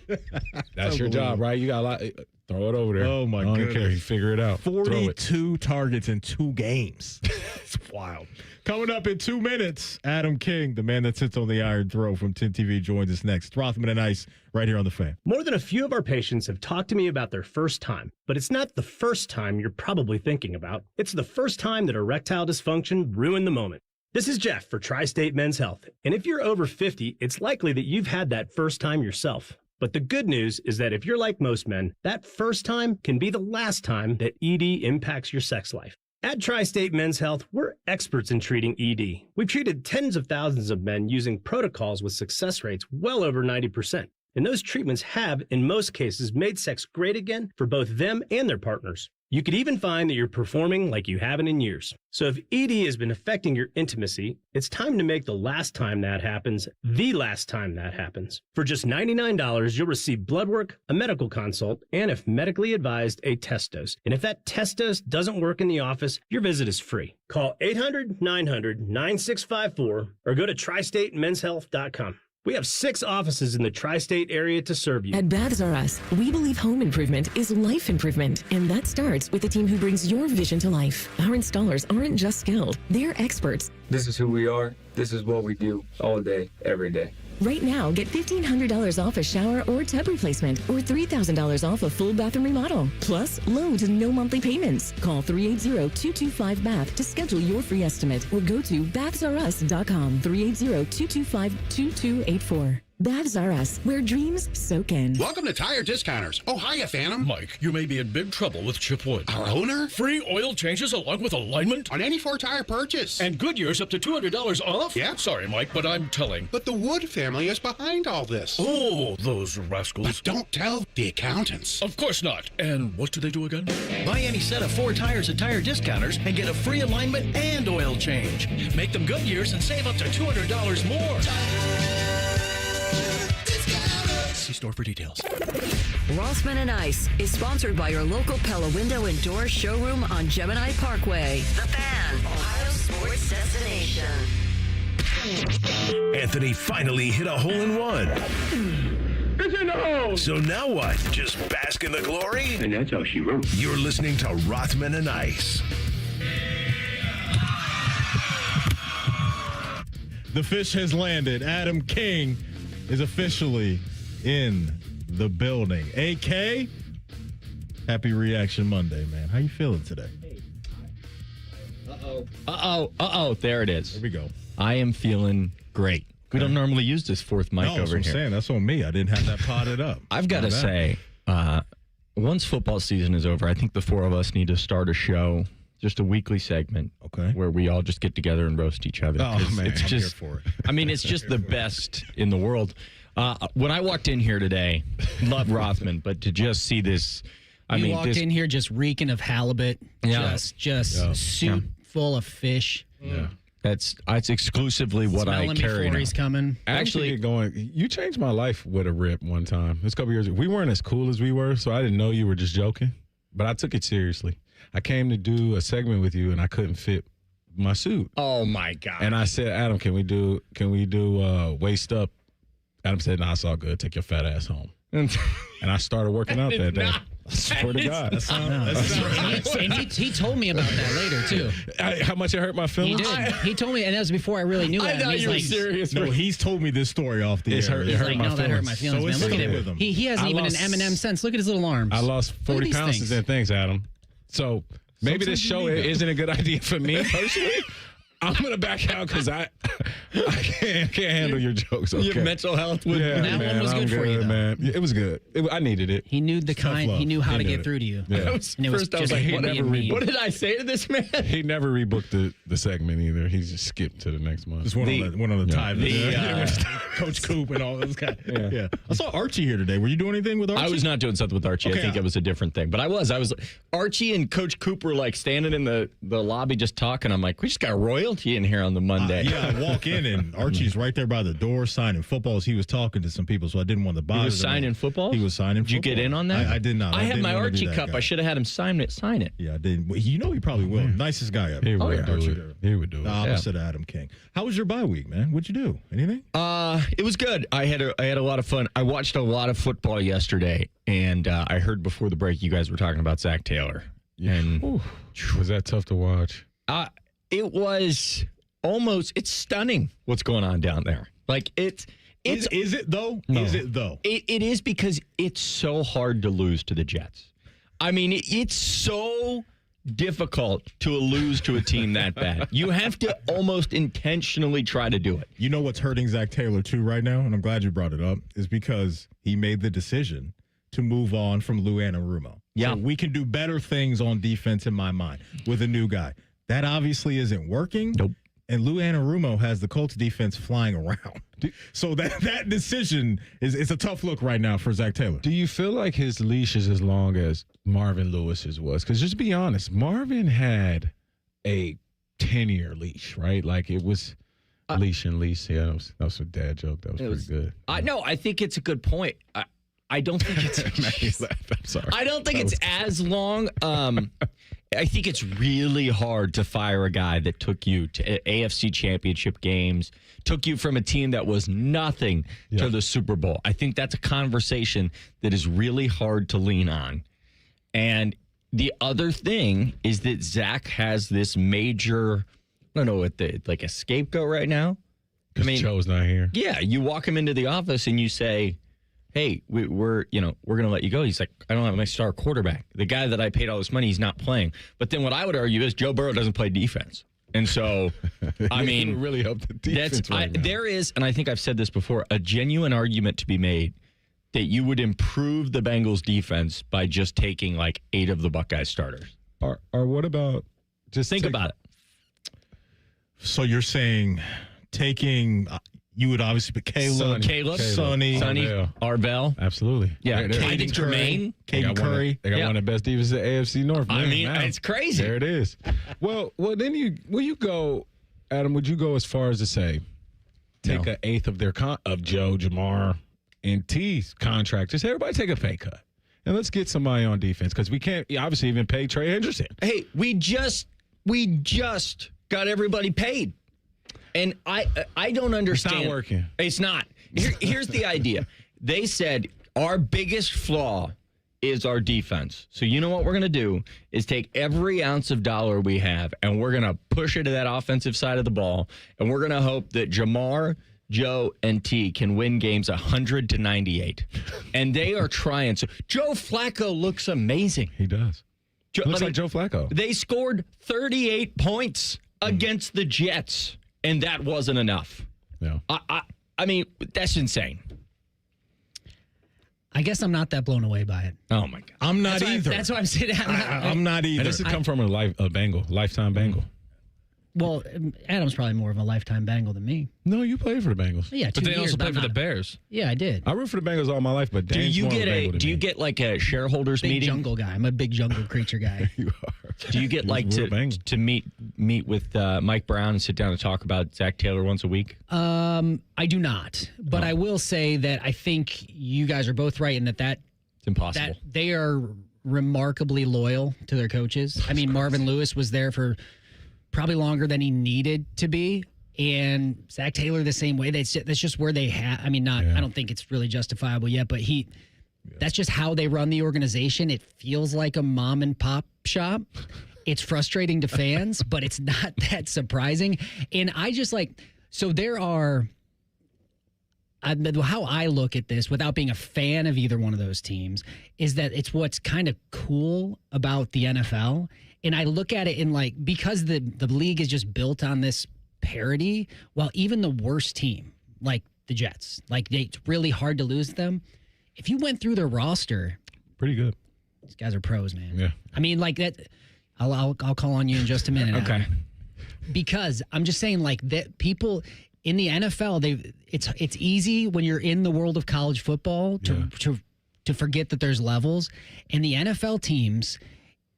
[SPEAKER 5] That's your job, right? You got a lot. Throw it over there.
[SPEAKER 4] Oh, my
[SPEAKER 5] goodness. I don't care. You figure it out.
[SPEAKER 4] 42 targets in 2 games. It's wild. Coming up in 2 minutes, Adam King, the man that sits on the iron throne from 10 TV, joins us next. Rothman and Ice right here on The Fan.
[SPEAKER 1] More than a few of our patients have talked to me about their first time, but it's not the first time you're probably thinking about. It's the first time that erectile dysfunction ruined the moment. This is Jeff for Tri-State Men's Health, and if you're over 50, it's likely that you've had that first time yourself. But the good news is that if you're like most men, that first time can be the last time that ED impacts your sex life. At Tri-State Men's Health, we're experts in treating ED. We've treated tens of thousands of men using protocols with success rates well over 90%. And those treatments have, in most cases, made sex great again for both them and their partners. You could even find that you're performing like you haven't in years. So if ED has been affecting your intimacy, it's time to make the last time that happens the last time that happens. For just $99, you'll receive blood work, a medical consult, and if medically advised, a test dose. And if that test dose doesn't work in the office, your visit is free. Call 800-900-9654 or go to tristatemenshealth.com. We have 6 offices in the tri-state area to serve you.
[SPEAKER 13] At Baths R Us, we believe home improvement is life improvement, and that starts with the team who brings your vision to life. Our installers aren't just skilled, they're experts.
[SPEAKER 14] This is who we are. This is what we do all day, every day.
[SPEAKER 13] Right now, get $1,500 off a shower or tub replacement or $3,000 off a full bathroom remodel. Plus, low to no monthly payments. Call 380-225-BATH to schedule your free estimate or go to bathsrus.com. 380-225-2284. Baths R Us, where dreams soak in.
[SPEAKER 16] Welcome to Tire Discounters. Oh, hiya, Phantom.
[SPEAKER 17] Mike, you may be in big trouble with Chip Wood.
[SPEAKER 16] Our owner?
[SPEAKER 17] Free oil changes along with alignment?
[SPEAKER 16] On any 4-tire purchase.
[SPEAKER 17] And Goodyear's up to $200 off?
[SPEAKER 16] Yeah.
[SPEAKER 17] Sorry, Mike, but I'm telling.
[SPEAKER 16] But the Wood family is behind all this.
[SPEAKER 17] Oh, those rascals.
[SPEAKER 16] But don't tell the accountants.
[SPEAKER 17] Of course not. And what do they do again?
[SPEAKER 18] Buy any set of 4 tires at Tire Discounters and get a free alignment and oil change. Make them Goodyear's and save up to $200 more. See store for details.
[SPEAKER 3] Rothman and Ice is sponsored by your local Pella Window and Door showroom on Gemini Parkway. The Fan, Ohio sports destination.
[SPEAKER 2] Anthony finally hit a hole-in-one.
[SPEAKER 17] It's in the hole!
[SPEAKER 2] So now what? Just bask in the glory?
[SPEAKER 16] And that's how she wrote.
[SPEAKER 2] You're listening to Rothman and Ice.
[SPEAKER 4] The fish has landed. Adam King is officially in the building. AK, happy Reaction Monday, man. How you feeling today?
[SPEAKER 19] Uh-oh. There it is.
[SPEAKER 4] There we go.
[SPEAKER 19] I am feeling great. We don't normally use this fourth mic over here.
[SPEAKER 4] I'm saying. That's on me. I didn't have that potted up.
[SPEAKER 19] I've got to say, once football season is over, I think the 4 of us need to start a show, just a weekly segment, where we all just get together and roast each other.
[SPEAKER 4] Oh, man,
[SPEAKER 19] it's just,
[SPEAKER 4] I'm here for it.
[SPEAKER 19] I mean, it's just the best in the world. When I walked in here today, love Rothman, but to just see this,
[SPEAKER 6] You walked in here just reeking of halibut, just soup full of fish.
[SPEAKER 5] Yeah.
[SPEAKER 19] That's exclusively what
[SPEAKER 6] Smell
[SPEAKER 19] I
[SPEAKER 6] him
[SPEAKER 19] carry
[SPEAKER 6] before
[SPEAKER 19] now.
[SPEAKER 6] he's coming.
[SPEAKER 19] Actually,
[SPEAKER 5] get going. You changed my life with a rip one time. This couple years ago. We weren't as cool as we were, so I didn't know you were just joking. But I took it seriously. I came to do a segment with you, and I couldn't fit my suit.
[SPEAKER 19] Oh my God!
[SPEAKER 5] And I said, Adam, can we do waist up? Adam said, "Nah, it's all good. Take your fat ass home." And I started working out that day. I swear to God.
[SPEAKER 6] He told me about that later, too.
[SPEAKER 5] How much it hurt my feelings?
[SPEAKER 6] He did. He told me, and that was before I really knew
[SPEAKER 19] I
[SPEAKER 6] Adam.
[SPEAKER 19] thought
[SPEAKER 6] He's
[SPEAKER 19] you were
[SPEAKER 6] like,
[SPEAKER 19] serious.
[SPEAKER 4] No, he's told me this story off the air.
[SPEAKER 5] It hurt my
[SPEAKER 6] no,
[SPEAKER 5] feelings.
[SPEAKER 6] that hurt my feelings, man. Look at him. He hasn't even an Eminem since. Look at his little arms.
[SPEAKER 5] I lost 40 pounds since then. Thanks, Adam. So maybe this show isn't a good idea for me personally. I'm going to back out because I can't handle your jokes. Okay.
[SPEAKER 19] Your mental health would.
[SPEAKER 6] That one was good for you, though.
[SPEAKER 5] Man. It was good. I needed it.
[SPEAKER 6] He knew he knew how to get through to you.
[SPEAKER 5] Yeah.
[SPEAKER 6] And it was just
[SPEAKER 19] like,
[SPEAKER 6] what do you mean?
[SPEAKER 19] what did I say to this man?
[SPEAKER 5] He never rebooked the segment either. He just skipped to the next month.
[SPEAKER 4] Just went on the time.
[SPEAKER 5] Coach Coop and all those guys.
[SPEAKER 4] Yeah. I saw Archie here today. Were you doing anything with Archie?
[SPEAKER 19] I was not doing something with Archie.
[SPEAKER 4] Okay.
[SPEAKER 19] I think it was a different thing. But I was. Archie and Coach Coop were like standing in the lobby just talking. I'm like, we just got royalty in here on the Monday.
[SPEAKER 4] I walk in and Archie's right there by the door signing footballs. He was talking to some people, so I didn't want to bother.
[SPEAKER 19] He was signing footballs?
[SPEAKER 4] He was signing
[SPEAKER 19] Did you
[SPEAKER 4] footballs.
[SPEAKER 19] get in on that?
[SPEAKER 4] I did not.
[SPEAKER 19] I had
[SPEAKER 4] didn't
[SPEAKER 19] my
[SPEAKER 4] want to do
[SPEAKER 19] Archie
[SPEAKER 4] that,
[SPEAKER 19] cup.
[SPEAKER 4] guy.
[SPEAKER 19] I should have had him sign it.
[SPEAKER 4] Yeah, I didn't. He probably will. Nicest guy ever.
[SPEAKER 5] He would do it. He would do it.
[SPEAKER 4] The opposite of Adam King. How was your bye week, man? What'd you do? Anything?
[SPEAKER 19] It was good. I had a lot of fun. I watched a lot of football yesterday, and I heard before the break you guys were talking about Zach Taylor.
[SPEAKER 5] Yeah.
[SPEAKER 19] And
[SPEAKER 5] was that tough to watch?
[SPEAKER 19] It was almost. It's stunning what's going on down there. Like is
[SPEAKER 4] it though?
[SPEAKER 19] No.
[SPEAKER 4] Is it though?
[SPEAKER 19] It is because it's so hard to lose to the Jets. I mean, it's so difficult to lose to a team that bad. You have to almost intentionally try to do it.
[SPEAKER 4] You know what's hurting Zach Taylor too right now, and I'm glad you brought it up, is because he made the decision to move on from Lou Anarumo.
[SPEAKER 19] Yeah.
[SPEAKER 4] So we can do better things on defense in my mind with a new guy. That obviously isn't working.
[SPEAKER 19] Nope.
[SPEAKER 4] And Lou Anarumo has the Colts defense flying around. So that decision is a tough look right now for Zach Taylor.
[SPEAKER 5] Do you feel like his leash is as long as Marvin Lewis's was? Because just be honest, Marvin had a 10-year leash, right? Like it was leash and leash. Yeah, that was a dad joke. That was pretty good.
[SPEAKER 19] I think it's a good point. I don't think it's.
[SPEAKER 5] I'm sorry.
[SPEAKER 19] I don't think it's as long. I think it's really hard to fire a guy that took you to AFC Championship games, took you from a team that was nothing to the Super Bowl. I think that's a conversation that is really hard to lean on. And the other thing is that Zach has this major, I don't know, like a scapegoat right now.
[SPEAKER 5] Because Joe's not here.
[SPEAKER 19] Yeah, you walk him into the office and you say, hey, we're going to let you go. He's like, I don't have my star quarterback. The guy that I paid all this money, he's not playing. But then what I would argue is Joe Burrow doesn't play defense. And so, I mean,
[SPEAKER 5] it would really help the defense right now.
[SPEAKER 19] There is, and I think I've said this before, a genuine argument to be made that you would improve the Bengals defense by just taking like 8 of the Buckeyes starters.
[SPEAKER 5] Or what about just
[SPEAKER 19] think about it.
[SPEAKER 4] So you're saying taking... You would obviously be Caleb, Sonny,
[SPEAKER 19] Arvell.
[SPEAKER 5] Absolutely.
[SPEAKER 19] Yeah. Caden Tremaine.
[SPEAKER 4] Caden Curry.
[SPEAKER 5] They got one of the best defenses at AFC North.
[SPEAKER 19] I mean, it's crazy.
[SPEAKER 5] There it is. Well, then will you go, Adam, would you go as far as to say, take an eighth of their of Joe, Jamar, and T's contract? Just everybody take a pay cut. And let's get somebody on defense because we can't obviously even pay Trey Henderson.
[SPEAKER 19] Hey, we just got everybody paid. And I don't understand.
[SPEAKER 5] It's not working.
[SPEAKER 19] It's not. Here's the idea. They said our biggest flaw is our defense. So you know what we're going to do is take every ounce of dollar we have and we're going to push it to that offensive side of the ball. And we're going to hope that Jamar, Joe, and T can win games 100-98. And they are trying. So Joe Flacco looks amazing.
[SPEAKER 5] He does. Looks like Joe Flacco.
[SPEAKER 19] They scored 38 points against the Jets. And that wasn't enough.
[SPEAKER 5] No.
[SPEAKER 19] I mean, that's insane.
[SPEAKER 6] I guess I'm not that blown away by it.
[SPEAKER 19] Oh, my God.
[SPEAKER 4] I'm not either.
[SPEAKER 6] That's why I'm sitting.
[SPEAKER 4] I'm not either.
[SPEAKER 5] And this has come from a lifetime Bengal.
[SPEAKER 6] Well, Adam's probably more of a lifetime Bengal than me.
[SPEAKER 5] No, you played for the Bengals.
[SPEAKER 6] Yeah, 2
[SPEAKER 17] but they
[SPEAKER 6] years,
[SPEAKER 17] also
[SPEAKER 6] but
[SPEAKER 17] play for the Bears.
[SPEAKER 6] Yeah, I did.
[SPEAKER 5] I root for the Bengals all my life, but
[SPEAKER 19] do you get like a shareholders
[SPEAKER 6] big
[SPEAKER 19] meeting?
[SPEAKER 6] Jungle guy. I'm a big jungle creature guy.
[SPEAKER 5] You are.
[SPEAKER 19] Do you get to meet with Mike Brown and sit down and talk about Zach Taylor once a week?
[SPEAKER 6] I do not, but I will say that I think you guys are both right in that
[SPEAKER 19] it's impossible.
[SPEAKER 6] That they are remarkably loyal to their coaches. I mean, Marvin Lewis was there for probably longer than he needed to be. And Zach Taylor the same way. That's just where they have. I mean, I don't think it's really justifiable yet, but that's just how they run the organization. It feels like a mom and pop shop. It's frustrating to fans, but it's not that surprising. And I just so there are, how I look at this without being a fan of either one of those teams is that it's what's kind of cool about the NFL. And I look at it in because the league is just built on this parity, while even the worst team, like the Jets, it's really hard to lose them. If you went through their roster,
[SPEAKER 5] pretty good.
[SPEAKER 6] These guys are pros, man.
[SPEAKER 5] Yeah.
[SPEAKER 6] I mean, that. I'll call on you in just a minute.
[SPEAKER 19] Okay.
[SPEAKER 6] Adam. Because I'm just saying, that people in the NFL, it's easy when you're in the world of college football to forget that there's levels. And the NFL teams,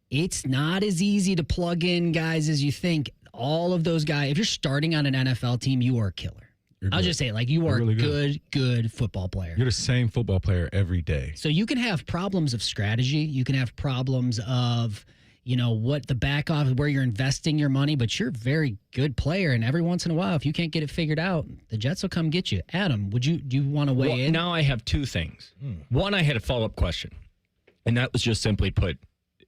[SPEAKER 6] it's not as easy to plug in guys as you think. All of those guys, if you're starting on an NFL team, you are a killer. I'll just say, you are
[SPEAKER 5] really
[SPEAKER 6] a good football player.
[SPEAKER 5] You're the same football player every day.
[SPEAKER 6] So you can have problems of strategy. You can have problems of, what the back office, where you're investing your money, but you're a very good player. And every once in a while, if you can't get it figured out, the Jets will come get you. Adam, do you want to weigh in?
[SPEAKER 19] Now I have two things. One, I had a follow-up question, and that was just simply put,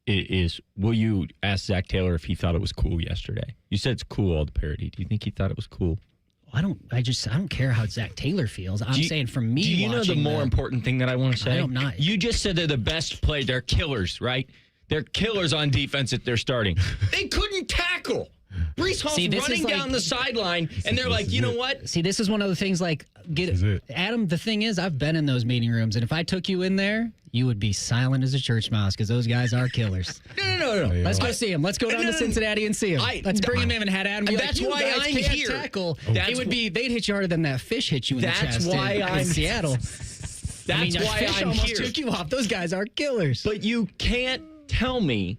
[SPEAKER 19] will you ask Zach Taylor if he thought it was cool yesterday? You said it's cool, all the parody. Do you think he thought it was cool?
[SPEAKER 6] I don't care how Zach Taylor feels. I'm saying from me,
[SPEAKER 19] do you know the more important thing that I want to say?
[SPEAKER 6] I'm not.
[SPEAKER 19] You just said they're the best play. They're killers, right? They're killers on defense that they're starting. They couldn't tackle. Breece Hall's running down the sideline, and they're like, you know what?
[SPEAKER 6] See, this is one of the things Adam, the thing is, I've been in those meeting rooms, and if I took you in there, you would be silent as a church mouse because those guys are killers.
[SPEAKER 19] No.
[SPEAKER 6] Let's go see him. Let's go down to Cincinnati and see him. Let's bring him in and had Adam.
[SPEAKER 19] That's why I'm here.
[SPEAKER 6] Tackle. They'd hit you harder than that fish hit you in the chest.
[SPEAKER 19] That's why I'm
[SPEAKER 6] in Seattle.
[SPEAKER 19] That's why I'm
[SPEAKER 6] almost
[SPEAKER 19] here.
[SPEAKER 6] Took you off. Those guys are killers.
[SPEAKER 19] But you can't tell me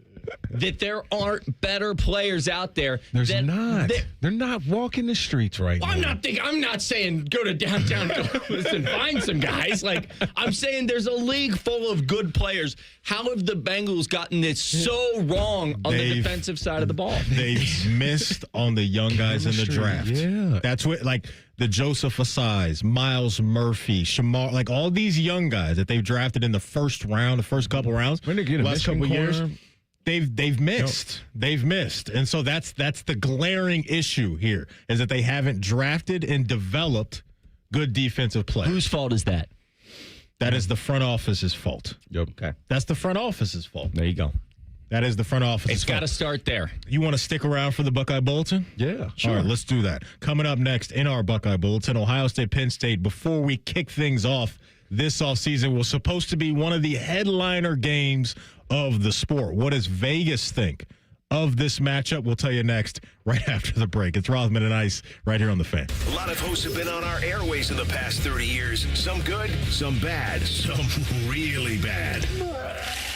[SPEAKER 19] that there aren't better players out there.
[SPEAKER 5] There's not. They're not walking the streets right now.
[SPEAKER 19] I'm not saying go to downtown and find some guys. I'm saying there's a league full of good players. How have the Bengals gotten this so wrong on the defensive side of the ball?
[SPEAKER 4] They've missed on the young guys in the draft.
[SPEAKER 5] Yeah.
[SPEAKER 4] That's what, the Joseph Asai's, Miles Murphy, Shamar, all these young guys that they've drafted in the first round, the first couple rounds,
[SPEAKER 5] when they get a
[SPEAKER 4] last couple years. They've missed.
[SPEAKER 5] Yep.
[SPEAKER 4] They've missed. And so that's the glaring issue here is that they haven't drafted and developed good defensive players.
[SPEAKER 19] Whose fault is that?
[SPEAKER 4] That is the front office's fault.
[SPEAKER 5] Yep.
[SPEAKER 19] Okay.
[SPEAKER 4] That's the front office's fault.
[SPEAKER 19] There you go.
[SPEAKER 4] That is the front office's fault.
[SPEAKER 19] It's got to start there.
[SPEAKER 4] You want to stick around for the Buckeye Bulletin?
[SPEAKER 5] Yeah, sure.
[SPEAKER 4] All right, let's do that. Coming up next in our Buckeye Bulletin, Ohio State, Penn State. Before we kick things off, this offseason was supposed to be one of the headliner games of the sport. What does Vegas think of this matchup? We'll tell you next, right after the break. It's Rothman and Ice right here on The Fan.
[SPEAKER 2] A lot of hosts have been on our airways in the past 30 years. Some good, some bad, some really bad.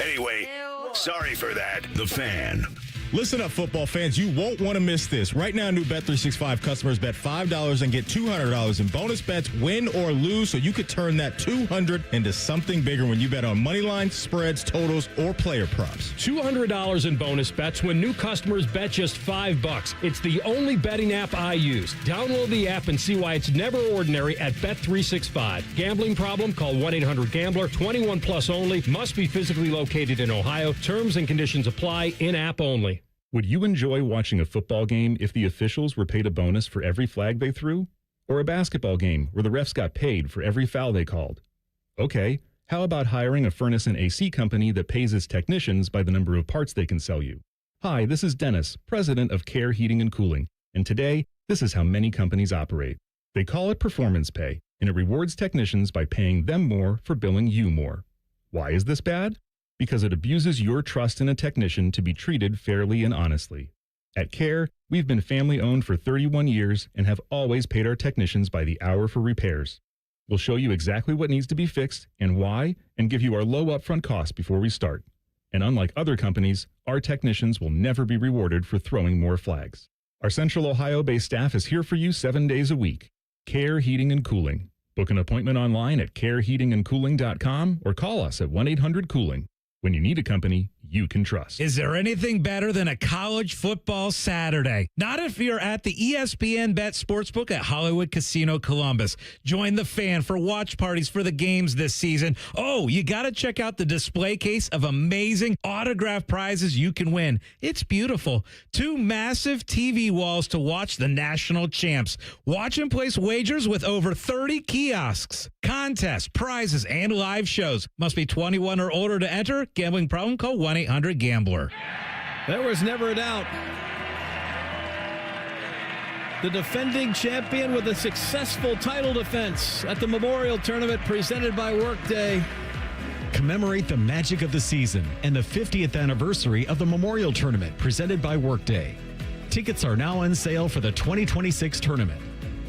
[SPEAKER 2] Anyway, sorry for that. The Fan.
[SPEAKER 4] Listen up, football fans. You won't want to miss this. Right now, new Bet365 customers bet $5 and get $200 in bonus bets, win or lose, so you could turn that $200 into something bigger when you bet on money lines, spreads, totals, or player props.
[SPEAKER 7] $200 in bonus bets when new customers bet just $5. It's the only betting app I use. Download the app and see why it's never ordinary at Bet365. Gambling problem? Call 1-800-GAMBLER. 21 plus only. Must be physically located in Ohio. Terms and conditions apply. In-app only.
[SPEAKER 10] Would you enjoy watching a football game if the officials were paid a bonus for every flag they threw? Or a basketball game where the refs got paid for every foul they called? Okay, how about hiring a furnace and AC company that pays its technicians by the number of parts they can sell you? Hi, this is Dennis, president of Care Heating and Cooling, and today, this is how many companies operate. They call it performance pay, and it rewards technicians by paying them more for billing you more. Why is this bad? Because it abuses your trust in a technician to be treated fairly and honestly. At Care, we've been family-owned for 31 years and have always paid our technicians by the hour for repairs. We'll show you exactly what needs to be fixed and why, and give you our low upfront cost before we start. And unlike other companies, our technicians will never be rewarded for throwing more flags. Our Central Ohio-based staff is here for you 7 days a week. Care Heating and Cooling. Book an appointment online at careheatingandcooling.com or call us at 1-800-COOLING. When you need a company you can trust.
[SPEAKER 11] Is there anything better than a college football Saturday? Not if you're at the ESPN Bet Sportsbook at Hollywood Casino Columbus. Join the Fan for watch parties for the games this season. Oh, you got to check out the display case of amazing autographed prizes you can win. It's beautiful. 2 massive TV walls to watch the national champs. Watch and place wagers with over 30 kiosks, contests, prizes, and live shows. Must be 21 or older to enter. Gambling problem? Call 1-800-GAMBLER.
[SPEAKER 15] There was never a doubt. The defending champion with a successful title defense at the Memorial Tournament presented by Workday.
[SPEAKER 20] Commemorate the magic of the season and the 50th anniversary of the Memorial Tournament presented by Workday. Tickets are now on sale for the 2026 tournament.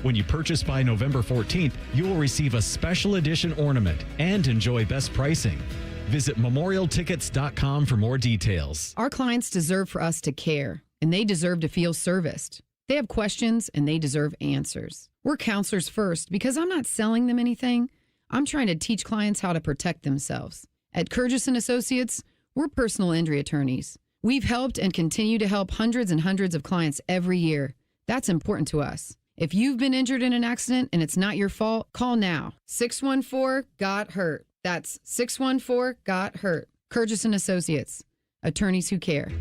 [SPEAKER 20] When you purchase by November 14th, you will receive a special edition ornament and enjoy best pricing. Visit memorialtickets.com for more details.
[SPEAKER 22] Our clients deserve for us to care, and they deserve to feel serviced. They have questions, and they deserve answers. We're counselors first because I'm not selling them anything. I'm trying to teach clients how to protect themselves. At Curtis & Associates, we're personal injury attorneys. We've helped and continue to help hundreds and hundreds of clients every year. That's important to us. If you've been injured in an accident and it's not your fault, call now. 614-GOT-HURT. That's 614-GOT-HURT. Curtis & Associates, attorneys who care.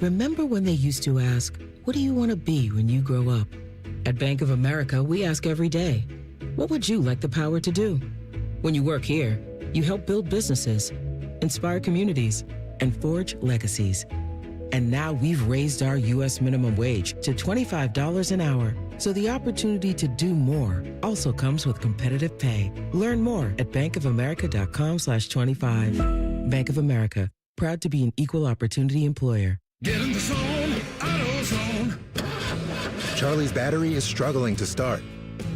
[SPEAKER 23] Remember when they used to ask, what do you want to be when you grow up? At Bank of America, we ask every day, what would you like the power to do? When you work here, you help build businesses, inspire communities, and forge legacies. And now we've raised our U.S. minimum wage to $25 an hour. So the opportunity to do more also comes with competitive pay. Learn more at bankofamerica.com/25. Bank of America, proud to be an equal opportunity employer.
[SPEAKER 24] Get in the zone, AutoZone.
[SPEAKER 25] Charlie's battery is struggling to start.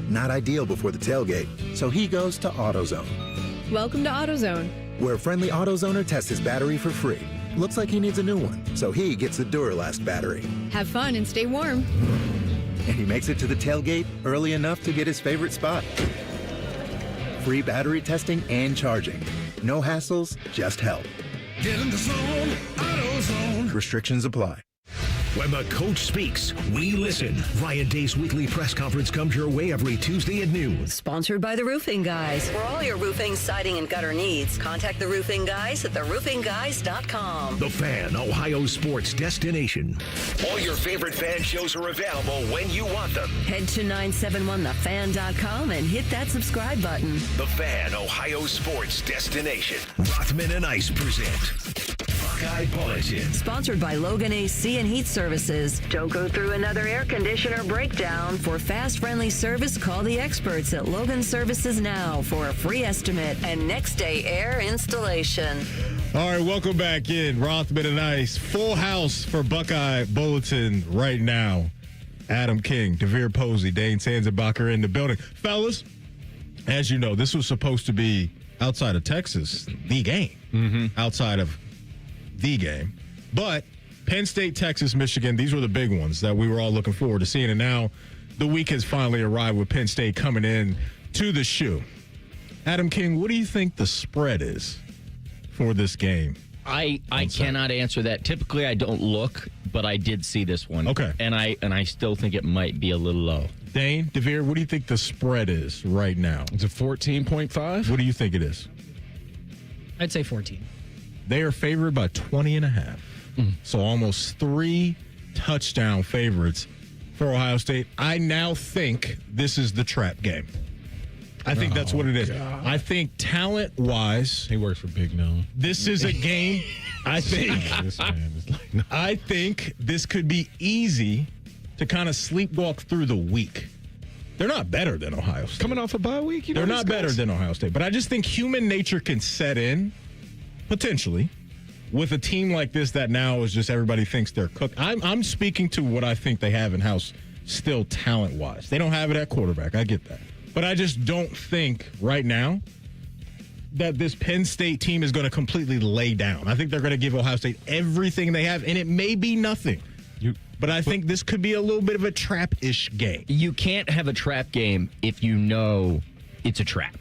[SPEAKER 25] Not ideal before the tailgate, so he goes to AutoZone.
[SPEAKER 26] Welcome to AutoZone,
[SPEAKER 25] where a friendly AutoZoner tests his battery for free. Looks like he needs a new one, so he gets the Duralast battery.
[SPEAKER 26] have fun and stay warm.
[SPEAKER 25] And he makes it to the tailgate early enough to get his favorite spot. Free battery testing and charging. No hassles, just help.
[SPEAKER 24] Get in the zone, AutoZone.
[SPEAKER 25] Restrictions apply.
[SPEAKER 2] When the coach speaks, we listen. Ryan Day's weekly press conference comes your way every Tuesday at noon.
[SPEAKER 3] Sponsored by the Roofing Guys. For all your roofing, siding, and gutter needs, contact the Roofing Guys at theroofingguys.com.
[SPEAKER 2] The Fan, Ohio sports destination. All your favorite fan shows are available when you want them.
[SPEAKER 3] Head to 971thefan.com and hit that subscribe button.
[SPEAKER 2] The Fan, Ohio sports destination. Rothman and Ice present Buckeye Bulletin.
[SPEAKER 3] Sponsored by Logan AC and Heat Services. Don't go through another air conditioner breakdown. For fast, friendly service, call the experts at Logan Services now for a free estimate and next day air installation.
[SPEAKER 4] All right, welcome back in. Rothman and Ice. Full house for Buckeye Bulletin right now. Adam King, DeVere Posey, Dane Sanzenbacher in the building. Fellas, as you know, this was supposed to be outside of Texas, the game. Outside of the game. But Penn State, Texas, Michigan, these were the big ones that we were all looking forward to seeing. And now the week has finally arrived with Penn State coming in to the shoe. Adam King, what do you think the spread is for this game?
[SPEAKER 19] I cannot answer that. Typically, I don't look, but I did see this one.
[SPEAKER 4] Okay.
[SPEAKER 19] And I still think it might be a little low.
[SPEAKER 4] Dane, DeVere, what do you think the spread is right now?
[SPEAKER 5] It's a 14.5.
[SPEAKER 4] What do you think it is?
[SPEAKER 6] I'd say 14.
[SPEAKER 4] They are favored by 20.5. So almost 3 touchdown favorites for Ohio State. I now think this is the trap game. I think that's what it is. God. I think talent-wise,
[SPEAKER 5] he works for Big No.
[SPEAKER 4] This is a game. I think this could be easy to kind of sleepwalk through the week. They're not better than Ohio State.
[SPEAKER 5] Coming off a bye week,
[SPEAKER 4] they're not better than Ohio State. But I just think human nature can set in, potentially, with a team like this that now is just everybody thinks they're cooked. I'm speaking to what I think they have in-house still talent-wise. They don't have it at quarterback. I get that. But I just don't think right now that this Penn State team is going to completely lay down. I think they're going to give Ohio State everything they have, and it may be nothing. But I think this could be a little bit of a trap-ish game.
[SPEAKER 19] You can't have a trap game if you know it's a trap.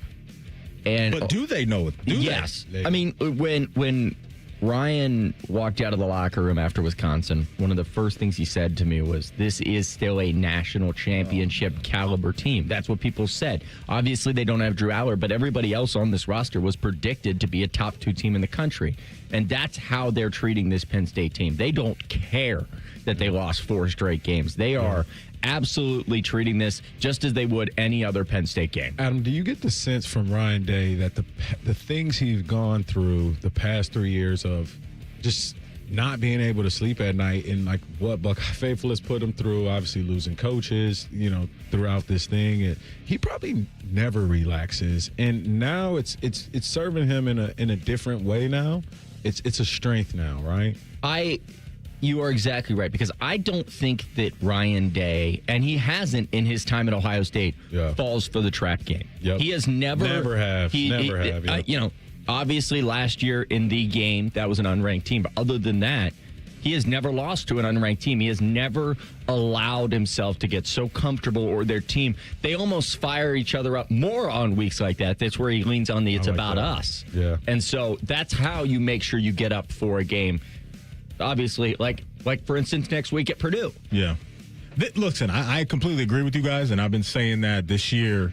[SPEAKER 4] But do they know it?
[SPEAKER 19] Yes. I mean, when Ryan walked out of the locker room after Wisconsin, one of the first things he said to me was, this is still a national championship caliber team. That's what people said. Obviously, they don't have Drew Aller, but everybody else on this roster was predicted to be a top 2 team in the country. And that's how they're treating this Penn State team. They don't care that they lost 4 straight games. They are absolutely treating this just as they would any other Penn State game.
[SPEAKER 5] Adam, do you get the sense from Ryan Day that the things he's gone through the past 3 years of just not being able to sleep at night and like what Buckeye Faithful has put him through, obviously losing coaches, throughout this thing, and he probably never relaxes. And now it's serving him in a different way now. It's a strength now, right?
[SPEAKER 19] You are exactly right, because I don't think that Ryan Day, and he hasn't in his time at Ohio State, falls for the trap game.
[SPEAKER 5] Yep.
[SPEAKER 19] He has never
[SPEAKER 5] have.
[SPEAKER 19] Obviously last year in the game, that was an unranked team. But other than that, he has never lost to an unranked team. He has never allowed himself to get so comfortable, or their team. They almost fire each other up more on weeks like that. That's where he leans on the it's about us.
[SPEAKER 5] Yeah.
[SPEAKER 19] And so that's how you make sure you get up for a game. Obviously, like for instance, next week at Purdue.
[SPEAKER 4] Yeah. Listen, I completely agree with you guys, and I've been saying that this year,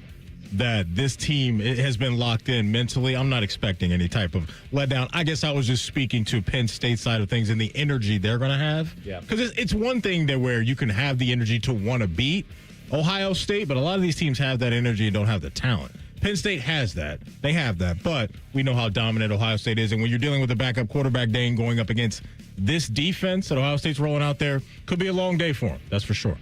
[SPEAKER 4] that this team has been locked in mentally. I'm not expecting any type of letdown. I guess I was just speaking to Penn State side of things and the energy they're going to have.
[SPEAKER 19] Yeah.
[SPEAKER 4] Because it's one thing that where you can have the energy to want to beat Ohio State, but a lot of these teams have that energy and don't have the talent. Penn State has that. They have that. But we know how dominant Ohio State is. And when you're dealing with a backup quarterback, Dane, going up against this defense that Ohio State's rolling out there, could be a long day for him. That's for sure.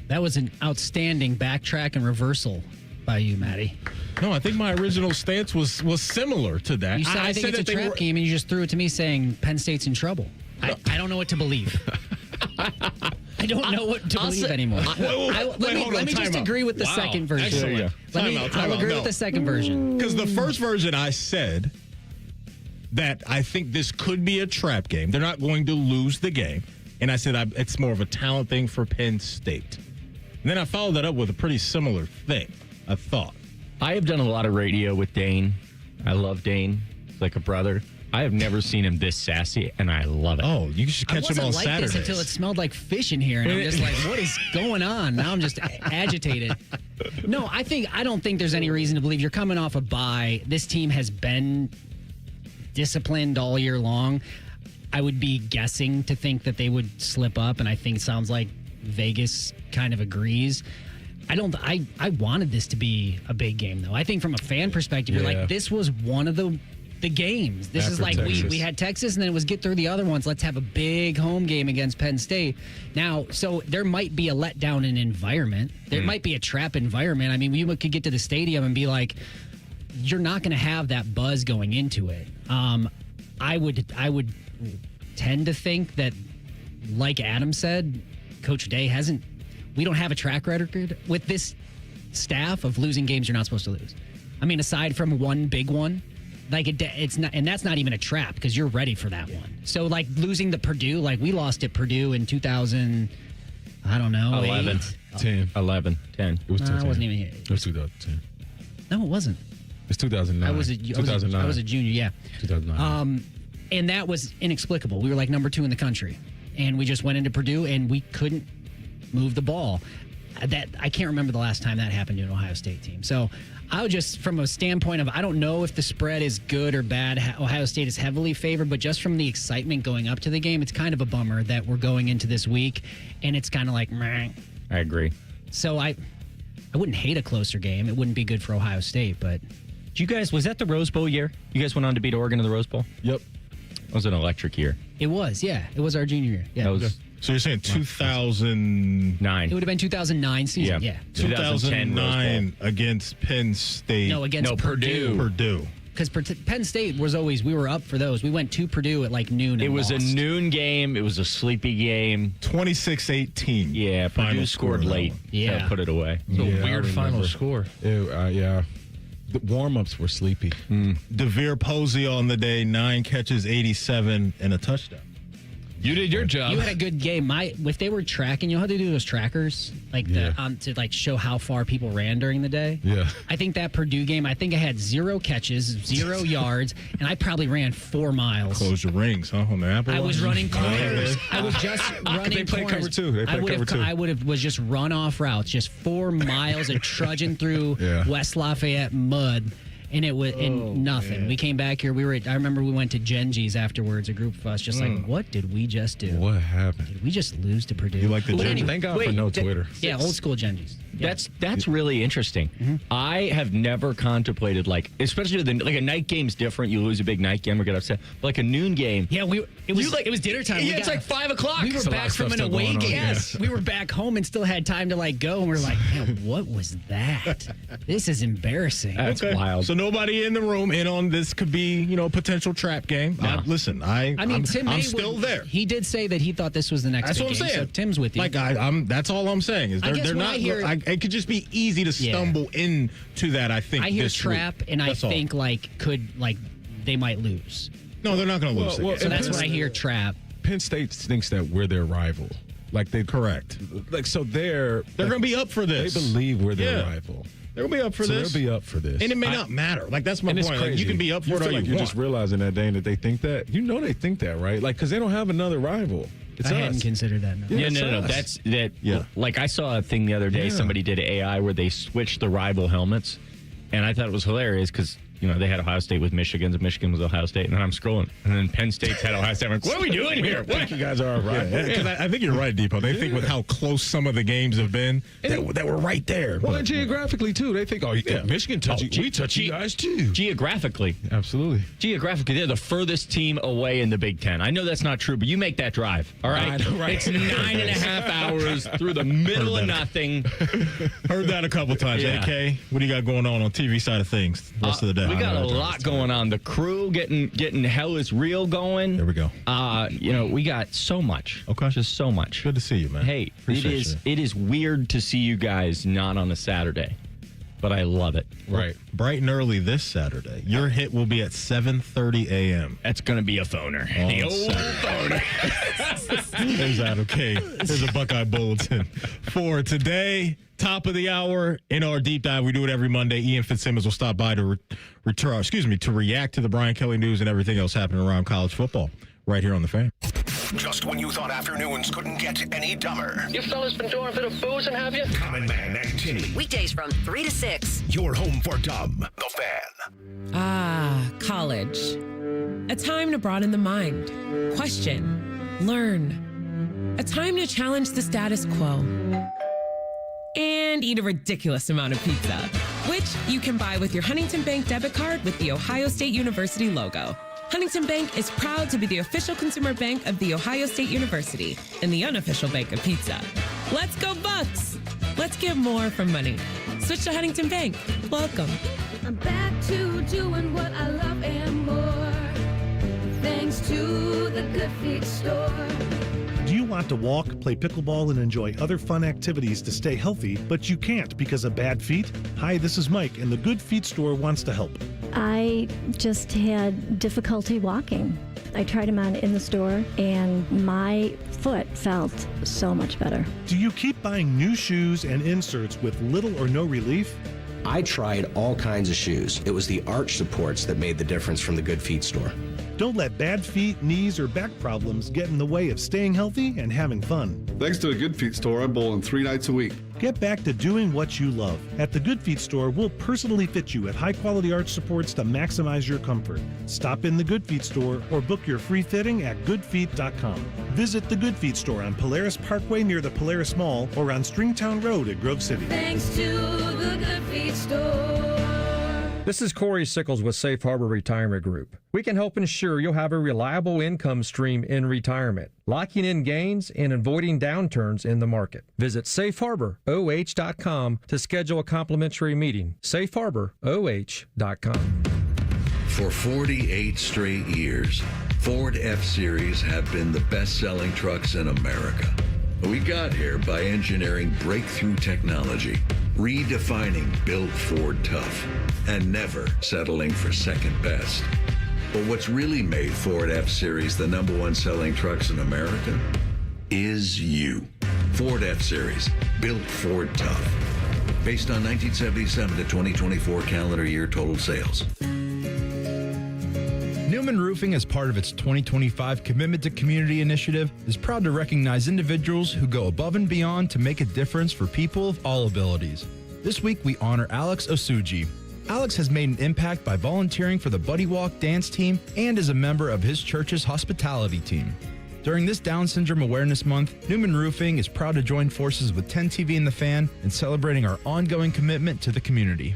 [SPEAKER 6] That was an outstanding backtrack and reversal by you, Maddie.
[SPEAKER 4] No, I think my original stance was similar to that.
[SPEAKER 6] You said, I think it's a trap game, and you just threw it to me saying Penn State's in trouble. I don't know what to believe. I don't know what to believe anymore. Let me just agree with the second version. I'll agree with the second version.
[SPEAKER 4] Because the first version I said that I think this could be a trap game. They're not going to lose the game. And I said it's more of a talent thing for Penn State. And then I followed that up with a pretty similar thing, I thought.
[SPEAKER 19] I have done a lot of radio with Dane. I love Dane. He's like a brother. I have never seen him this sassy, and I love it.
[SPEAKER 4] Oh, you should catch him on Saturdays.
[SPEAKER 6] I wasn't like this until it smelled like fish in here, and I'm just like, what is going on? Now I'm just agitated. No, I don't think there's any reason to believe you're coming off a bye. This team has been disciplined all year long. I would be guessing to think that they would slip up, and I think it sounds like Vegas kind of agrees. I wanted this to be a big game, though. I think from a fan perspective, you're like, this was one of the games. This is like we had Texas, and then it was get through the other ones. Let's have a big home game against Penn State. Now, so there might be a letdown in environment. There might be a trap environment. I mean, we could get to the stadium and be like, you're not going to have that buzz going into it. I would tend to think that, like Adam said, Coach Day we don't have a track record with this staff of losing games you're not supposed to lose. I mean, aside from one big one, like it's not, and that's not even a trap because you're ready for that one. So like losing to Purdue, like we lost at Purdue in 2000, I don't know,
[SPEAKER 19] 11, 10. It was 10.
[SPEAKER 6] I wasn't even here.
[SPEAKER 5] It was 2010.
[SPEAKER 6] No, it wasn't.
[SPEAKER 5] It's 2009. 2009.
[SPEAKER 6] I was a junior, yeah.
[SPEAKER 5] 2009.
[SPEAKER 6] And that was inexplicable. We were like number 2 in the country, and we just went into Purdue and we couldn't move the ball. I can't remember the last time that happened to an Ohio State team. So I would just, from a standpoint of, I don't know if the spread is good or bad. Ohio State is heavily favored, but just from the excitement going up to the game, it's kind of a bummer that we're going into this week, and it's kind of like, meh.
[SPEAKER 19] I agree.
[SPEAKER 6] So I wouldn't hate a closer game. It wouldn't be good for Ohio State, but.
[SPEAKER 19] Was that the Rose Bowl year? You guys went on to beat Oregon in the Rose Bowl?
[SPEAKER 5] Yep.
[SPEAKER 19] It was an electric year.
[SPEAKER 6] It was, yeah. It was our junior year. Yeah.
[SPEAKER 4] So you're saying 2009?
[SPEAKER 6] It would have been 2009 season. Yeah.
[SPEAKER 4] 2009 against Penn State.
[SPEAKER 6] No, against Purdue.
[SPEAKER 4] Purdue.
[SPEAKER 6] Because Penn State was always, we were up for those. We went to Purdue at like noon.
[SPEAKER 19] It was a noon game. It was a sleepy game.
[SPEAKER 4] 26-18.
[SPEAKER 19] Yeah, Purdue scored late.
[SPEAKER 6] Yeah.
[SPEAKER 19] Put it away.
[SPEAKER 11] It's a weird final score.
[SPEAKER 5] Yeah. The warm-ups were sleepy.
[SPEAKER 4] DeVere Posey on the day, 9 catches, 87, and a touchdown.
[SPEAKER 11] You did your job.
[SPEAKER 6] You had a good game. If they were tracking, you know how they do those trackers, to show how far people ran during the day.
[SPEAKER 5] Yeah.
[SPEAKER 6] I think that Purdue game, I think I had 0 catches, 0 yards, and I probably ran 4 miles.
[SPEAKER 4] Close your rings, huh? On the Apple
[SPEAKER 6] I was
[SPEAKER 4] Watch?
[SPEAKER 6] running corners. I was just running
[SPEAKER 5] They play
[SPEAKER 6] corners.
[SPEAKER 5] cover two. They play cover two.
[SPEAKER 6] I would have was just run off routes, just 4 miles of trudging through West Lafayette mud. And it was nothing. Man. We came back here. I remember we went to Genji's afterwards, a group of us, just like, what did we just do?
[SPEAKER 5] What happened?
[SPEAKER 6] Did we just lose to Purdue?
[SPEAKER 4] You like the Genji?
[SPEAKER 5] Thank God for no Twitter.
[SPEAKER 6] Yeah, old school Genji's. Yeah.
[SPEAKER 19] That's really interesting. Mm-hmm. I have never contemplated especially a night game's different. You lose a big night game or get upset. But like a noon game.
[SPEAKER 6] Yeah, it was dinner time.
[SPEAKER 19] Yeah, it's like 5 o'clock.
[SPEAKER 6] We were back from an away game.
[SPEAKER 19] Yes,
[SPEAKER 6] we were back home and still had time to go. And we're like, man, what was that? This is embarrassing.
[SPEAKER 19] That's wild.
[SPEAKER 4] So nobody in the room in on this could be potential trap game. Listen, I'm still there.
[SPEAKER 6] He did say that he thought this was the next.
[SPEAKER 4] That's
[SPEAKER 6] big
[SPEAKER 4] what I'm
[SPEAKER 6] game,
[SPEAKER 4] saying.
[SPEAKER 6] So Tim's with you.
[SPEAKER 4] That's all I'm saying is they're not. It could just be easy to stumble into that. I think
[SPEAKER 6] I hear
[SPEAKER 4] this
[SPEAKER 6] trap,
[SPEAKER 4] week.
[SPEAKER 6] and
[SPEAKER 4] That's
[SPEAKER 6] I think they might lose.
[SPEAKER 4] No, they're not going to lose.
[SPEAKER 6] So that's when I hear trap.
[SPEAKER 5] Penn State thinks that we're their rival.
[SPEAKER 4] Correct.
[SPEAKER 5] So they're
[SPEAKER 4] going to be up for this.
[SPEAKER 5] They believe we're their rival.
[SPEAKER 4] They're going to be up for this.
[SPEAKER 5] They'll be up for this.
[SPEAKER 4] And it may not matter. That's my point. You can be up for it all you want.
[SPEAKER 5] You're just realizing that, Dane, that they think that. You know they think that, right? Because they don't have another rival. It's
[SPEAKER 6] I hadn't considered that. No.
[SPEAKER 19] Yeah, no. That's that. Yeah. I saw a thing the other day. Somebody did AI where they switched the rival helmets, and I thought it was hilarious because they had Ohio State with Michigan, and Michigan was Ohio State, and then I'm scrolling, and then Penn State's had Ohio State. I'm like, what are we doing here?
[SPEAKER 5] What you guys are right?
[SPEAKER 4] Because I think you're right, Depot. They think with how close some of the games have been that we're right there.
[SPEAKER 5] Well, and geographically too, they think, Michigan touch you. We touch you guys too.
[SPEAKER 19] Geographically,
[SPEAKER 5] absolutely.
[SPEAKER 19] Geographically, they're the furthest team away in the Big Ten. I know that's not true, but you make that drive. All right, it's 9.5 hours through the middle of nothing.
[SPEAKER 4] Heard that a couple times.
[SPEAKER 19] Yeah.
[SPEAKER 4] AK, what do you got going on TV side of things the rest of the day?
[SPEAKER 19] We got a lot going on. The crew getting Hell is Real going.
[SPEAKER 4] There we go.
[SPEAKER 19] We got so much.
[SPEAKER 4] Okay.
[SPEAKER 19] Just so much.
[SPEAKER 4] Good to see you, man.
[SPEAKER 19] Hey, it is weird to see you guys not on a Saturday, but I love it.
[SPEAKER 4] Right. Bright and early this Saturday. Your hit will be at 7:30 a.m.
[SPEAKER 19] That's going to be a phoner. The old phoner.
[SPEAKER 4] There's that. Okay. There's a Buckeye Bulletin for today. Top of the hour in our deep dive. We do it every Monday. Ian Fitzsimmons will stop by to react to the Brian Kelly news and everything else happening around college football right here on The Fan.
[SPEAKER 2] Just when you thought afternoons couldn't get any dumber.
[SPEAKER 18] You fellas been doing a bit of boozing, have you?
[SPEAKER 2] Common Man and Tinny.
[SPEAKER 3] Weekdays from 3 to 6.
[SPEAKER 2] Your home for dumb. The Fan.
[SPEAKER 1] College. A time to broaden the mind, question, learn. A time to challenge the status quo. And eat a ridiculous amount of pizza, which you can buy with your Huntington Bank debit card with the Ohio State University logo. Huntington Bank is proud to be the official consumer bank of the Ohio State University and the unofficial bank of pizza. Let's go Bucks! Let's give more for money. Switch to Huntington Bank. Welcome.
[SPEAKER 8] I'm back to doing what I love and more, thanks to the Good Feet store.
[SPEAKER 9] Do you want to walk, play pickleball, and enjoy other fun activities to stay healthy, but you can't because of bad feet? Hi, this is Mike, and the Good Feet store wants to help.
[SPEAKER 12] I just had difficulty walking. I tried them on in the store, and my foot felt so much better.
[SPEAKER 9] Do you keep buying new shoes and inserts with little or no relief?
[SPEAKER 14] I tried all kinds of shoes. It was the arch supports that made the difference from the Good Feet store.
[SPEAKER 9] Don't let bad feet, knees, or back problems get in the way of staying healthy and having fun.
[SPEAKER 21] Thanks to the Good Feet store, I'm bowling 3 nights a week.
[SPEAKER 9] Get back to doing what you love. At the Good Feet store, we'll personally fit you at high-quality arch supports to maximize your comfort. Stop in the Good Feet store or book your free fitting at goodfeet.com. Visit the Good Feet store on Polaris Parkway near the Polaris Mall or on Stringtown Road at Grove City.
[SPEAKER 8] Thanks to the Good Feet store.
[SPEAKER 27] This is Corey Sickles with Safe Harbor Retirement Group. We can help ensure you'll have a reliable income stream in retirement, locking in gains and avoiding downturns in the market. Visit safeharboroh.com to schedule a complimentary meeting. safeharboroh.com.
[SPEAKER 28] For 48 straight years, Ford F-Series have been the best-selling trucks in America. We got here by engineering breakthrough technology, redefining Built Ford tough and never settling for second best. But what's really made Ford F-Series the #1 selling trucks in America is you. Ford F-Series, built Ford tough. Based on 1977 to 2024 calendar year total sales.
[SPEAKER 7] Newman Roofing, as part of its 2025 Commitment to Community initiative, is proud to recognize individuals who go above and beyond to make a difference for people of all abilities. This week, we honor Alex Osuji. Alex has made an impact by volunteering for the Buddy Walk dance team and is a member of his church's hospitality team. During this Down Syndrome Awareness Month, Newman Roofing is proud to join forces with 10 TV and the Fan in celebrating our ongoing commitment to the community.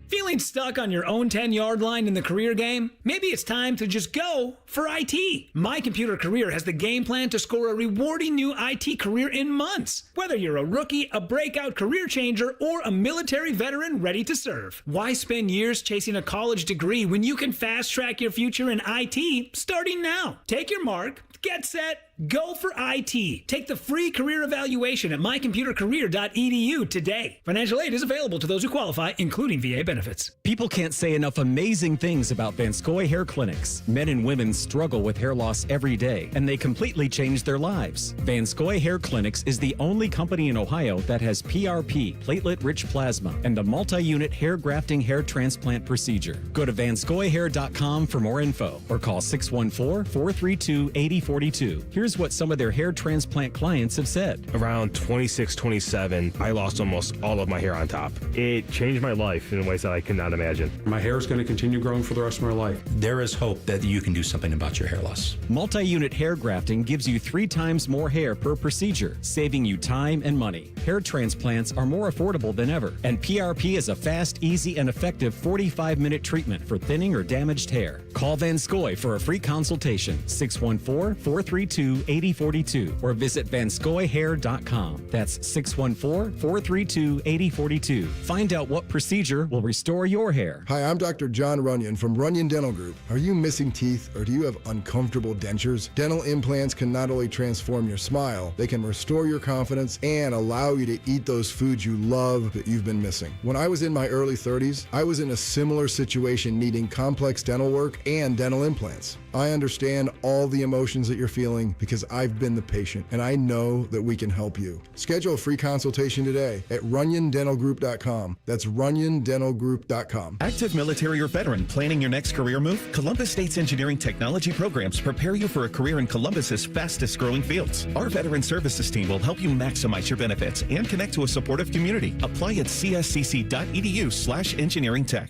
[SPEAKER 10] Feeling stuck on your own 10-yard line in the career game? Maybe it's time to just go for IT. My Computer Career has the game plan to score a rewarding new IT career in months. Whether you're a rookie, a breakout career changer, or a military veteran ready to serve. Why spend years chasing a college degree when you can fast-track your future in IT starting now? Take your mark, get set, go for IT. Take the free career evaluation at mycomputercareer.edu today. Financial aid is available to those who qualify, including VA benefits.
[SPEAKER 13] People can't say enough amazing things about Vanscoy Hair Clinics. Men and women struggle with hair loss every day, and they completely change their lives. Vanscoy Hair Clinics is the only company in Ohio that has PRP, platelet-rich plasma, and a multi-unit hair grafting hair transplant procedure. Go to vanscoyhair.com for more info, or call 614-432-8042. Here's what some of their hair transplant clients have said.
[SPEAKER 15] Around 26, 27, I lost almost all of my hair on top. It changed my life in ways that I could not imagine.
[SPEAKER 16] My hair is going to continue growing for the rest of my life.
[SPEAKER 17] There is hope that you can do something about your hair loss.
[SPEAKER 13] Multi-unit hair grafting gives you 3 times more hair per procedure, saving you time and money. Hair transplants are more affordable than ever, and PRP is a fast, easy, and effective 45-minute treatment for thinning or damaged hair. Call Vanscoy for a free consultation, 614-432-8042, or visit vanscoyhair.com. That's 614-432-8042. Find out what procedure will restore your hair.
[SPEAKER 20] Hi, I'm Dr. John Runyon from Runyon Dental Group. Are you missing teeth or do you have uncomfortable dentures? Dental implants can not only transform your smile, they can restore your confidence and allow you to eat those foods you love that you've been missing. When I was in my early 30s, I was in a similar situation needing complex dental work and dental implants. I understand all the emotions that you're feeling because I've been the patient and I know that we can help you. Schedule a free consultation today at runyondentalgroup.com. That's runyondentalgroup.com.
[SPEAKER 22] Active military or veteran planning your next career move? Columbus State's engineering technology programs prepare you for a career in Columbus's fastest growing fields. Our veteran services team will help you maximize your benefits and connect to a supportive community. Apply at cscc.edu/engineeringtech.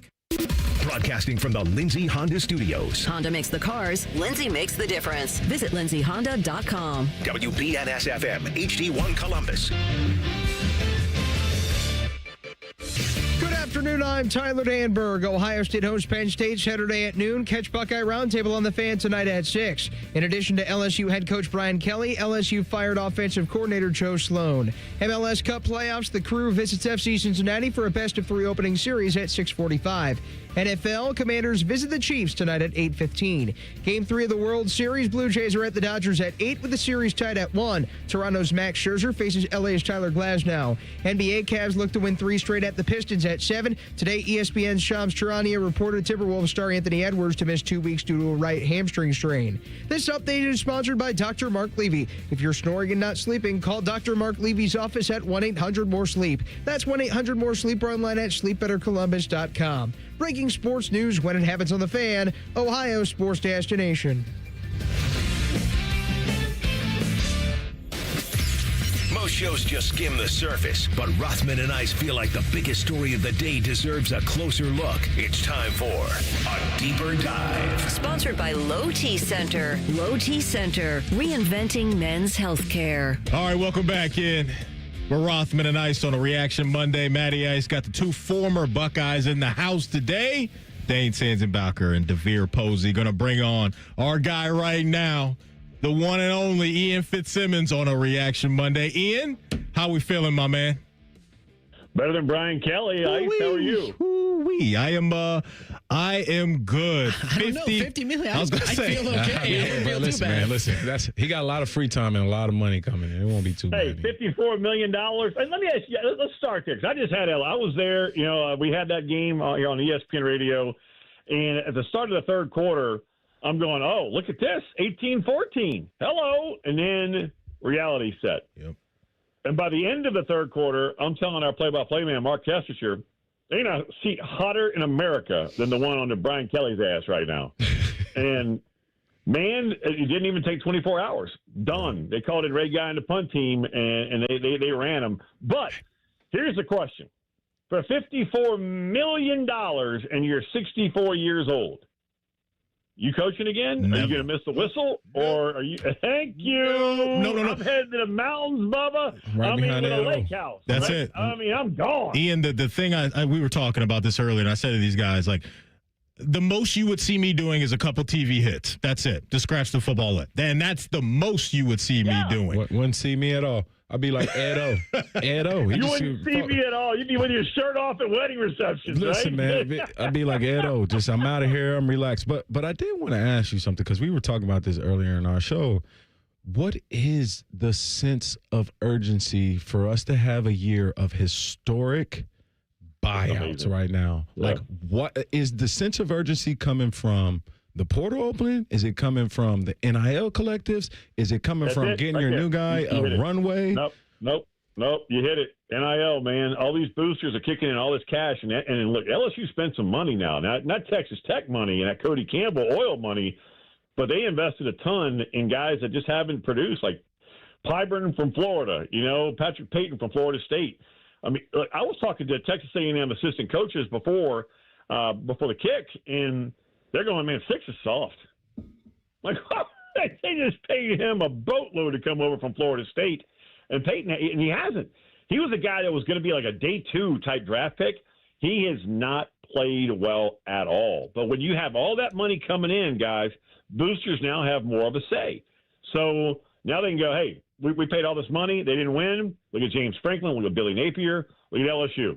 [SPEAKER 2] Broadcasting from the Lindsay Honda Studios.
[SPEAKER 3] Honda makes the cars, Lindsay makes the difference. Visit lindsayhonda.com.
[SPEAKER 2] WBNS-FM, HD1 Columbus.
[SPEAKER 29] Good afternoon, I'm Tyler Danberg. Ohio State hosts Penn State Saturday at noon. Catch Buckeye Roundtable on the Fan tonight at 6. In addition to LSU head coach Brian Kelly, LSU fired offensive coordinator Joe Sloan. MLS Cup playoffs, the Crew visits FC Cincinnati for a best-of-3 opening series at 6:45. NFL, Commanders visit the Chiefs tonight at 8:15. Game 3 of the World Series, Blue Jays are at the Dodgers at 8 with the series tied at 1. Toronto's Max Scherzer faces LA's Tyler Glasnow. NBA Cavs look to win 3 straight at the Pistons at 7. Today, ESPN's Shams Charania reported Timberwolves star Anthony Edwards to miss 2 weeks due to a right hamstring strain. This update is sponsored by Dr. Mark Levy. If you're snoring and not sleeping, call Dr. Mark Levy's office at 1-800-MORE-SLEEP. That's 1-800-MORE-SLEEP or online at sleepbettercolumbus.com. Breaking sports news when it happens on the Fan, Ohio's sports destination.
[SPEAKER 2] Most shows just skim the surface, but Rothman and I feel like the biggest story of the day deserves a closer look. It's time for a deeper dive.
[SPEAKER 3] Sponsored by Low T Center. Low T Center, reinventing men's health care.
[SPEAKER 4] All right, welcome back in. We're Rothman and Ice on a Reaction Monday. Matty Ice got the 2 former Buckeyes in the house today. Dane Sanzenbacher and DeVere Posey going to bring on our guy right now, the one and only Ian Fitzsimmons on a Reaction Monday. Ian, how we feeling, my man?
[SPEAKER 30] Better than Brian Kelly. Ice, how are you?
[SPEAKER 4] we? I am good.
[SPEAKER 5] I don't know, 50 million. I was going to say. Feel okay. I wouldn't feel too bad.
[SPEAKER 6] Man, listen, he got a lot of free time and a lot of money coming in. It won't be too bad.
[SPEAKER 11] Hey, $54 million. And let me ask you, let's start there, because I just had I was there. We had that game here on ESPN Radio, and at the start of the third quarter, I'm going, oh, look at this, 18-14. Hello. And then reality set.
[SPEAKER 4] Yep.
[SPEAKER 11] And by the end of the third quarter, I'm telling our play-by-play man, Mark Kestecher, there ain't a seat hotter in America than the one under Brian Kelly's ass right now. And, man, it didn't even take 24 hours. Done. They called it Ray Guy in the punt team, and they ran him. But here's the question. For $54 million and you're 64 years old, you coaching again?
[SPEAKER 4] Never.
[SPEAKER 11] Are you going to miss the whistle? Or are you – thank you.
[SPEAKER 4] No.
[SPEAKER 11] I'm headed to the mountains, Bubba.
[SPEAKER 6] Right
[SPEAKER 11] I'm
[SPEAKER 6] behind
[SPEAKER 11] in
[SPEAKER 6] that
[SPEAKER 11] a lake house.
[SPEAKER 4] That's
[SPEAKER 11] right?
[SPEAKER 4] it.
[SPEAKER 11] I mean, I'm gone.
[SPEAKER 4] Ian, the thing we were talking about this earlier, and I said to these guys, like, the most you would see me doing is a couple TV hits. That's it. To scratch the football in. And that's the most you would see me doing.
[SPEAKER 6] Wouldn't see me at all. I'd be like Edo. Edo.
[SPEAKER 11] You wouldn't see me at all. You'd be with your shirt off at wedding receptions,
[SPEAKER 6] Listen,
[SPEAKER 11] right?
[SPEAKER 6] man, I'd be like Edo. Just I'm out of here. I'm relaxed. But I did want to ask you something, because we were talking about this earlier in our show. What is the sense of urgency for us to have a year of historic buyouts right now? Yeah. Like, what is the sense of urgency coming from? The portal opening? Is it coming from the NIL collectives? Is it coming from getting your new guy a runway?
[SPEAKER 11] Nope. You hit it. NIL, man. All these boosters are kicking in all this cash. And look, LSU spent some money now. Not Texas Tech money and that Cody Campbell oil money, but they invested a ton in guys that just haven't produced, like Pyburn from Florida, Patrick Payton from Florida State. I mean, look, I was talking to Texas A&M assistant coaches before the kick, and they're going, man, 6 is soft. Like, they just paid him a boatload to come over from Florida State. And Peyton, and he hasn't. He was a guy that was going to be like a day 2 type draft pick. He has not played well at all. But when you have all that money coming in, guys, boosters now have more of a say. So now they can go, hey, we paid all this money. They didn't win. Look at James Franklin. Look at Billy Napier. Look at LSU.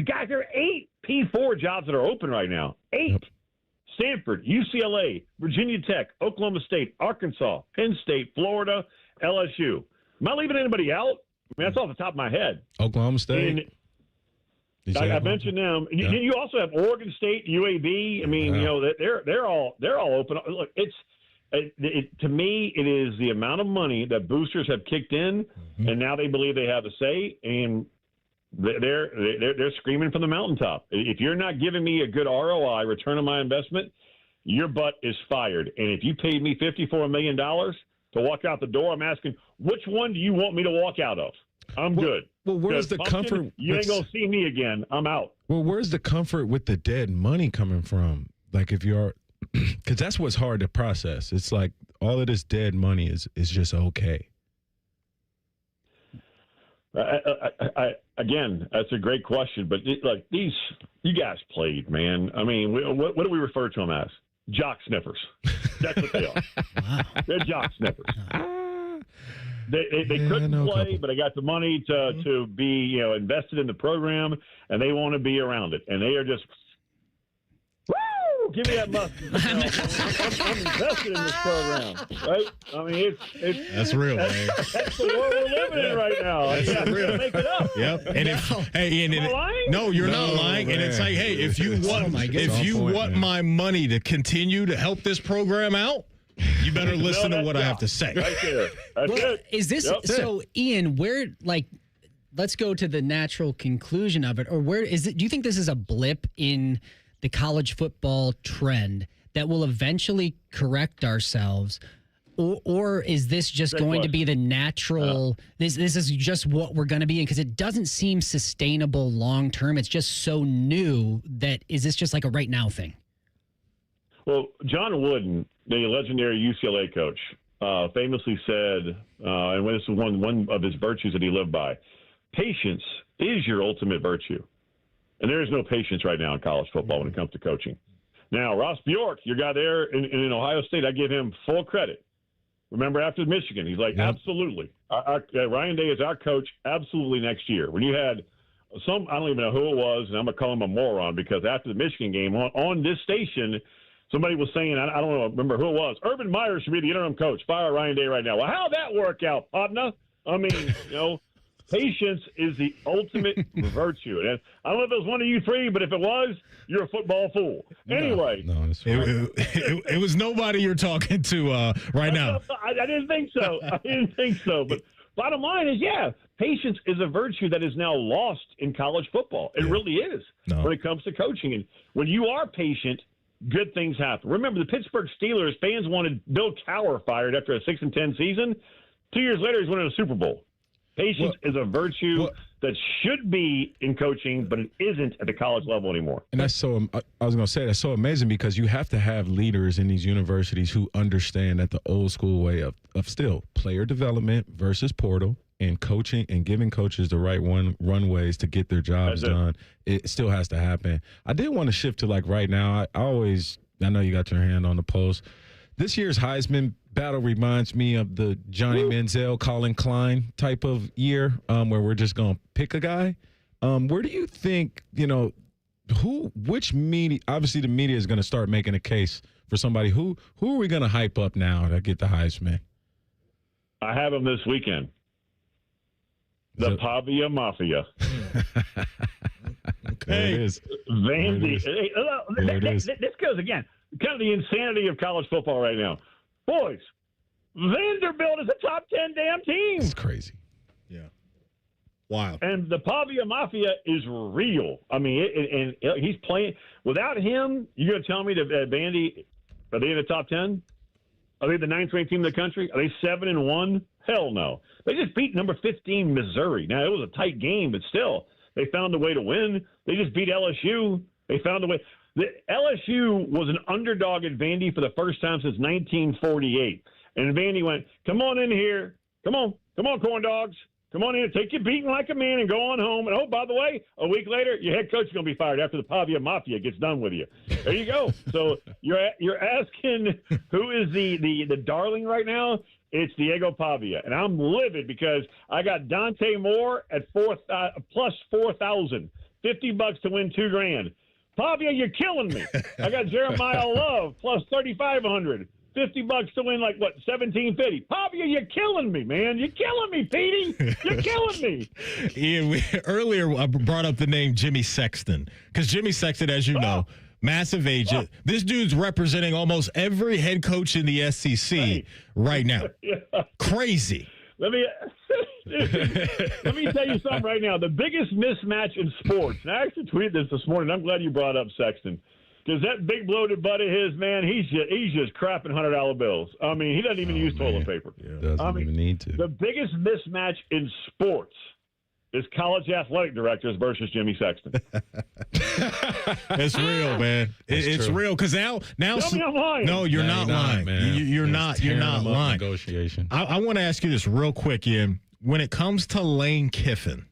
[SPEAKER 11] Guys, there are 8 P4 jobs that are open right now. 8. Yep. Stanford, UCLA, Virginia Tech, Oklahoma State, Arkansas, Penn State, Florida, LSU. Am I leaving anybody out? I mean, that's off the top of my head.
[SPEAKER 6] Oklahoma State.
[SPEAKER 11] I mentioned them. Yeah. You also have Oregon State, UAB. I mean, they're all open. Look, to me, it is the amount of money that boosters have kicked in, and now they believe they have a say, and they're screaming from the mountaintop. If you're not giving me a good ROI, return on my investment, your butt is fired. And if you paid me $54 million to walk out the door, I'm asking, which one do you want me to walk out of? I'm good.
[SPEAKER 6] Well, where's the comfort?
[SPEAKER 11] You ain't going to see me again. I'm out.
[SPEAKER 6] Well, where's the comfort with the dead money coming from? Like, if you're – because that's what's hard to process. It's like all of this dead money is just okay.
[SPEAKER 11] Again, that's a great question, but you guys played, man. I mean, what do we refer to them as? Jock sniffers. That's what they are. Wow. They're jock sniffers. They couldn't play, but they got the money to be invested in the program, and they want to be around it, and they are just. Woo! Give me that mustard. I'm invested in this program, right? I mean, it's
[SPEAKER 4] that's real, man.
[SPEAKER 11] That's the world we're living in right now. That's real. Make it up.
[SPEAKER 4] Yep. And
[SPEAKER 11] am I lying?
[SPEAKER 4] No, you're not lying. Man. And it's like, hey, if you want my money to continue to help this program out, you better listen to what I have to say.
[SPEAKER 11] Right there. That's it.
[SPEAKER 5] Is this so, Ian? Where let's go to the natural conclusion of it, or where is it? Do you think this is a blip in the college football trend that will eventually correct ourselves, or is this just going to be the natural? This is just what we're going to be in, because it doesn't seem sustainable long term. It's just so new that is this just like a right now thing?
[SPEAKER 11] Well, John Wooden, the legendary UCLA coach, famously said, and this is one of his virtues that he lived by, patience is your ultimate virtue. And there is no patience right now in college football when it comes to coaching. Now, Ross Bjork, your guy there in Ohio State, I give him full credit. Remember, after Michigan, he's like, absolutely. Ryan Day is our coach absolutely next year. When you had I don't even know who it was, and I'm going to call him a moron because after the Michigan game on this station, somebody was saying, I don't remember who it was, Urban Meyer should be the interim coach. Fire Ryan Day right now. Well, how'd that work out, partner? I mean, patience is the ultimate virtue. And I don't know if it was one of you three, but if it was, you're a football fool. Anyway.
[SPEAKER 6] No,
[SPEAKER 4] it was nobody you're talking to right now.
[SPEAKER 11] I didn't think so. But bottom line is, patience is a virtue that is now lost in college football. It really is when it comes to coaching. And when you are patient, good things happen. Remember, the Pittsburgh Steelers fans wanted Bill Cowher fired after a 6-10 season. 2 years later, he's winning a Super Bowl. Patience is a virtue that should be in coaching, but it isn't at the college level anymore.
[SPEAKER 6] And that's so, I was going to say, that's so amazing because you have to have leaders in these universities who understand that the old school way of still player development versus portal and coaching and giving coaches the right runways to get their jobs done. It still has to happen. I did want to shift to right now. I know you got your hand on the pulse. This year's Heisman battle reminds me of the Johnny Manziel, Colin Klein type of year where we're just going to pick a guy. Where do you think, which media, obviously the media is going to start making a case for somebody. Who are we going to hype up now to get the Heisman?
[SPEAKER 11] I have him this weekend. The Pavia Mafia.
[SPEAKER 6] There it is.
[SPEAKER 11] Vandy. This goes again. Kind of the insanity of college football right now. Boys, Vanderbilt is a top 10 damn team.
[SPEAKER 6] It's crazy.
[SPEAKER 4] Yeah. Wow.
[SPEAKER 11] And the Pavia Mafia is real. I mean, and he's playing. Without him, you're going to tell me that Vandy, are they in the top 10? Are they the 9th ranked team in the country? Are they 7-1? Hell no. They just beat number 15 Missouri. Now, it was a tight game, but still, they found a way to win. They just beat LSU. They found a way. The LSU was an underdog at Vandy for the first time since 1948. And Vandy went, come on in here. Come on, corn dogs. Come on in, take your beating like a man and go on home. And, oh, by the way, a week later, your head coach is going to be fired after the Pavia Mafia gets done with you. There you go. So you're asking who is the darling right now? It's Diego Pavia. And I'm livid because I got Dante Moore at plus 4,000, $50 to win $2,000. Pavia, you're killing me. I got Jeremiah Love plus 3,500. $50 to win $17.50. Pavia, you're killing me, man. You're killing me, Petey. You're killing me.
[SPEAKER 4] Ian, earlier I brought up the name Jimmy Sexton because Jimmy Sexton, as you know, massive agent. This dude's representing almost every head coach in the SEC right now. Crazy.
[SPEAKER 11] Let me tell you something right now. The biggest mismatch in sports, and I actually tweeted this morning. I'm glad you brought up Sexton. Because that big bloated butt of his, man, he's just crapping $100 bills. I mean, he doesn't even use toilet paper.
[SPEAKER 6] Yeah, doesn't even need to.
[SPEAKER 11] The biggest mismatch in sports is college athletic directors versus Jimmy Sexton.
[SPEAKER 4] It's real, man. It's real because now.
[SPEAKER 11] Tell me I'm lying.
[SPEAKER 4] No, you're not lying, man. You're not lying.
[SPEAKER 6] Negotiation.
[SPEAKER 4] I want to ask you this real quick, Ian. When it comes to Lane Kiffin,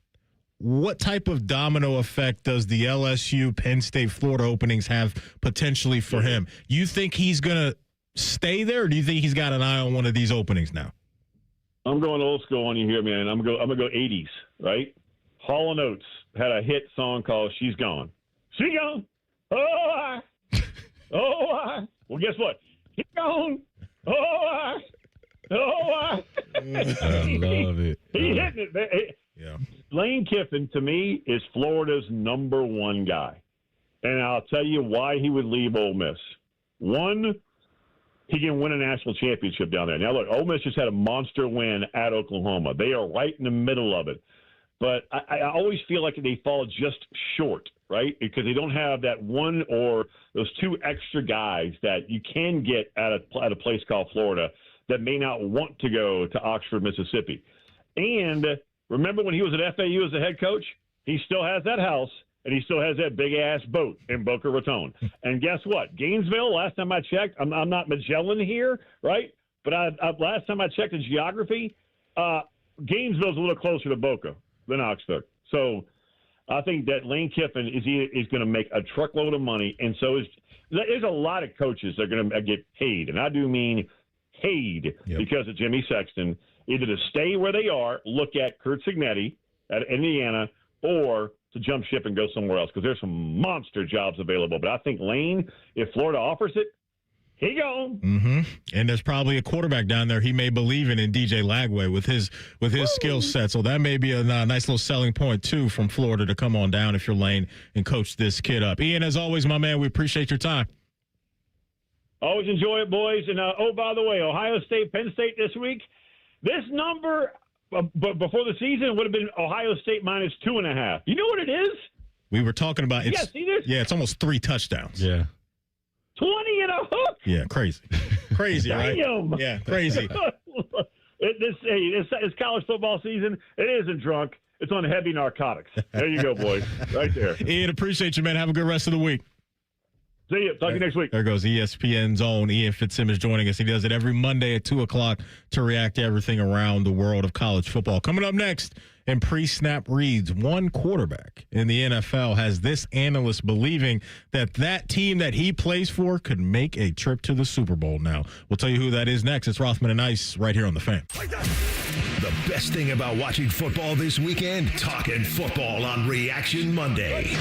[SPEAKER 4] what type of domino effect does the LSU, Penn State, Florida openings have potentially for him? You think he's going to stay there, or do you think he's got an eye on one of these openings now?
[SPEAKER 11] I'm going old school on you here, man. I'm going to go 80s, right? Hall & Oates had a hit song called She's Gone. She gone. Oh, well, guess what? He gone. I
[SPEAKER 6] love it.
[SPEAKER 11] He hitting it, man.
[SPEAKER 4] Yeah.
[SPEAKER 11] Lane Kiffin, to me, is Florida's number one guy. And I'll tell you why he would leave Ole Miss. One, he can win a national championship down there. Now, look, Ole Miss just had a monster win at Oklahoma. They are right in the middle of it. But I always feel like they fall just short, right? Because they don't have that one or those two extra guys that you can get at a place called Florida that may not want to go to Oxford, Mississippi. And remember when he was at FAU as a head coach? He still has that house, and he still has that big-ass boat in Boca Raton. And guess what? Gainesville, last time I checked, I'm not Magellan here, right? But last time I checked the geography, Gainesville's a little closer to Boca than Oxford. So I think that Lane Kiffin is going to make a truckload of money, and so there's a lot of coaches that are going to get paid, and I do mean paid because of Jimmy Sexton, either to stay where they are, look at Kurt Signetti at Indiana, or to jump ship and go somewhere else because there's some monster jobs available. But I think Lane, if Florida offers it, he gone.
[SPEAKER 4] Mm-hmm. And there's probably a quarterback down there he may believe in DJ Lagway with his skill set. So that may be a nice little selling point, too, from Florida to come on down if you're Lane and coach this kid up. Ian, as always, my man, we appreciate your time.
[SPEAKER 11] Always enjoy it, boys. And, by the way, Ohio State, Penn State this week, this number but before the season would have been Ohio State minus 2.5. You know what it is?
[SPEAKER 4] We were talking about it. Yeah, it's almost 3 touchdowns.
[SPEAKER 6] Yeah.
[SPEAKER 11] 20 and a hook.
[SPEAKER 4] Yeah, crazy. Crazy, right?
[SPEAKER 11] Damn.
[SPEAKER 4] Yeah, crazy.
[SPEAKER 11] It's college football season. It isn't drunk. It's on heavy narcotics. There you go, boys. Right there.
[SPEAKER 4] Ian, appreciate you, man. Have a good rest of the week.
[SPEAKER 11] See you. Talk to you next week.
[SPEAKER 4] There goes ESPN's own Ian Fitzsimmons joining us. He does it every Monday at 2 o'clock to react to everything around the world of college football. Coming up next in pre-snap reads, one quarterback in the NFL has this analyst believing that team that he plays for could make a trip to the Super Bowl now. We'll tell you who that is next. It's Rothman and Ice right here on The Fan.
[SPEAKER 2] The best thing about watching football this weekend, talking football on Reaction Monday.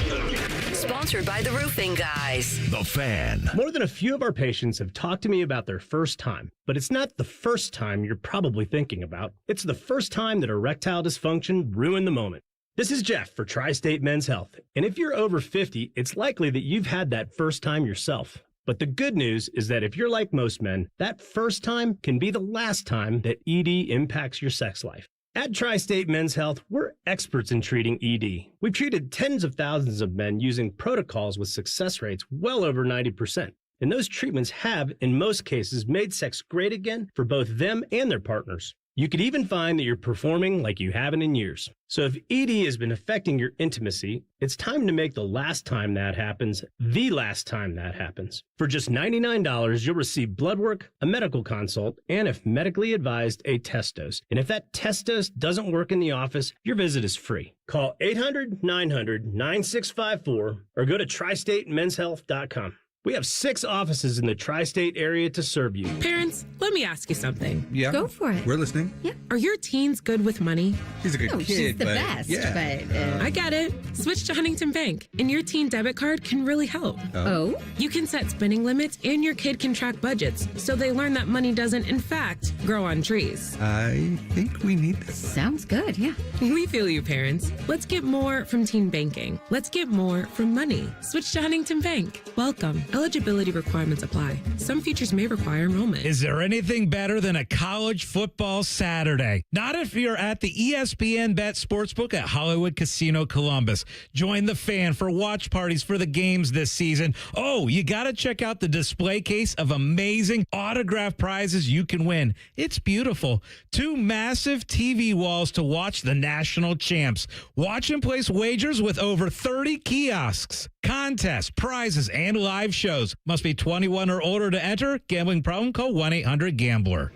[SPEAKER 3] Sponsored by the Roofing Guys.
[SPEAKER 2] The Fan.
[SPEAKER 1] More than a few of our patients have talked to me about their first time, but it's not the first time you're probably thinking about. It's the first time that erectile dysfunction ruined the moment. This is Jeff for Tri-State Men's Health, and if you're over 50, it's likely that you've had that first time yourself. But the good news is that if you're like most men, that first time can be the last time that ED impacts your sex life. At Tri-State Men's Health, we're experts in treating ED. We've treated tens of thousands of men using protocols with success rates well over 90%. And those treatments have, in most cases, made sex great again for both them and their partners. You could even find that you're performing like you haven't in years. So if ED has been affecting your intimacy, it's time to make the last time that happens the last time that happens. For just $99, you'll receive blood work, a medical consult, and if medically advised, a test dose. And if that test dose doesn't work in the office, your visit is free. Call 800-900-9654 or go to tristatemenshealth.com. We have 6 offices in the tri-state area to serve you.
[SPEAKER 12] Parents, let me ask you something.
[SPEAKER 14] Yeah.
[SPEAKER 12] Go for it.
[SPEAKER 14] We're listening.
[SPEAKER 12] Yeah. Are your teens good with money?
[SPEAKER 14] She's a good kid,
[SPEAKER 12] she's the
[SPEAKER 14] but
[SPEAKER 12] best,
[SPEAKER 14] yeah.
[SPEAKER 12] I get it. Switch to Huntington Bank, and your teen debit card can really help.
[SPEAKER 14] Oh?
[SPEAKER 12] You can set spending limits, and your kid can track budgets, so they learn that money doesn't, in fact, grow on trees.
[SPEAKER 14] I think we need this.
[SPEAKER 12] Sounds good, yeah. We feel you, parents. Let's get more from teen banking. Let's get more from money. Switch to Huntington Bank. Welcome. Eligibility requirements apply. Some features may require enrollment.
[SPEAKER 18] Is there anything better than a college football Saturday? Not if you're at the ESPN Bet Sportsbook at Hollywood Casino Columbus. Join the Fan for watch parties for the games this season. Oh, you got to check out the display case of amazing autographed prizes you can win. It's beautiful. 2 massive TV walls to watch the national champs. Watch and place wagers with over 30 kiosks, contests, prizes, and live shows. Must be 21 or older to enter. Gambling problem? Call 1-800-GAMBLER.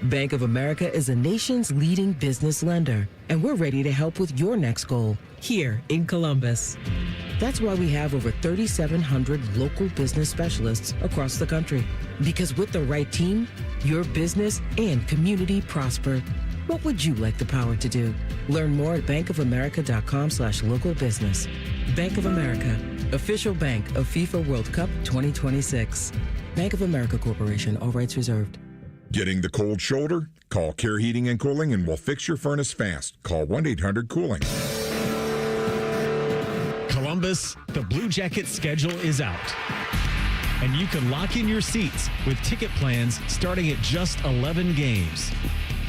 [SPEAKER 19] Bank of America is a nation's leading business lender, and we're ready to help with your next goal here in Columbus. That's why we have over 3,700 local business specialists across the country. Because with the right team, your business and community prosper. What would you like the power to do? Learn more at bankofamerica.com/local business. Bank of America, official bank of FIFA World Cup 2026. Bank of America Corporation, all rights reserved.
[SPEAKER 23] Getting the cold shoulder? Call Care Heating and Cooling and we'll fix your furnace fast. Call 1-800-COOLING.
[SPEAKER 24] Columbus, the Blue Jackets schedule is out. And you can lock in your seats with ticket plans starting at just 11 games.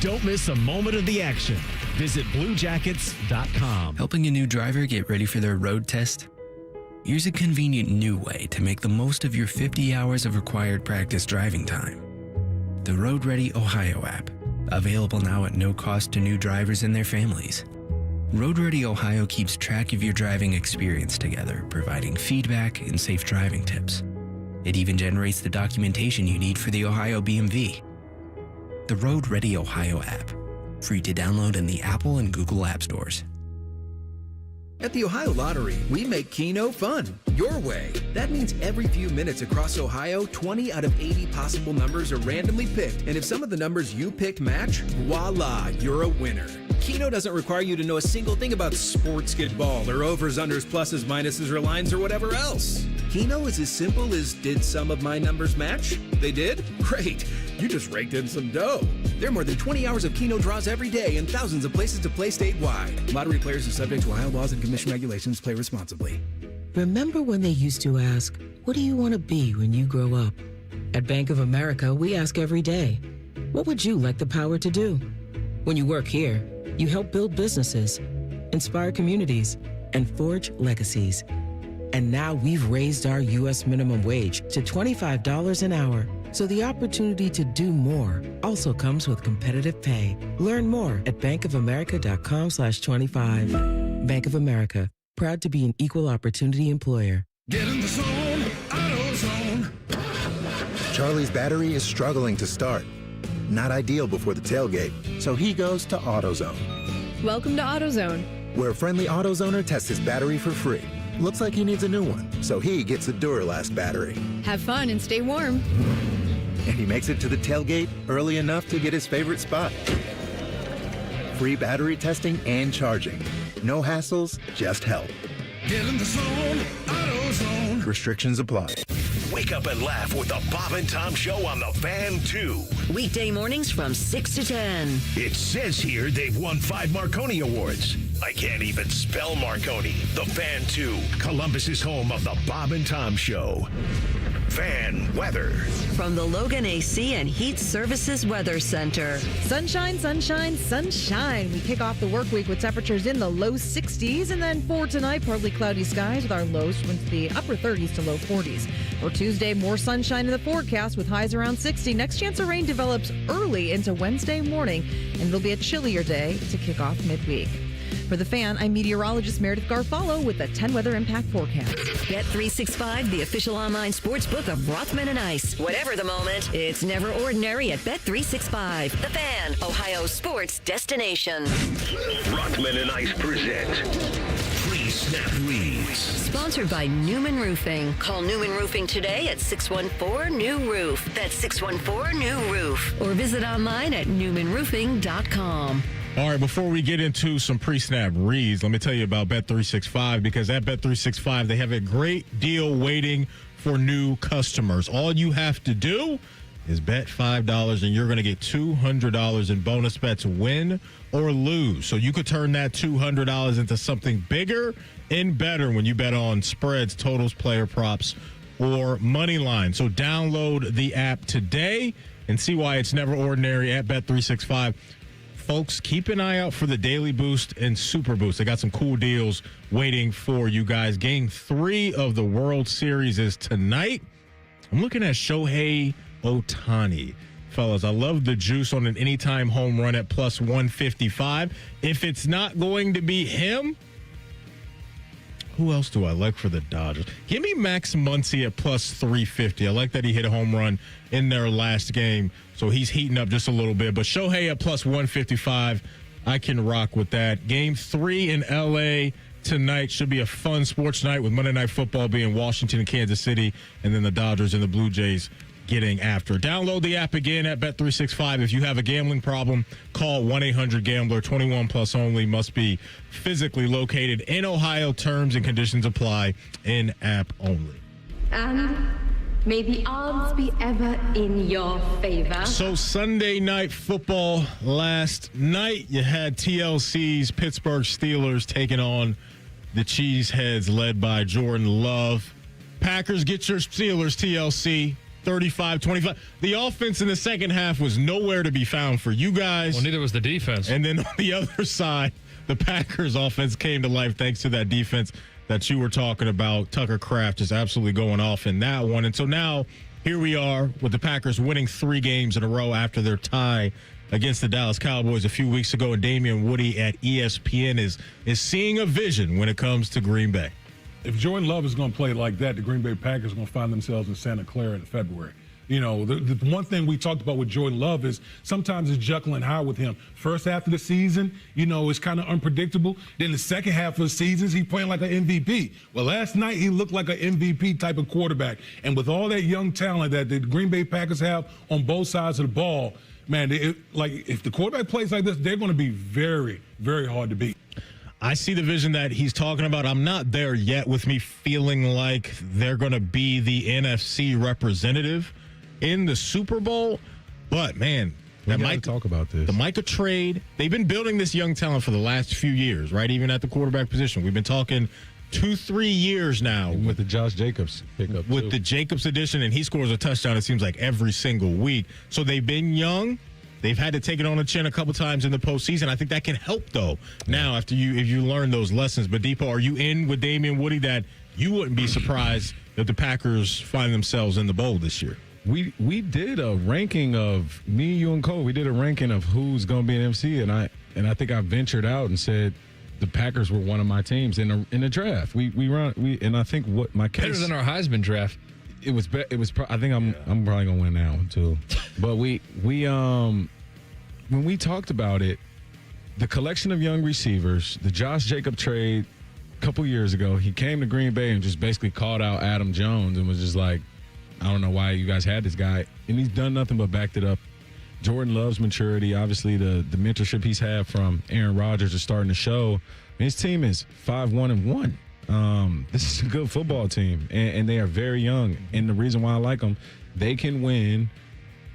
[SPEAKER 24] Don't miss a moment of the action. Visit BlueJackets.com.
[SPEAKER 25] Helping a new driver get ready for their road test? Here's a convenient new way to make the most of your 50 hours of required practice driving time. The Road Ready Ohio app, available now at no cost to new drivers and their families. Road Ready Ohio keeps track of your driving experience together, providing feedback and safe driving tips. It even generates the documentation you need for the Ohio BMV. The Road Ready Ohio app, free to download in the Apple and Google App Stores.
[SPEAKER 26] At the Ohio Lottery, we make Keno fun, your way. That means every few minutes across Ohio, 20 out of 80 possible numbers are randomly picked. And if some of the numbers you picked match, voila, you're a winner. Keno doesn't require you to know a single thing about sports ball or overs, unders, pluses, minuses, or lines, or whatever else. Keno is as simple as, did some of my numbers match? They did? Great. You just raked in some dough. There are more than 20 hours of Keno draws every day and thousands of places to play statewide. Lottery players are subject to Ohio laws and commission regulations. Play responsibly.
[SPEAKER 19] Remember when they used to ask, what do you want to be when you grow up? At Bank of America, we ask every day, what would you like the power to do? When you work here, you help build businesses, inspire communities, and forge legacies. And now we've raised our U.S. minimum wage to $25 an hour. So the opportunity to do more also comes with competitive pay. Learn more at bankofamerica.com/25. Bank of America, proud to be an equal opportunity employer.
[SPEAKER 2] Get in the zone, AutoZone.
[SPEAKER 7] Charlie's battery is struggling to start. Not ideal before the tailgate, so he goes to AutoZone.
[SPEAKER 8] Welcome to AutoZone,
[SPEAKER 7] where a friendly AutoZoner tests his battery for free. Looks like he needs a new one, so he gets a Duralast battery.
[SPEAKER 8] have fun, and stay warm.
[SPEAKER 7] And he makes it to the tailgate early enough to get his favorite spot. Free battery testing and charging. No hassles, just help.
[SPEAKER 2] Get in the zone, AutoZone.
[SPEAKER 7] Restrictions apply.
[SPEAKER 2] Wake up and laugh with the Bob and Tom Show on the Fan 2.
[SPEAKER 3] Weekday mornings from 6 to 10.
[SPEAKER 2] It says here they've won 5 Marconi Awards. I can't even spell Marconi. The Fan 2, Columbus's home of the Bob and Tom Show. Fan weather.
[SPEAKER 3] From the Logan AC and Heat Services Weather Center.
[SPEAKER 9] Sunshine, sunshine, sunshine. We kick off the work week with temperatures in the low 60s. And then for tonight, partly cloudy skies with our lows into the upper 30s to low 40s. For Tuesday, more sunshine in the forecast with highs around 60. Next chance of rain develops early into Wednesday morning, and it'll be a chillier day to kick off midweek. For The Fan, I'm meteorologist Meredith Garfalo with the 10 weather impact forecast.
[SPEAKER 3] Bet365, the official online sports book of Rothman and Ice. Whatever the moment, it's never ordinary at Bet365. The Fan, Ohio sports destination.
[SPEAKER 2] Rothman and Ice present Pre-Snap Reads.
[SPEAKER 3] Sponsored by Newman Roofing. Call Newman Roofing today at 614-NEW-ROOF. That's 614-NEW-ROOF. Or visit online at newmanroofing.com.
[SPEAKER 4] All right, before we get into some pre-snap reads, let me tell you about Bet365, because at Bet365, they have a great deal waiting for new customers. All you have to do is bet $5, and you're going to get $200 in bonus bets, win or lose. So you could turn that $200 into something bigger and better when you bet on spreads, totals, player props, or money line. So download the app today and see why it's never ordinary at Bet365. Folks, keep an eye out for the Daily Boost and Super Boost. They got some cool deals waiting for you guys. Game 3 of the World Series is tonight. I'm looking at Shohei Ohtani. Fellas, I love the juice on an anytime home run at plus 155. If it's not going to be him, who else do I like for the Dodgers? Give me Max Muncy at plus 350. I like that he hit a home run in their last game, so he's heating up just a little bit. But Shohei at plus 155, I can rock with that. Game 3 in L.A. tonight should be a fun sports night with Monday Night Football being Washington and Kansas City, and then the Dodgers and the Blue Jays getting after. Download the app again at Bet365. If you have a gambling problem, call 1-800-GAMBLER. 21 plus only. Must be physically located in Ohio. Terms and conditions apply. In app only.
[SPEAKER 10] And may the odds be ever in your favor.
[SPEAKER 4] So Sunday night football last night, you had TLC's Pittsburgh Steelers taking on the Cheeseheads led by Jordan Love. Packers, get your Steelers, TLC. 35-25. The offense in the second half was nowhere to be found for you guys.
[SPEAKER 15] Well, neither was the defense.
[SPEAKER 4] And then on the other side, the Packers offense came to life thanks to that defense that you were talking about. Tucker Kraft is absolutely going off in that one. And so now here we are with the Packers winning 3 games in a row after their tie against the Dallas Cowboys a few weeks ago. And Damian Woody at ESPN is seeing a vision when it comes to Green Bay.
[SPEAKER 16] If Jordan Love is going to play like that, the Green Bay Packers are going to find themselves in Santa Clara in February. You know, the one thing we talked about with Jordan Love is sometimes it's Jekyll and Hyde with him. First half of the season, you know, it's kind of unpredictable. Then the second half of the season, he's playing like an MVP. Well, last night he looked like an MVP type of quarterback. And with all that young talent that the Green Bay Packers have on both sides of the ball, man, if the quarterback plays like this, they're going to be very, very hard to beat.
[SPEAKER 4] I see the vision that he's talking about. I'm not there yet with me feeling like they're going to be the NFC representative in the Super Bowl. But, man,
[SPEAKER 6] we got to talk about this.
[SPEAKER 4] The Micah trade, they've been building this young talent for the last few years, right? Even at the quarterback position. We've been talking 2-3 years now.
[SPEAKER 6] Even with the Josh Jacobs pickup.
[SPEAKER 4] With the Jacobs addition, and he scores a touchdown, it seems like, every single week. So they've been young. They've had to take it on the chin a couple times in the postseason. I think that can help, though, now if you learn those lessons. But, Depot, are you in with Damian Woody that you wouldn't be surprised if the Packers find themselves in the bowl this year?
[SPEAKER 6] We did a ranking of, me, you, and Cole, we did a ranking of who's going to be an MC, and I think I ventured out and said the Packers were one of my teams in the draft. And I think what my case...
[SPEAKER 13] Better than our Heisman draft.
[SPEAKER 6] I think I'm probably gonna win that one too. But we when we talked about it, the collection of young receivers, the Josh Jacob trade a couple years ago, he came to Green Bay and just basically called out Adam Jones and was just like, I don't know why you guys had this guy, and he's done nothing but backed it up. Jordan Love's maturity, obviously the mentorship he's had from Aaron Rodgers is starting to show. His team is 5-1-1. This is a good football team, and they are very young. And the reason why I like them, they can win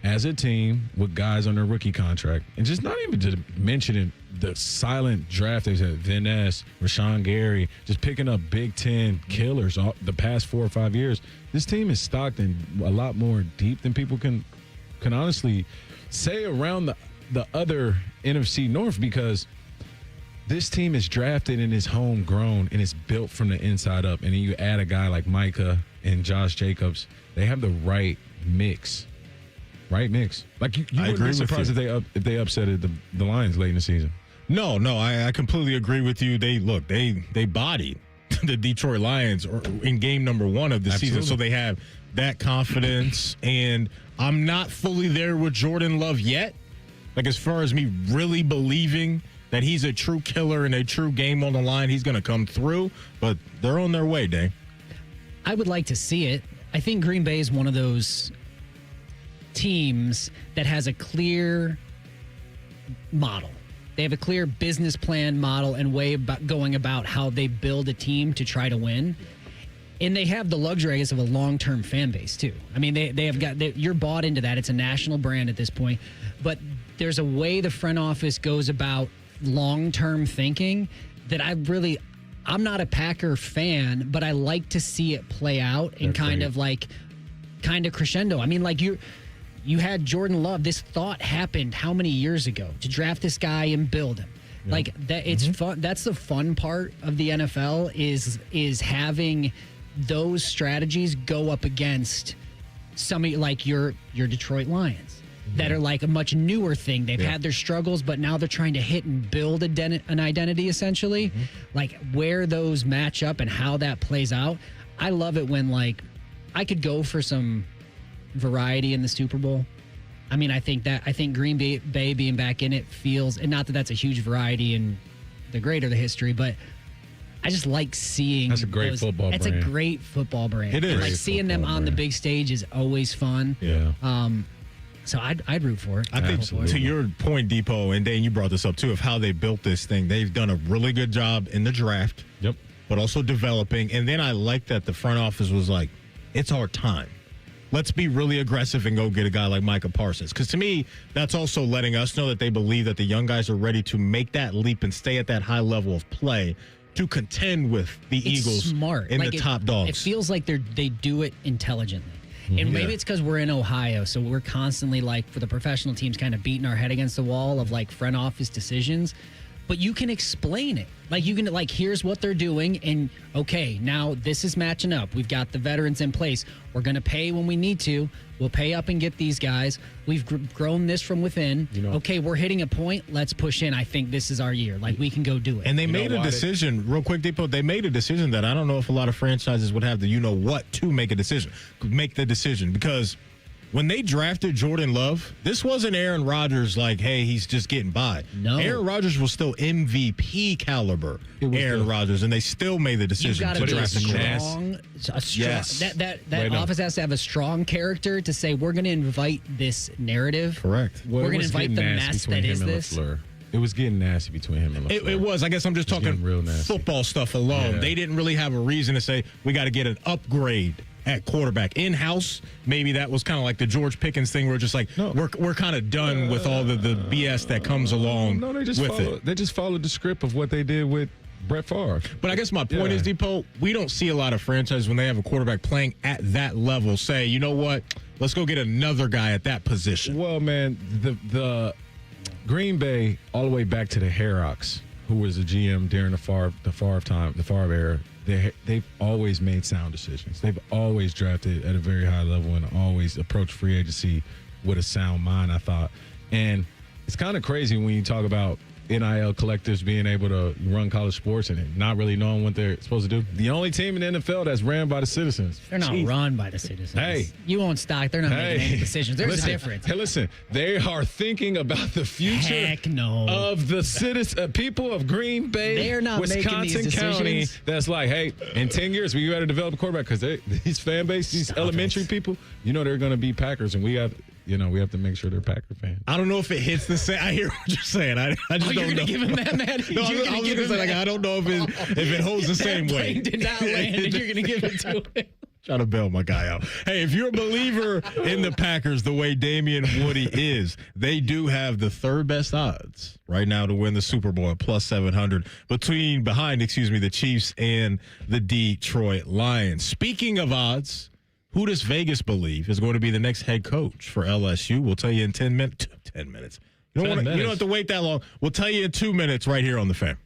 [SPEAKER 6] as a team with guys on their rookie contract. And just not even to mention the silent draft they've had, Van Ness, Rashawn Gary, just picking up Big Ten killers the past 4 or 5 years. This team is stocked in a lot more deep than people can honestly say around the other NFC North, because this team is drafted and is homegrown and is built from the inside up. And then you add a guy like Micah and Josh Jacobs, they have the right mix. Like you wouldn't be surprised if they upsetted the Lions late in the season.
[SPEAKER 4] No, I completely agree with you. They bodied the Detroit Lions in game number 1 of the season, so they have that confidence. And I'm not fully there with Jordan Love yet. Like, as far as me really believing that he's a true killer and a true game on the line, he's going to come through, but they're on their way, Dave.
[SPEAKER 5] I would like to see it. I think Green Bay is one of those teams that has a clear model. They have a clear business plan model and way about going about how they build a team to try to win. And they have the luxury, I guess, of a long-term fan base, too. I mean, you're bought into that. It's a national brand at this point. But there's a way the front office goes about long-term thinking that I'm not a Packer fan, but I like to see it play out and kind of crescendo. I mean, like you had Jordan Love. This thought happened how many years ago to draft this guy and build him? Yeah. Like that, it's fun. That's the fun part of the NFL is having those strategies go up against somebody like your Detroit Lions. That are like a much newer thing. They've had their struggles, but now they're trying to hit and build an identity, essentially. Like, where those match up and how that plays out. I love it when, like, I could go for some variety in the Super Bowl. I mean, I think Green Bay being back in it feels, and not that that's a huge variety in the greater the history, but I just like seeing.
[SPEAKER 6] That's a great football brand.
[SPEAKER 5] That's a great football brand.
[SPEAKER 4] It is.
[SPEAKER 5] And like seeing them on the big stage is always fun.
[SPEAKER 6] Yeah.
[SPEAKER 5] So I'd root for it.
[SPEAKER 4] I think to your point, Depot, and Dane, you brought this up too, of how they built this thing. They've done a really good job in the draft.
[SPEAKER 6] Yep.
[SPEAKER 4] But also developing. And then I like that the front office was like, it's our time. Let's be really aggressive and go get a guy like Micah Parsons. Because to me, that's also letting us know that they believe that the young guys are ready to make that leap and stay at that high level of play to contend with the Eagles
[SPEAKER 5] smart.
[SPEAKER 4] and the top dogs.
[SPEAKER 5] It feels like they do it intelligently. And maybe it's because we're in Ohio, so we're constantly, like, for the professional teams, kind of beating our head against the wall of, like, front office decisions. But you can explain it. Like, you can, like, here's what they're doing, and, okay, now this is matching up. We've got the veterans in place. We're going to pay when we need to. We'll pay up and get these guys. We've grown this from within. Okay, we're hitting a point. Let's push in. I think this is our year. Like, we can go do it.
[SPEAKER 4] And they made a decision, real quick, Depot, they made a decision that I don't know if a lot of franchises would have the you-know-what to make the decision. Because when they drafted Jordan Love, this wasn't Aaron Rodgers like, hey, he's just getting by.
[SPEAKER 5] No.
[SPEAKER 4] Aaron Rodgers was still MVP caliber Aaron Rodgers, and they still made the decision to draft him.
[SPEAKER 5] Yes. That office has to have a strong character to say, we're going to invite this narrative.
[SPEAKER 4] Correct.
[SPEAKER 5] We're going to invite the mess that is this.
[SPEAKER 6] It was getting nasty between him and LaFleur.
[SPEAKER 4] It was. I guess I'm just talking
[SPEAKER 6] real nasty.
[SPEAKER 4] Football stuff alone.
[SPEAKER 6] Yeah.
[SPEAKER 4] They didn't really have a reason to say, we got to get an upgrade at quarterback. In-house, maybe that was kind of like the George Pickens thing where it's just like, we're kind of done with all the BS that comes along with it.
[SPEAKER 6] They just followed the script of what they did with Brett Favre.
[SPEAKER 4] But I guess my point is, Depot, we don't see a lot of franchises when they have a quarterback playing at that level say, you know what, let's go get another guy at that position.
[SPEAKER 6] Well, man, the Green Bay, all the way back to the Harrocks, who was the GM during the Favre era, they've always made sound decisions. They've always drafted at a very high level and always approached free agency with a sound mind, I thought. And it's kind of crazy when you talk about NIL collectives being able to run college sports and not really knowing what they're supposed to do. The only team in the NFL that's ran by the citizens.
[SPEAKER 5] They're not run by the citizens.
[SPEAKER 6] Hey.
[SPEAKER 5] You own stock. They're not making any decisions. There's a difference.
[SPEAKER 6] Hey, listen. They are thinking about the future of the people of Green Bay,
[SPEAKER 5] They're not
[SPEAKER 6] Wisconsin
[SPEAKER 5] making these
[SPEAKER 6] County.
[SPEAKER 5] decisions.
[SPEAKER 6] That's like, hey, in 10 years, we got to develop a quarterback because these fan base, these elementary people, they're going to be Packers, and we have to make sure they're Packer fans.
[SPEAKER 4] I don't know if it hits the same. I hear what you're saying. I just don't know.
[SPEAKER 5] You're going to give him that, Matt?
[SPEAKER 4] No, I was going to say, I don't know if it holds the same way.
[SPEAKER 5] That plane did not land, and you're going to give it to him.
[SPEAKER 4] Trying to bail my guy out. Hey, if you're a believer in the Packers the way Damian Woody is, they do have the third best odds right now to win the Super Bowl at plus 700 behind the Chiefs and the Detroit Lions. Speaking of odds, who does Vegas believe is going to be the next head coach for LSU? We'll tell you in 10 minutes. 10 minutes. You don't have to wait that long. We'll tell you in 2 minutes right here on The Fan.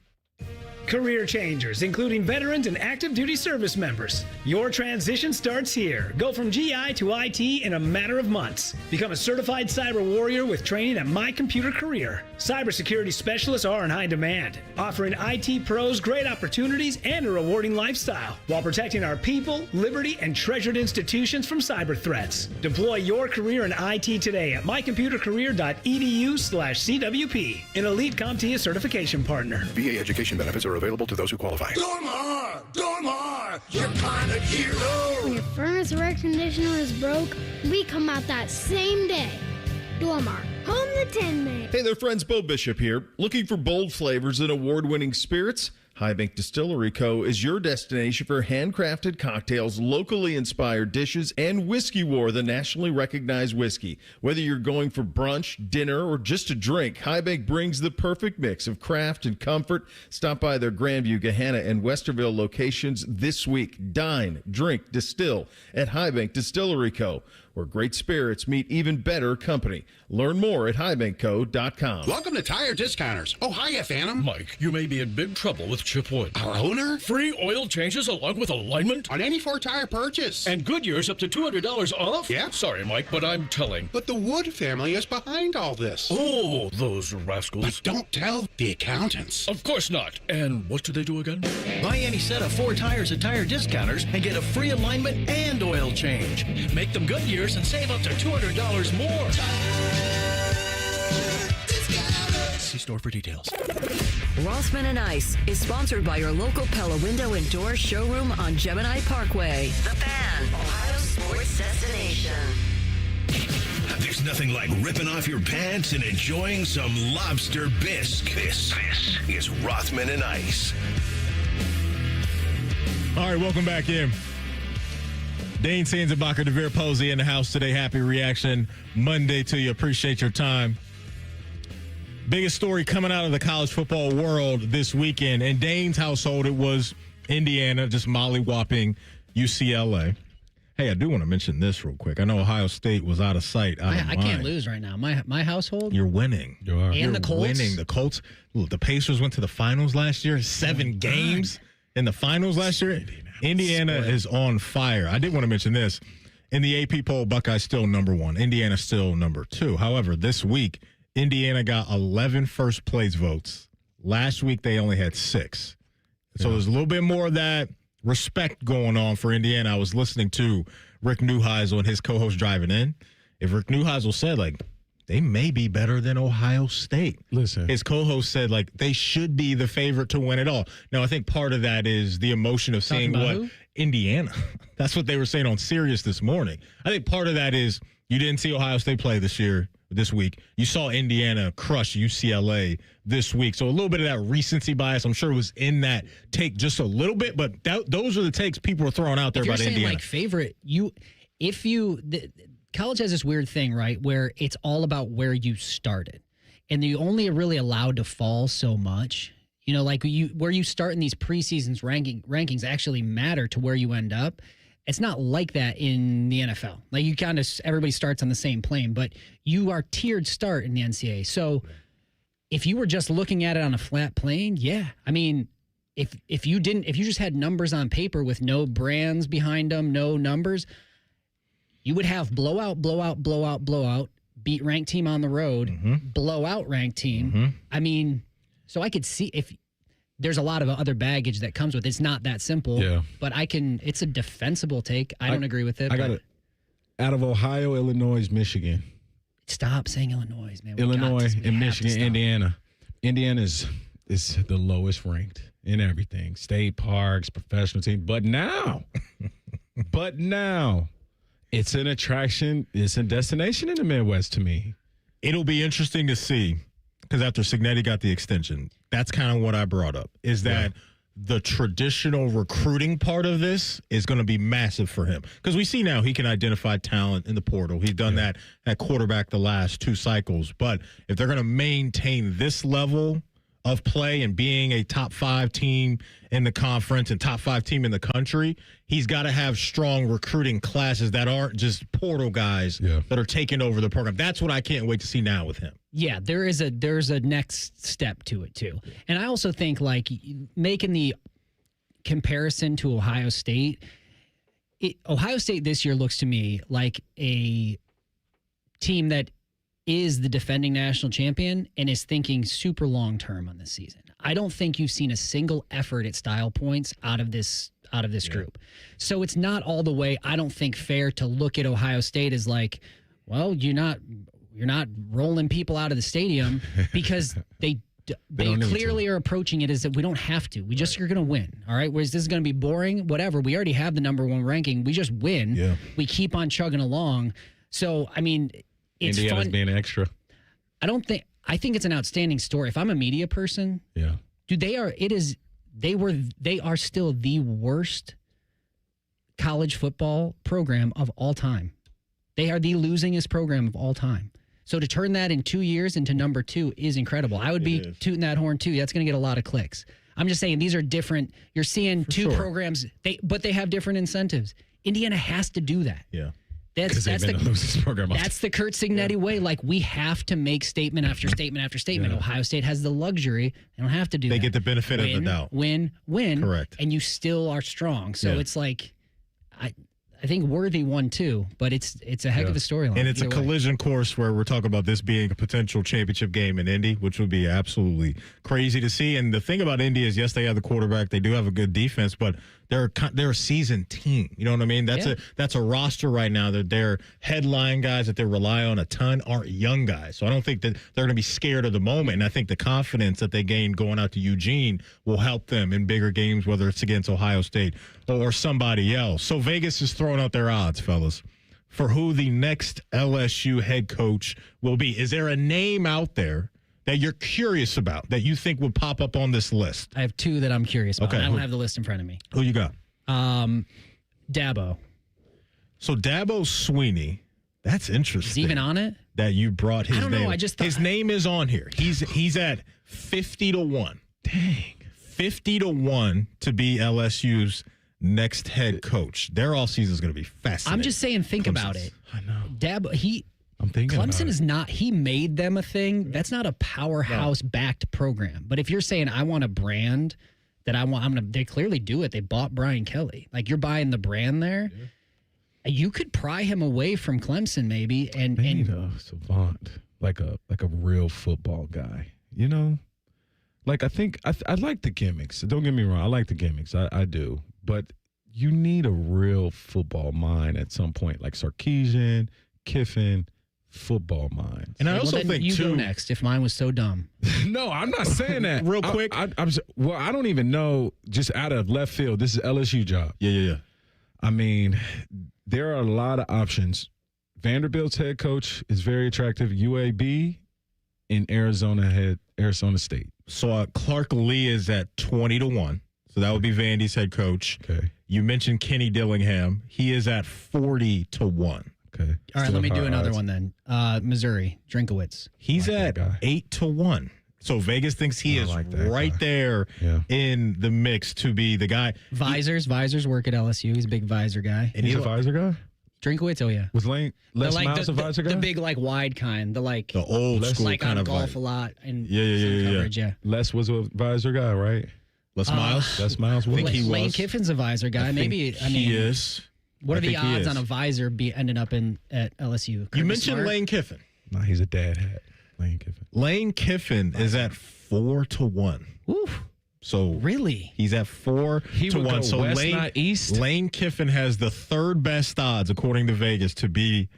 [SPEAKER 13] Career changers, including veterans and active duty service members. Your transition starts here. Go from GI to IT in a matter of months. Become a certified cyber warrior with training at My Computer Career. Cybersecurity specialists are in high demand, offering IT pros great opportunities and a rewarding lifestyle while protecting our people, liberty, and treasured institutions from cyber threats. Deploy your career in IT today at mycomputercareer.edu/CWP, an elite CompTIA certification partner.
[SPEAKER 15] VA education benefits are available to those who qualify.
[SPEAKER 17] Dormar, you're kind of hero. When your furnace or air conditioner is broke, we come out that same day. Dormar, home the Tin Man.
[SPEAKER 20] Hey there, friends. Bo Bishop here. Looking for bold flavors and award-winning spirits? High Bank Distillery Co. is your destination for handcrafted cocktails, locally inspired dishes, and Whiskey War, the nationally recognized whiskey. Whether you're going for brunch, dinner, or just a drink, High Bank brings the perfect mix of craft and comfort. Stop by their Grandview, Gahanna, and Westerville locations this week. Dine, drink, distill at High Bank Distillery Co., where great spirits meet even better company. Learn more at highbankco.com.
[SPEAKER 17] Welcome to Tire Discounters. Oh, hiya, Phantom.
[SPEAKER 21] Mike, you may be in big trouble with Chip Wood.
[SPEAKER 17] Our owner?
[SPEAKER 21] Free oil changes along with alignment
[SPEAKER 17] On any Ford tire purchase.
[SPEAKER 21] and Goodyear's up to $200 off?
[SPEAKER 17] Yeah.
[SPEAKER 21] Sorry, Mike, but I'm telling.
[SPEAKER 17] But the Wood family is behind all this.
[SPEAKER 21] Oh, those rascals.
[SPEAKER 17] But don't tell the accountants.
[SPEAKER 21] Of course not. And what do they do again?
[SPEAKER 22] Buy any set of 4 tires at Tire Discounters and get a free alignment and oil change. Make them Goodyear's and save up to $200 more. See store for details.
[SPEAKER 3] Rossman and Ice is sponsored by your local Pella Window and Door showroom on Gemini Parkway. The Fan, Ohio sports destination.
[SPEAKER 2] There's nothing like ripping off your pants and enjoying some lobster bisque. This is Rothman and Ice.
[SPEAKER 4] All right, welcome back in. Dane Sanzenbacher, DeVere Posey in the house today. Happy Reaction Monday to you. Appreciate your time. Biggest story coming out of the college football world this weekend. In Dane's household, it was Indiana just mollywhopping UCLA. Hey, I do want to mention this real quick. I know Ohio State was out of sight, out of mind.
[SPEAKER 5] I can't lose right now. My household.
[SPEAKER 4] You're winning.
[SPEAKER 6] You are.
[SPEAKER 5] And
[SPEAKER 4] You're
[SPEAKER 5] the Colts.
[SPEAKER 4] winning. The Colts. Look, the Pacers went to the finals last year. 7 games in the finals last year. Indiana is on fire. I did want to mention this. In the AP poll, Buckeyes still number 1. Indiana still number 2. However, this week, Indiana got 11 first place votes. Last week, they only had 6. So there's a little bit more of that respect going on for Indiana. I was listening to Rick Neuheisel and his co-host driving in, if Rick Neuheisel said, like, they may be better than Ohio State.
[SPEAKER 6] Listen.
[SPEAKER 4] His co-host said, like, they should be the favorite to win it all. Now, I think part of that is the emotion of seeing what
[SPEAKER 5] who?
[SPEAKER 4] Indiana. That's what they were saying on Sirius this morning. I think part of that is you didn't see Ohio State play this week. You saw Indiana crush UCLA this week. So a little bit of that recency bias, I'm sure, was in that take just a little bit. But those are the takes people are throwing out there about Indiana.
[SPEAKER 5] If you're saying, like, favorite, college has this weird thing, right, where it's all about where you started. And you only are really allowed to fall so much. You know, like where you start in these preseasons rankings actually matter to where you end up. It's not like that in the NFL. Like, you kind of, everybody starts on the same plane, but you are tiered start in the NCAA. So if you were just looking at it on a flat plane, yeah. I mean, if you just had numbers on paper with no brands behind them, no numbers, you would have blowout, beat ranked team on the road, blowout ranked team. I mean, so I could see if there's a lot of other baggage that comes with it. It's not that simple.
[SPEAKER 6] Yeah.
[SPEAKER 5] But it's a defensible take. I don't agree with it.
[SPEAKER 6] I got it. Out of Ohio, Illinois, Michigan.
[SPEAKER 5] Stop saying Illinois, man.
[SPEAKER 6] Illinois and Michigan, Indiana. Indiana is the lowest ranked in everything. State parks, professional team. But now, it's an attraction. It's a destination in the Midwest to me.
[SPEAKER 4] It'll be interesting to see, because after Cignetti got the extension, that's kind of what I brought up, is that the traditional recruiting part of this is going to be massive for him. Because we see now he can identify talent in the portal. He's done that at quarterback the last 2 cycles. But if they're going to maintain this level of play and being a top 5 team in the conference and top 5 team in the country, he's got to have strong recruiting classes that aren't just portal guys that are taking over the program. That's what I can't wait to see now with him.
[SPEAKER 5] Yeah, there's a next step to it too. And I also think, like, making the comparison to Ohio State, Ohio State this year looks to me like a team that is the defending national champion and is thinking super long term on this season. I don't think you've seen a single effort at style points out of this group. So it's not all the way, I don't think, fair to look at Ohio State as like, well, you're not rolling people out of the stadium, because they clearly are approaching it as that we don't have to. We just are going to win. All right. Whereas this is going to be boring, whatever. We already have the number 1 ranking. We just win. Yeah. We keep on chugging along. So, I mean, it's
[SPEAKER 6] Indiana's
[SPEAKER 5] fun.
[SPEAKER 6] being extra.
[SPEAKER 5] I think it's an outstanding story. If I'm a media person, dude, they are still the worst college football program of all time. They are the losingest program of all time. So to turn that in 2 years into number 2 is incredible. I would be tooting that horn too. That's going to get a lot of clicks. I'm just saying, these are different. You're seeing two programs, but they have different incentives. Indiana has to do that.
[SPEAKER 4] Yeah.
[SPEAKER 5] That's
[SPEAKER 6] the program.
[SPEAKER 5] That's the Kurt Cignetti way. Like, we have to make statement after statement after statement. Ohio State has the luxury; they don't have to do.
[SPEAKER 4] They
[SPEAKER 5] that.
[SPEAKER 4] get the benefit of the doubt.
[SPEAKER 5] Win.
[SPEAKER 4] Correct.
[SPEAKER 5] And you still are strong. So it's like, I think Worthy won too, but it's a heck of a storyline.
[SPEAKER 4] And it's a collision course where we're talking about this being a potential championship game in Indy, which would be absolutely crazy to see. And the thing about Indy is, yes, they have the quarterback, they do have a good defense, but they're a seasoned team. You know what I mean? That's a roster right now that their headline guys that they rely on a ton aren't young guys. So I don't think that they're going to be scared of the moment. And I think the confidence that they gain going out to Eugene will help them in bigger games, whether it's against Ohio State or somebody else. So Vegas is throwing out their odds, fellas, for who the next LSU head coach will be. Is there a name out there that you're curious about that you think would pop up on this list?
[SPEAKER 5] I have 2 that I'm curious about.
[SPEAKER 4] Okay.
[SPEAKER 5] I don't have the list in front of me.
[SPEAKER 4] Who you got?
[SPEAKER 5] Dabo.
[SPEAKER 4] So Dabo Swinney, that's interesting.
[SPEAKER 5] Is he even on it?
[SPEAKER 4] That you brought his name.
[SPEAKER 5] I don't know. I just thought
[SPEAKER 4] his name is on here. He's at 50-1.
[SPEAKER 6] Dang.
[SPEAKER 4] 50-1 to be LSU's next head coach. Their all season is going to be fascinating.
[SPEAKER 5] I'm just saying, think about it.
[SPEAKER 6] I know.
[SPEAKER 5] Dabo,
[SPEAKER 6] I'm thinking
[SPEAKER 5] Clemson is
[SPEAKER 6] it.
[SPEAKER 5] not, he made them a thing. That's not a powerhouse backed program. But if you're saying, I want a brand that they clearly do it. They bought Brian Kelly. Like, you're buying the brand there. Yeah. You could pry him away from Clemson maybe. And
[SPEAKER 6] a savant, like a real football guy, you know? Like, I think I like the gimmicks. Don't get me wrong. I like the gimmicks. I do. But you need a real football mind at some point, like Sarkisian, Kiffin football minds.
[SPEAKER 4] And I also
[SPEAKER 5] then
[SPEAKER 4] think,
[SPEAKER 5] you
[SPEAKER 4] too,
[SPEAKER 5] go next if mine was so dumb.
[SPEAKER 6] No, I'm not saying that.
[SPEAKER 4] Real quick.
[SPEAKER 6] I don't even know, just out of left field, this is LSU job.
[SPEAKER 4] Yeah.
[SPEAKER 6] I mean, there are a lot of options. Vanderbilt's head coach is very attractive. UAB and Arizona State.
[SPEAKER 4] So Clark Lee is at 20-1. So that would be Vandy's head coach.
[SPEAKER 6] Okay.
[SPEAKER 4] You mentioned Kenny Dillingham. He is at 40-1.
[SPEAKER 6] Okay.
[SPEAKER 5] All right, let me do another one then. Missouri, Drinkowitz.
[SPEAKER 4] He's at 8-1. So Vegas thinks he is right there in the mix to be the guy.
[SPEAKER 5] Visors work at LSU. He's a big visor guy.
[SPEAKER 6] And he's a visor guy?
[SPEAKER 5] Drinkowitz, oh yeah.
[SPEAKER 6] Was Les Miles a visor guy?
[SPEAKER 5] The big wide kind. The
[SPEAKER 4] old school kind of
[SPEAKER 5] golf a lot and
[SPEAKER 4] coverage,
[SPEAKER 5] yeah.
[SPEAKER 6] Les was a visor guy, right?
[SPEAKER 4] Les Miles?
[SPEAKER 6] Les Miles was.
[SPEAKER 4] I think he was.
[SPEAKER 5] Lane Kiffin's a visor guy. Maybe
[SPEAKER 4] he is.
[SPEAKER 5] What are the odds on a visor ending up at LSU?
[SPEAKER 4] You mentioned Lane Kiffin.
[SPEAKER 6] No, he's a dad hat. Lane Kiffin
[SPEAKER 4] is at 4-1.
[SPEAKER 5] Oof.
[SPEAKER 4] So
[SPEAKER 5] really,
[SPEAKER 4] he's at 4-1. So
[SPEAKER 6] west, not east.
[SPEAKER 4] Lane Kiffin has the third best odds, according to Vegas, to be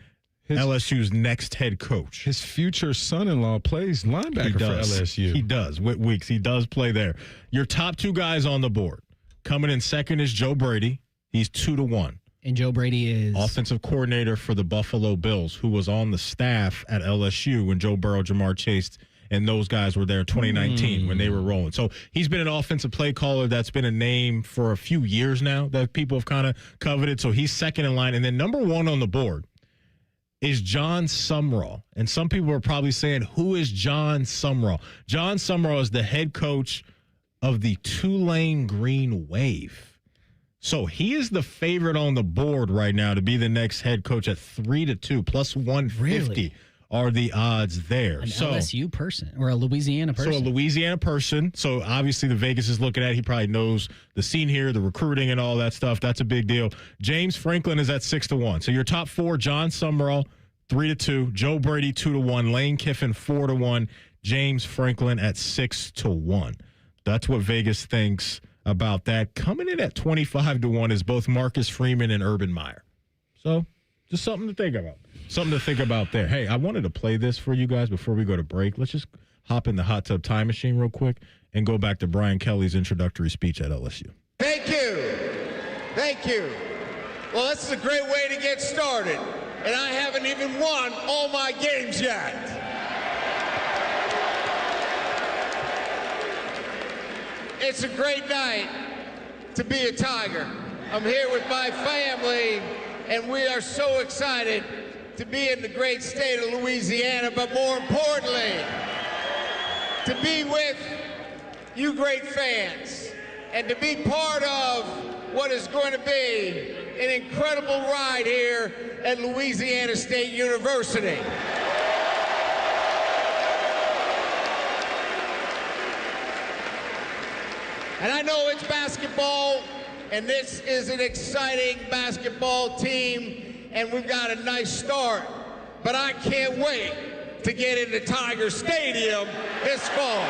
[SPEAKER 4] LSU's next head coach.
[SPEAKER 6] His future son-in-law plays linebacker for LSU.
[SPEAKER 4] He does. Whit Weeks. He does play there. Your top two guys on the board. Coming in second is Joe Brady. He's 2-1.
[SPEAKER 5] And Joe Brady is
[SPEAKER 4] offensive coordinator for the Buffalo Bills, who was on the staff at LSU when Joe Burrow, Jamar Chase, and those guys were there in 2019 when they were rolling. So he's been an offensive play caller. That's been a name for a few years now that people have kind of coveted. So he's second in line. And then number one on the board is John Sumrall. And some people are probably saying, who is John Sumrall? John Sumrall is the head coach of the Tulane Green Wave. So he is the favorite on the board right now to be the next head coach at 3-2 plus 150 are the odds there.
[SPEAKER 5] An LSU person or a Louisiana person.
[SPEAKER 4] So a Louisiana person. So obviously the Vegas is looking at. He probably knows the scene here, the recruiting and all that stuff. That's a big deal. James Franklin is at 6-1. So your top four: John Sumrall 3-2, Joe Brady 2-1, Lane Kiffin 4-1, James Franklin at 6-1. That's what Vegas thinks about that. Coming in at 25-1 is both Marcus Freeman and Urban Meyer. So just something to think about. Something to think about there. Hey, I wanted to play this for you guys before we go to break. Let's just hop in the hot tub time machine real quick and go back to Brian Kelly's introductory speech at LSU.
[SPEAKER 1] Thank you. Thank you. Well, this is a great way to get started. And I haven't even won all my games yet. It's a great night to be a Tiger. I'm here with my family, and we are so excited to be in the great state of Louisiana, but more importantly, to be with you great fans and to be part of what is going to be an incredible ride here at Louisiana State University. And I know it's basketball, and this is an exciting basketball team, and we've got a nice start. But I can't wait to get into Tiger Stadium this fall.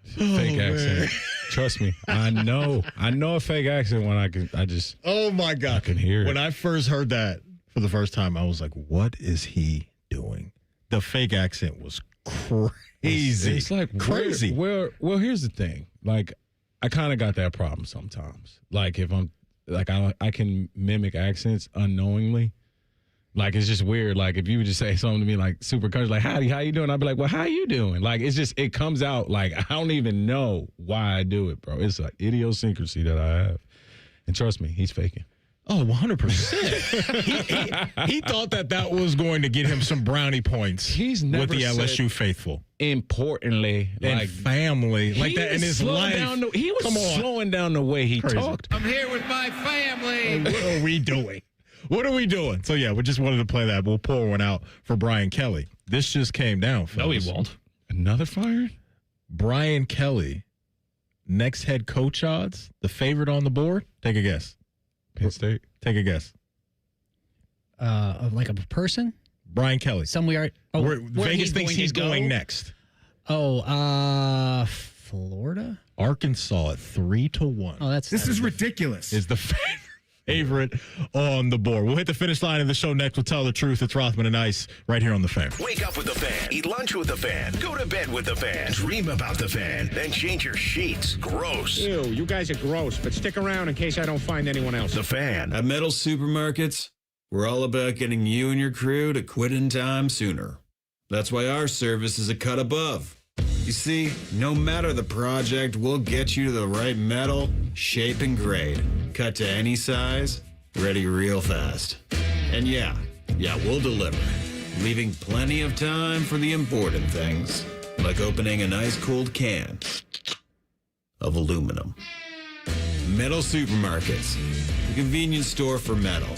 [SPEAKER 6] Fake accent. Trust me, I know a fake accent when I just.
[SPEAKER 4] Oh my God,
[SPEAKER 6] I can hear it.
[SPEAKER 4] When I first heard that for the first time, I was like, "What is he doing?" The fake accent was crazy.
[SPEAKER 6] It's like
[SPEAKER 4] crazy.
[SPEAKER 6] Well, here's the thing. Like, I kind of got that problem sometimes. Like, if I'm like I can mimic accents unknowingly. Like, it's just weird. Like, if you would just say something to me like super country, like, howdy, how you doing? I'd be like, well, how you doing? Like, it's just, it comes out like, I don't even know why I do it, bro. It's an idiosyncrasy that I have. And trust me, he's faking.
[SPEAKER 4] Oh, 100%. He thought that was going to get him some brownie points.
[SPEAKER 6] He's never
[SPEAKER 4] with the LSU faithful.
[SPEAKER 6] Importantly,
[SPEAKER 4] and
[SPEAKER 6] like
[SPEAKER 4] family, like that in his life.
[SPEAKER 6] He was slowing down the way he talked.
[SPEAKER 1] I'm here with my family.
[SPEAKER 4] What are we doing? What are we doing? So, yeah, we just wanted to play that. We'll pour one out for Brian Kelly. This just came down, fellas.
[SPEAKER 21] No, he won't.
[SPEAKER 6] Another fire?
[SPEAKER 4] Brian Kelly, next head coach odds, the favorite on the board. Take a guess.
[SPEAKER 6] Penn State.
[SPEAKER 4] Take a guess.
[SPEAKER 5] Of like a person?
[SPEAKER 4] Brian Kelly.
[SPEAKER 5] Somewhere.
[SPEAKER 4] Vegas thinks he's going next.
[SPEAKER 5] Oh, Florida?
[SPEAKER 4] Arkansas at 3-1.
[SPEAKER 5] Oh,
[SPEAKER 1] this is ridiculous.
[SPEAKER 4] Is the favorite. favorite on the board. We'll hit the finish line of the show next. We'll tell the truth. It's Rothman and Ice right here on The Fan.
[SPEAKER 2] Wake up with The Fan. Eat lunch with The Fan. Go to bed with The Fan. Dream about The Fan. Then change your sheets. Gross.
[SPEAKER 11] Ew, you guys are gross, but stick around in case I don't find anyone else.
[SPEAKER 2] The Fan.
[SPEAKER 12] At Metal Supermarkets, we're all about getting you and your crew to quit in time sooner. That's why our service is a cut above. You see, no matter the project, we'll get you to the right metal, shape, and grade. Cut to any size, ready real fast. And yeah, we'll deliver. Leaving plenty of time for the important things, like opening an ice-cold can of aluminum. Metal Supermarkets, the convenience store for metal.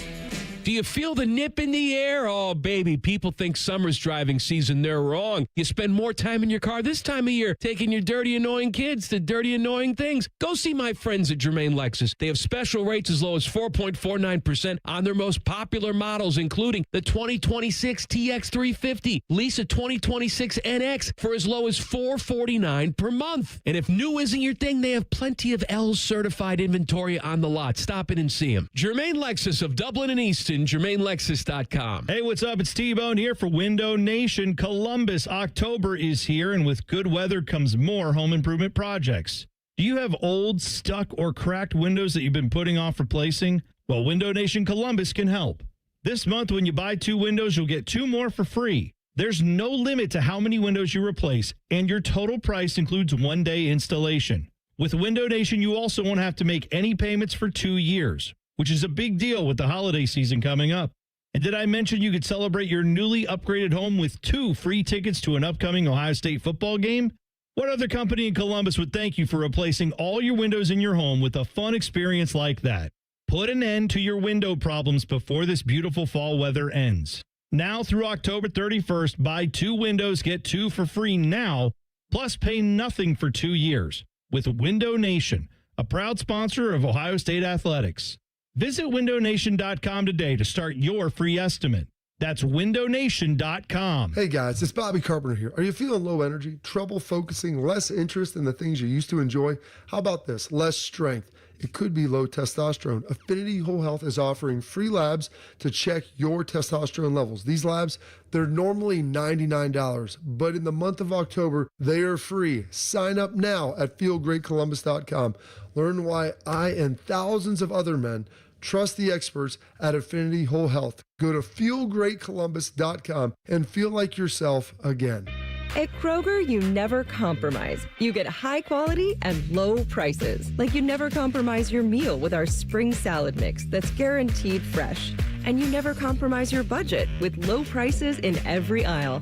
[SPEAKER 14] Do you feel the nip in the air? Oh, baby, people think summer's driving season. They're wrong. You spend more time in your car this time of year taking your dirty, annoying kids to dirty, annoying things. Go see my friends at Germain Lexus. They have special rates as low as 4.49% on their most popular models, including the 2026 TX350. Lease a 2026 NX for as low as $449 per month. And if new isn't your thing, they have plenty of L certified inventory on the lot. Stop in and see them. Germain Lexus of Dublin and Easton. GermainLexus.com.
[SPEAKER 18] Hey, what's up? It's T-Bone here for Window Nation. Columbus, October is here, and with good weather comes more home improvement projects. Do you have old, stuck, or cracked windows that you've been putting off replacing? Well, Window Nation Columbus can help. This month, when you buy 2 windows, you'll get 2 more for free. There's no limit to how many windows you replace, and your total price includes 1-day installation. With Window Nation, you also won't have to make any payments for 2 years, which is a big deal with the holiday season coming up. And did I mention you could celebrate your newly upgraded home with 2 free tickets to an upcoming Ohio State football game? What other company in Columbus would thank you for replacing all your windows in your home with a fun experience like that? Put an end to your window problems before this beautiful fall weather ends. Now through October 31st, buy 2 windows, get 2 for free now, plus pay nothing for 2 years with Window Nation, a proud sponsor of Ohio State Athletics. Visit windownation.com today to start your free estimate. That's windownation.com.
[SPEAKER 23] Hey guys, it's Bobby Carpenter here. Are you feeling low energy, trouble focusing, less interest in the things you used to enjoy? How about this? Less strength. It could be low testosterone. Affinity Whole Health is offering free labs to check your testosterone levels. These labs, they're normally $99, but in the month of October, they are free. Sign up now at feelgreatcolumbus.com. Learn why I and thousands of other men trust the experts at Affinity Whole Health. Go to feelgreatcolumbus.com and feel like yourself again.
[SPEAKER 24] At Kroger, you never compromise. You get high quality and low prices. Like you never compromise your meal with our spring salad mix that's guaranteed fresh. And you never compromise your budget with low prices in every aisle.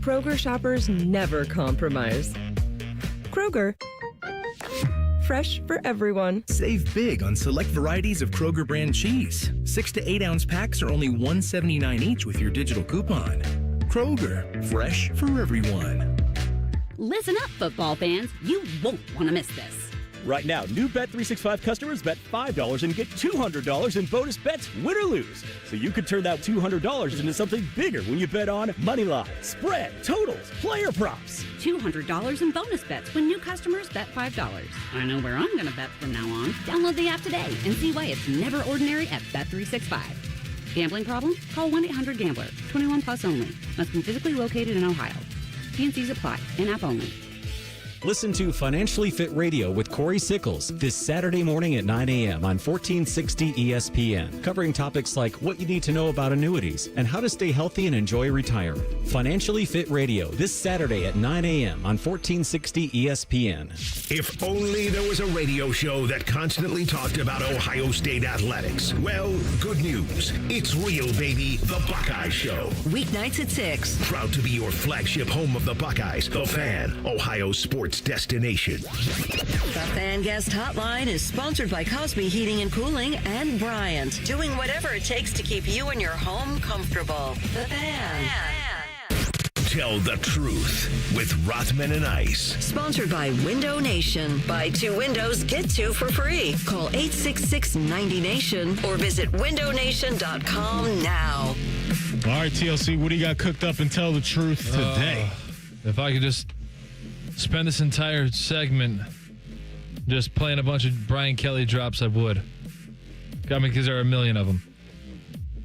[SPEAKER 24] Kroger shoppers never compromise. Kroger. Fresh for everyone.
[SPEAKER 27] Save big on select varieties of Kroger brand cheese. 6 to 8 ounce packs are only $1.79 each with your digital coupon. Kroger, fresh for everyone.
[SPEAKER 28] Listen up, football fans. You won't want to miss this.
[SPEAKER 29] Right now, new Bet365 customers bet $5 and get $200 in bonus bets, win or lose. So you could turn that $200 into something bigger when you bet on money line, spread, totals, player props.
[SPEAKER 28] $200 in bonus bets when new customers bet $5. I know where I'm going to bet from now on. Download the app today and see why it's never ordinary at Bet365. Gambling problem? Call 1-800-GAMBLER. 21 plus only. Must be physically located in Ohio. T&Cs apply. In-app only.
[SPEAKER 30] Listen to Financially Fit Radio with Corey Sickles this Saturday morning at 9 a.m. on 1460 ESPN, covering topics like what you need to know about annuities and how to stay healthy and enjoy retirement. Financially Fit Radio this Saturday at 9 a.m. on 1460 ESPN.
[SPEAKER 2] If only there was a radio show that constantly talked about Ohio State athletics. Well, good news. It's real, baby. The Buckeye Show.
[SPEAKER 3] Weeknights at 6.
[SPEAKER 2] Proud to be your flagship home of the Buckeyes. The Fan, Ohio sports destination.
[SPEAKER 3] The Fan Guest Hotline is sponsored by Cosby Heating and Cooling and Bryant, doing whatever it takes to keep you and your home comfortable. The Fan.
[SPEAKER 2] Tell the truth with Rothman and Ice.
[SPEAKER 3] Sponsored by Window Nation. Buy 2 windows, get 2 for free. Call 866-90-NATION or visit windownation.com now.
[SPEAKER 4] All right, TLC, what do you got cooked up and tell the truth today?
[SPEAKER 31] If I could just spend this entire segment just playing a bunch of Brian Kelly drops, I would. I mean, because there are a million of them.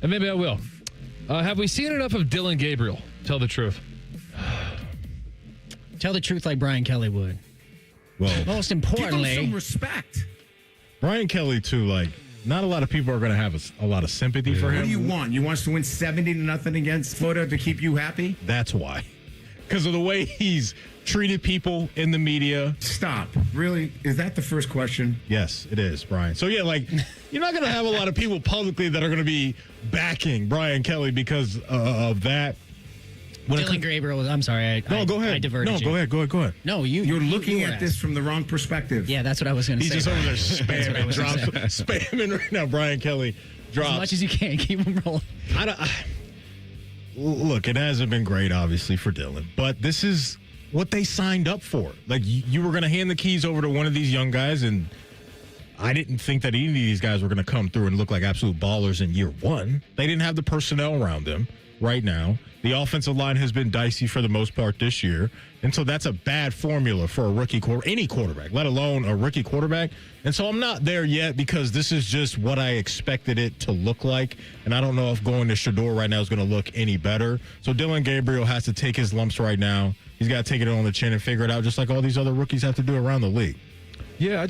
[SPEAKER 31] And maybe I will. Have we seen enough of Dylan Gabriel? Tell the truth.
[SPEAKER 5] Tell the truth like Brian Kelly would.
[SPEAKER 4] Well,
[SPEAKER 5] most importantly,
[SPEAKER 7] give him some respect.
[SPEAKER 4] Brian Kelly, too, like, not a lot of people are going to have a lot of sympathy for him.
[SPEAKER 7] What do you want? You want us to win 70-0 against Florida to keep you happy?
[SPEAKER 4] That's why. Because of the way he's treated people in the media.
[SPEAKER 7] Stop. Really? Is that the first question?
[SPEAKER 4] Yes, it is, Brian. So, yeah, like, you're not going to have a lot of people publicly that are going to be backing Brian Kelly because of that.
[SPEAKER 5] Dylan Gabriel, I'm sorry.
[SPEAKER 4] Go ahead.
[SPEAKER 5] I diverted you.
[SPEAKER 4] Go ahead.
[SPEAKER 5] No,
[SPEAKER 7] You're looking at this from the wrong perspective.
[SPEAKER 5] Yeah, that's what I was going to say.
[SPEAKER 4] He's just over there spamming right now. Brian Kelly drops.
[SPEAKER 5] As much as you can. Keep him rolling.
[SPEAKER 4] Look, it hasn't been great, obviously, for Dylan, but this is what they signed up for. Like, you were going to hand the keys over to one of these young guys, and I didn't think that any of these guys were going to come through and look like absolute ballers in year one. They didn't have the personnel around them right now. The offensive line has been dicey for the most part this year, and so that's a bad formula for a rookie any quarterback, let alone a rookie quarterback. And so I'm not there yet because this is just what I expected it to look like, and I don't know if going to Shedeur right now is going to look any better. So Dylan Gabriel has to take his lumps right now. He's got to take it on the chin and figure it out, just like all these other rookies have to do around the league.
[SPEAKER 6] Yeah,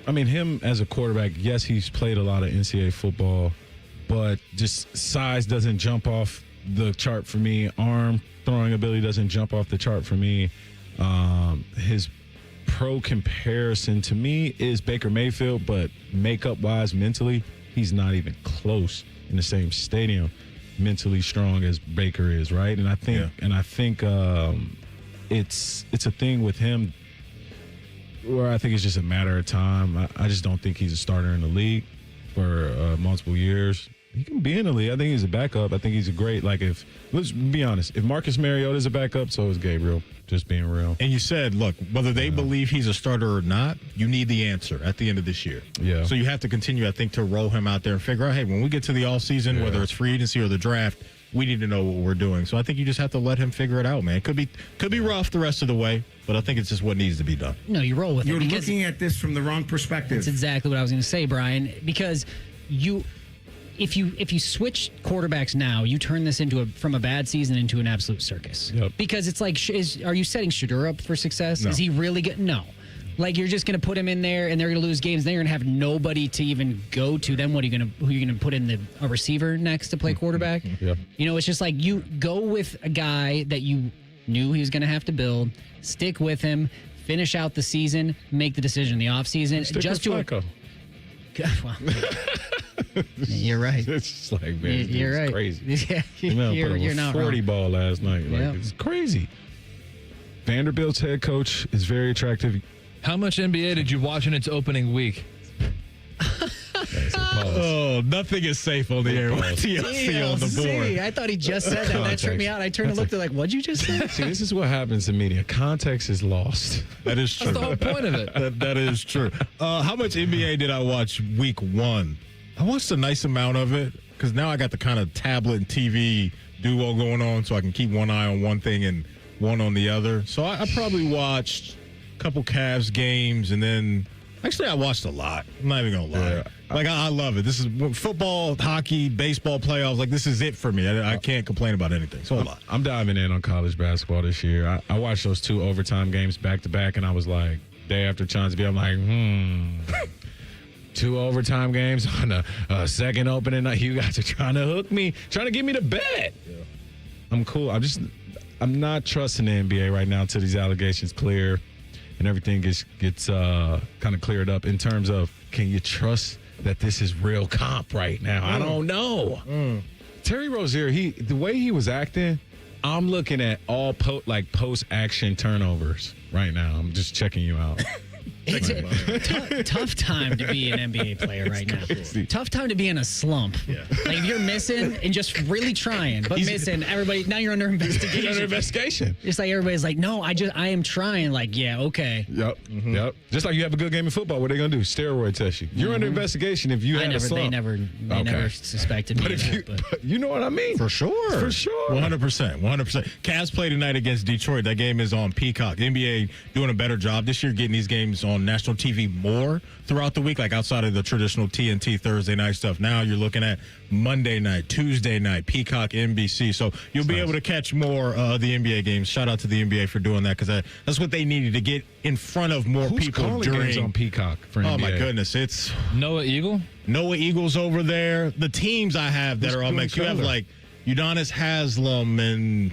[SPEAKER 6] I mean, him as a quarterback, yes, he's played a lot of NCAA football, but just size doesn't jump off the chart for me. Arm throwing ability doesn't jump off the chart for me. His pro comparison to me is Baker Mayfield, but makeup-wise, mentally, he's not even close in the same stadium mentally strong as Baker is, right? And I think it's a thing with him where I think it's just a matter of time. I just don't think he's a starter in the league for multiple years. He can be in the league. I think he's a backup. I think he's a great, let's be honest, if Marcus Mariota's a backup, so is Gabriel, just being real.
[SPEAKER 4] And you said, look, whether they believe he's a starter or not, you need the answer at the end of this year.
[SPEAKER 6] Yeah.
[SPEAKER 4] So you have to continue, I think, to roll him out there and figure out, hey, when we get to the offseason, whether it's free agency or the draft, we need to know what we're doing. So I think you just have to let him figure it out, man. Could be rough the rest of the way, but I think it's just what needs to be done.
[SPEAKER 5] No, you roll with it.
[SPEAKER 7] You're looking at this from the wrong perspective.
[SPEAKER 5] That's exactly what I was going to say, Brian, because if you switch quarterbacks now, you turn this from a bad season into an absolute circus.
[SPEAKER 6] Yep.
[SPEAKER 5] Because it's like, are you setting Shedeur up for success?
[SPEAKER 4] No.
[SPEAKER 5] Is he really good? No. Like, you're just going to put him in there, and they're going to lose games. Then you're going to have nobody to even go to. Then who are you going to put in a receiver next to play quarterback?
[SPEAKER 6] Yeah.
[SPEAKER 5] It's just like you go with a guy that you knew he was going to have to build, stick with him, finish out the season, make the decision in the offseason.
[SPEAKER 6] Stick with Flacco.
[SPEAKER 5] Well, you're right.
[SPEAKER 6] It's just like, man,
[SPEAKER 5] you're right.
[SPEAKER 6] Crazy.
[SPEAKER 5] Yeah, you're not
[SPEAKER 6] 40
[SPEAKER 5] wrong.
[SPEAKER 6] ball last night. It's crazy. Vanderbilt's head coach is very attractive.
[SPEAKER 31] How much NBA did you watch in its opening week?
[SPEAKER 4] Oh, nothing is safe on the air with TLC on the board.
[SPEAKER 5] I thought he just said that. That tripped me out. I turned and looked at what'd you just say?
[SPEAKER 6] See, this is what happens in media. Context is lost.
[SPEAKER 4] That is true.
[SPEAKER 31] That's the whole point of it.
[SPEAKER 4] That is true. How much NBA did I watch week one? I watched a nice amount of it because now I got the kind of tablet and TV duo going on, so I can keep one eye on one thing and one on the other. So I probably watched a couple Cavs games, and then actually I watched a lot. I'm not even gonna lie.
[SPEAKER 6] Yeah.
[SPEAKER 4] I love it. This is football, hockey, baseball playoffs. Like, this is it for me. I can't complain about anything. So a lot.
[SPEAKER 6] I'm diving in on college basketball this year. I watched those 2 overtime games back to back, and I was like, day after Chauncey, I'm like, 2 overtime games on a second opening night. You guys are trying to hook me, trying to get me to bet. Yeah. I'm cool. I'm not trusting the NBA right now until these allegations clear and everything gets kind of cleared up in terms of, can you trust that this is real comp right now? I don't know. Terry Rozier, the way he was acting, I'm looking at all post-action turnovers right now. I'm just checking you out.
[SPEAKER 5] It's a tough time to be an NBA player right now. Tough time to be in a slump. Yeah. Like, if you're missing and just really trying, but missing, everybody, now you're under investigation.
[SPEAKER 6] You're under investigation.
[SPEAKER 5] It's like everybody's like, no, I am trying. Like, yeah, okay.
[SPEAKER 6] Yep. Mm-hmm. Yep. Just like you have a good game of football, what are they going to do? Steroid test you. You're under investigation if you had a slump.
[SPEAKER 5] They never suspected me.
[SPEAKER 6] But you know what I mean?
[SPEAKER 4] For sure. 100%. Cavs play tonight against Detroit. That game is on Peacock. The NBA doing a better job this year getting these games on on national TV more throughout the week, like outside of the traditional TNT Thursday night stuff. Now you're looking at Monday night, Tuesday night, Peacock, NBC. So you'll be able to catch more of the NBA games. Shout out to the NBA for doing that, because that's what they needed to get in front of more people during
[SPEAKER 6] games on Peacock for NBA?
[SPEAKER 4] Oh my goodness, it's
[SPEAKER 31] Noah Eagle's
[SPEAKER 4] over there. The teams I have that are all mixed. You have like Udonis Haslam and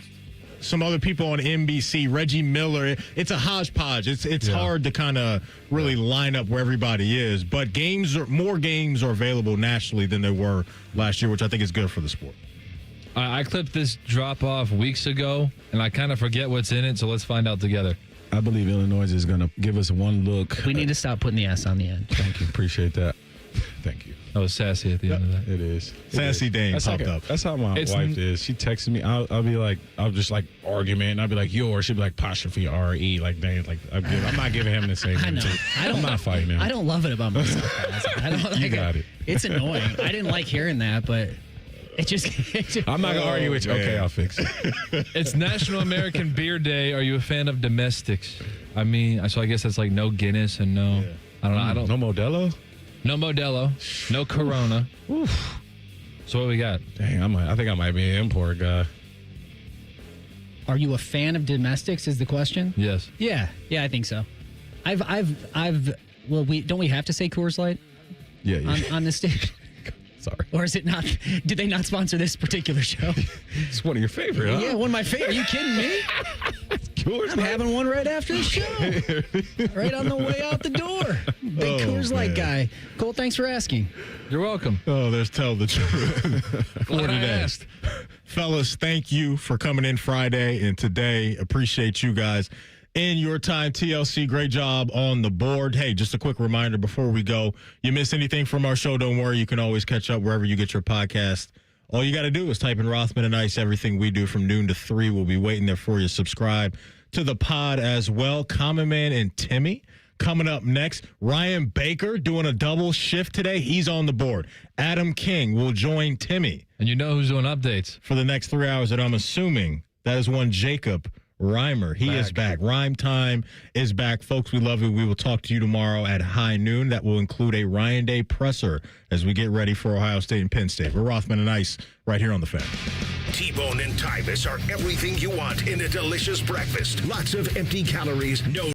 [SPEAKER 4] some other people on NBC, Reggie Miller. It's a hodgepodge. It's hard to kind of really line up where everybody is. But more games are available nationally than there were last year, which I think is good for the sport.
[SPEAKER 31] I clipped this drop off weeks ago, and I kind of forget what's in it. So let's find out together.
[SPEAKER 6] I believe Illinois is going to give us one look.
[SPEAKER 5] We need to stop putting the S on the end.
[SPEAKER 6] Thank you. Appreciate that. Thank you.
[SPEAKER 31] That was sassy at the end of that.
[SPEAKER 6] It is.
[SPEAKER 4] Sassy Dane popped up.
[SPEAKER 6] That's how my wife is. She texts me. I'll be like, I'll just like argument. And I'll be like, yours. She'll be like, apostrophe R-E. Like, Dane. Like, I'm not giving him the same.
[SPEAKER 5] I know.
[SPEAKER 6] I'm not fighting him.
[SPEAKER 5] I don't love it about myself. I don't like
[SPEAKER 6] you got it.
[SPEAKER 5] It's annoying. I didn't like hearing that, but it just
[SPEAKER 6] I'm not going to argue with you. Okay, I'll fix it.
[SPEAKER 31] It's National American Beer Day. Are you a fan of domestics? I mean, so I guess that's like no Guinness and no, I don't know.
[SPEAKER 6] No Modelo?
[SPEAKER 31] No Modelo, no Corona. Oof. So what we got?
[SPEAKER 6] Dang, I think I might be an import guy.
[SPEAKER 5] Are you a fan of domestics? Is the question?
[SPEAKER 31] Yes.
[SPEAKER 5] Yeah, I think so. Well, don't we have to say Coors Light?
[SPEAKER 6] Yeah.
[SPEAKER 5] On this station.
[SPEAKER 6] Sorry.
[SPEAKER 5] Or is it not? Did they not sponsor this particular show?
[SPEAKER 6] It's one of your favorite, huh?
[SPEAKER 5] Yeah, one of my favorite. Are you kidding me? I'm having one right after the show. Right on the way out the door. Big Coors Light guy. Cole, thanks for asking.
[SPEAKER 31] You're welcome.
[SPEAKER 4] Oh, there's tell the truth. For today. Fellas, thank you for coming in Friday and today. Appreciate you guys. In your time, TLC, great job on the board. Hey, just a quick reminder before we go, you miss anything from our show, don't worry. You can always catch up wherever you get your podcast. All you got to do is type in Rothman and Ice. Everything we do from noon to 3 will be waiting there for you. Subscribe to the pod as well. Common Man and Timmy coming up next. Ryan Baker doing a double shift today. He's on the board. Adam King will join Timmy.
[SPEAKER 31] And you know who's doing updates?
[SPEAKER 4] For the next 3 hours that I'm assuming that is one Jacob Reimer. He is back. Rhyme Time is back. Folks, we love you. We will talk to you tomorrow at high noon. That will include a Ryan Day presser as we get ready for Ohio State and Penn State. We're Rothman and Ice right here on The Fan.
[SPEAKER 2] T-Bone and Tyvus are everything you want in a delicious breakfast. Lots of empty calories, no